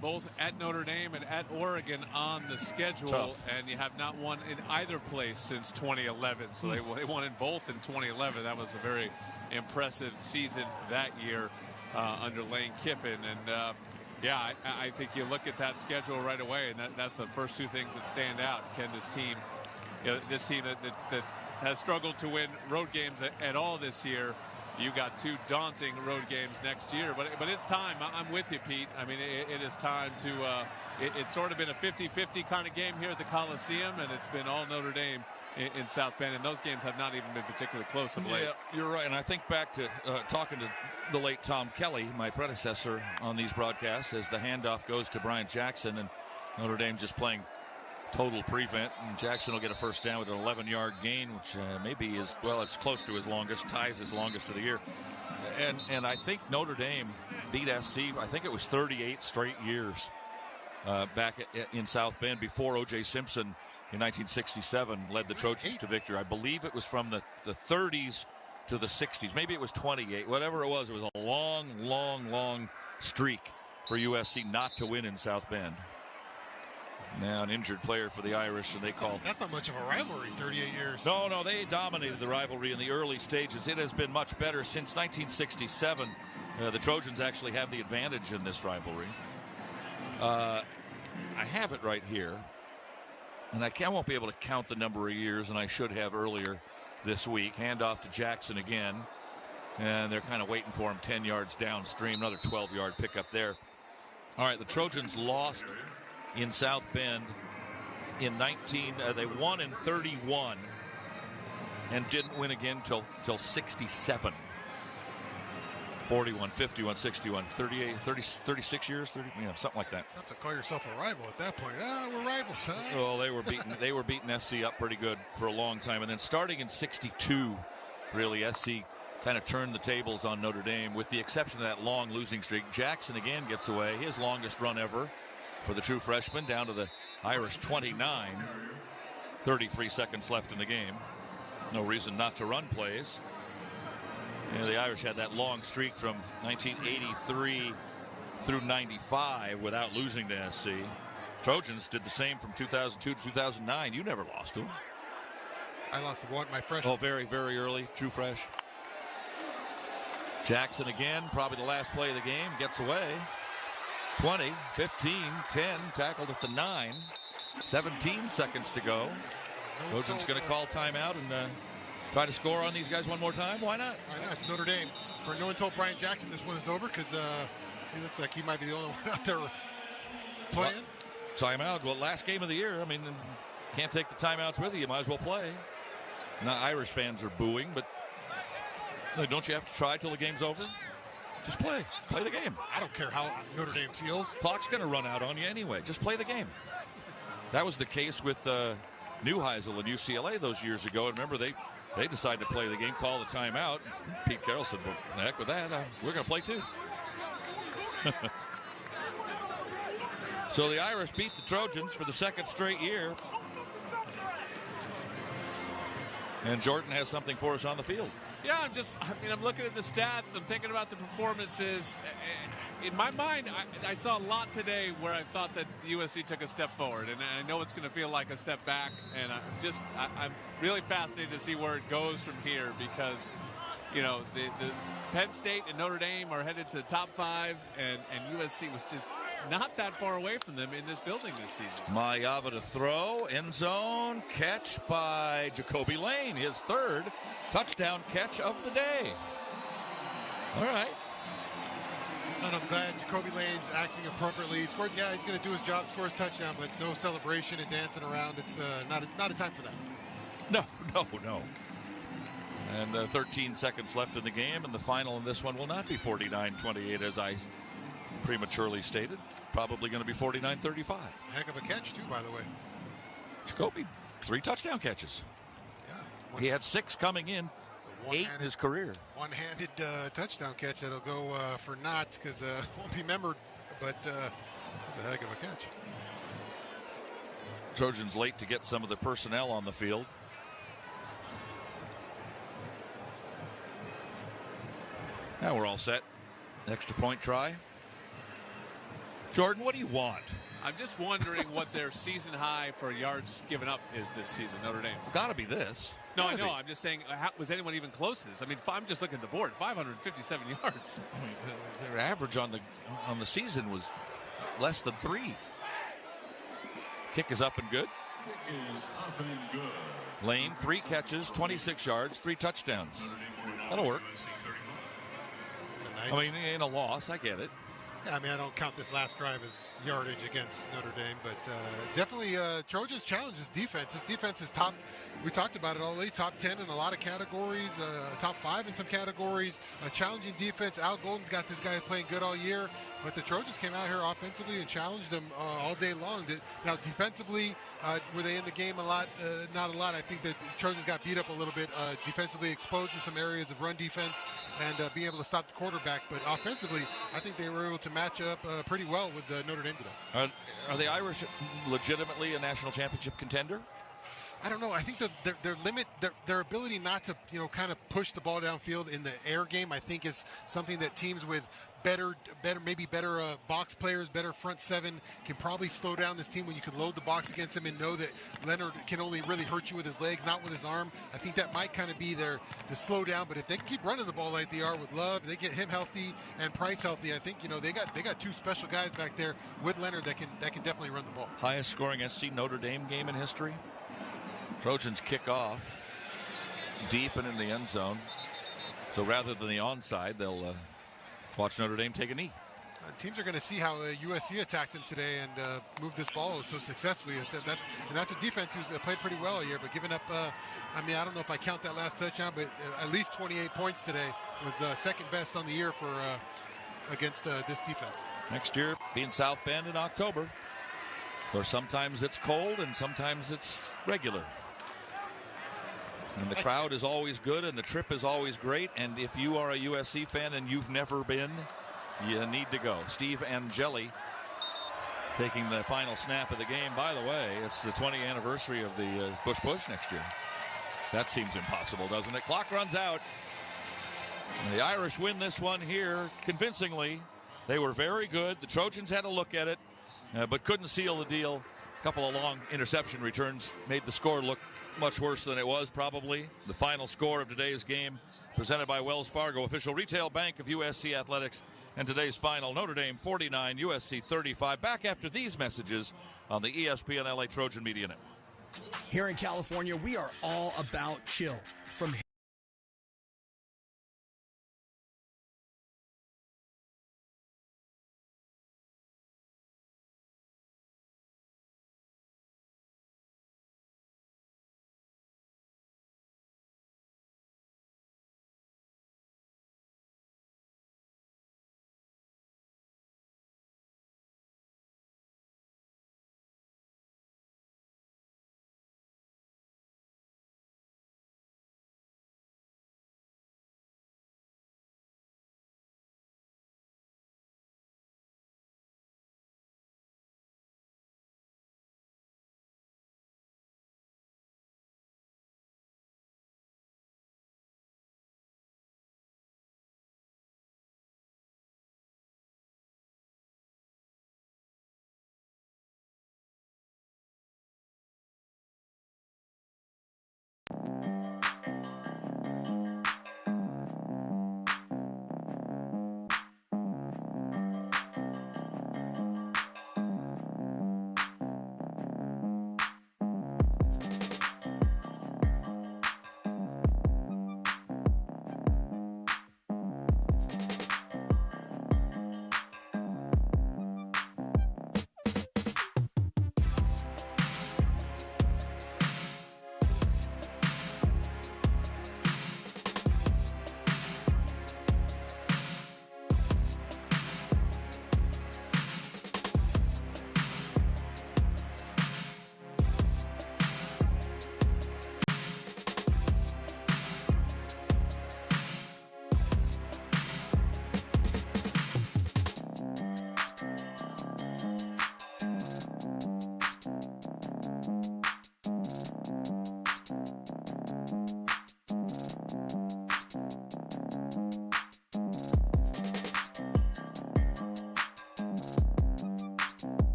both at Notre Dame and at Oregon on the schedule. Tough. And you have not won in either place since 2011. So they won in both in 2011. That was a very impressive season that year under Lane Kiffin. And I think you look at that schedule right away, and that's the first 2 things that stand out. Can this team, this team that has struggled to win road games at all this year, you got 2 daunting road games next year, but it's time. I'm with you, Pete. I mean, it is time to it's sort of been a 50-50 kind of game here at the Coliseum, and it's been all Notre Dame in South Bend, and those games have not even been particularly close of late. Yeah, you're right, and I think back to talking to the late Tom Kelly, my predecessor on these broadcasts, as the handoff goes to Bryant Jackson, and Notre Dame just playing total prevent, and Jackson will get a first down with an 11-yard gain, which maybe is, it's close to his longest, ties his longest of the year. And I think Notre Dame beat SC, I think it was 38 straight years back in South Bend before O.J. Simpson in 1967 led the Trojans to victory. I believe it was from the 30s to the 60s. Maybe it was 28. Whatever it was a long streak for USC not to win in South Bend. Now an injured player for the Irish, and that's not much of a rivalry, 38 years. No, they dominated the rivalry in the early stages. It has been much better since 1967. The Trojans actually have the advantage in this rivalry. I have it right here, and I won't be able to count the number of years, and I should have earlier this week. Handoff to Jackson again, and they're kind of waiting for him 10 yards downstream. Another 12-yard pickup there. All right, the Trojans lost in South Bend in they won in 31 and didn't win again till 67. 41, 51, 61, 38, 36 years, something like that. You have to call yourself a rival at that point. We're rivals, huh? Well, they were beating SC up pretty good for a long time, and then starting in 62, really SC kind of turned the tables on Notre Dame, with the exception of that long losing streak. Jackson again gets away, his longest run ever for the true freshman, down to the Irish 29. 33 seconds left in the game. No reason not to run plays. The Irish had that long streak from 1983 through 95 without losing to SC. Trojans did the same from 2002 to 2009. You never lost to them. I lost to my freshman. Oh, very, very early. True fresh. Jackson again, probably the last play of the game, gets away. 20, 15, 10, tackled at the 9. 17 seconds to go. Trojans going to call timeout and try to score on these guys one more time. Why not? Why not? It's Notre Dame. No one told Brian Jackson this one is over because he looks like he might be the only one out there playing. Timeout. Well, last game of the year. I mean, can't take the timeouts with you. You might as well play. Now, Irish fans are booing, but don't you have to try till the game's over? Just play. Play the game. I don't care how Notre Dame feels. Clock's going to run out on you anyway. Just play the game. That was the case with Neuheisel and UCLA those years ago. And remember, they decided to play the game, call the timeout. Pete Carroll said, well, the heck with that. We're going to play too. So the Irish beat the Trojans for the second straight year. And Jordan has something for us on the field. Yeah, I'm looking at the stats and I'm thinking about the performances. In my mind, I saw a lot today where I thought that USC took a step forward, and I know it's going to feel like a step back. And I'm really fascinated to see where it goes from here because, the Penn State and Notre Dame are headed to the top 5, and USC was just not that far away from them in this building this season. Mayava to throw, end zone, catch by Jacoby Lane, his third touchdown catch of the day. All right. And I'm glad Jacoby Lane's acting appropriately. He scored, he's going to do his job, scores touchdown, but no celebration and dancing around. It's not a time for that. No. And 13 seconds left in the game, and the final in this one will not be 49-28, as I prematurely stated. Probably going to be 49-35. Heck of a catch, too, by the way. Jacoby, 3 touchdown catches. Yeah. He had 6 coming in, 8 in his career. One-handed touchdown catch that'll go for naught because it won't be remembered, but it's a heck of a catch. Trojans late to get some of the personnel on the field. Now we're all set. Extra point try. Jordan, what do you want? I'm just wondering what their season high for yards given up is this season, Notre Dame. Got to be this. No, I know. I'm just saying, was anyone even close to this? I mean, I'm just looking at the board. 557 yards. Their average on the season was less than 3. Kick is up and good. Lane, 3 catches, 26 yards, 3 touchdowns. That'll work. I mean, in a loss, I get it. Yeah, I mean, I don't count this last drive as yardage against Notre Dame, but definitely Trojans' challenge is defense. This defense is top. We talked about it already. Top 10 in a lot of categories, top 5 in some categories. A challenging defense. Al Golden's got this guy playing good all year, but the Trojans came out here offensively and challenged them all day long. Now, defensively, were they in the game a lot? Not a lot. I think that the Trojans got beat up a little bit. Defensively exposed in some areas of run defense and being able to stop the quarterback. But offensively, I think they were able to match up pretty well with Notre Dame today. Are the Irish legitimately a national championship contender? I don't know. I think their ability not to, kind of push the ball downfield in the air game, I think is something that teams with better box players, better front 7 can probably slow down this team when you can load the box against them and know that Leonard can only really hurt you with his legs, not with his arm. I think that might kind of be the slow down. But if they keep running the ball like they are with Love, they get him healthy and Price healthy. I think they got 2 special guys back there with Leonard that can definitely run the ball. Highest scoring SC Notre Dame game in history. Trojans kick off deep and in the end zone. So rather than the onside, they'll watch Notre Dame take a knee. Teams are going to see how USC attacked them today and moved this ball so successfully. That's a defense who's played pretty well all year, but giving up, I don't know if I count that last touchdown, but at least 28 points today was second best on the year for against this defense. Next year, be in South Bend in October, where sometimes it's cold and sometimes it's regular. And the crowd is always good and the trip is always great. And if you are a USC fan and you've never been, you need to go. Steve Angeli taking the final snap of the game. By the way, it's the 20th anniversary of the Bush Push next year. That seems impossible, doesn't it? Clock runs out. And the Irish win this one here convincingly. They were very good. The Trojans had a look at it, but couldn't seal the deal. A couple of long interception returns made the score look much worse than it was, probably. The final score of today's game, presented by Wells Fargo, official retail bank of USC Athletics. And today's final, Notre Dame 49, USC 35. Back after these messages on the ESPN LA Trojan Media Network. Here in California, we are all about chill. From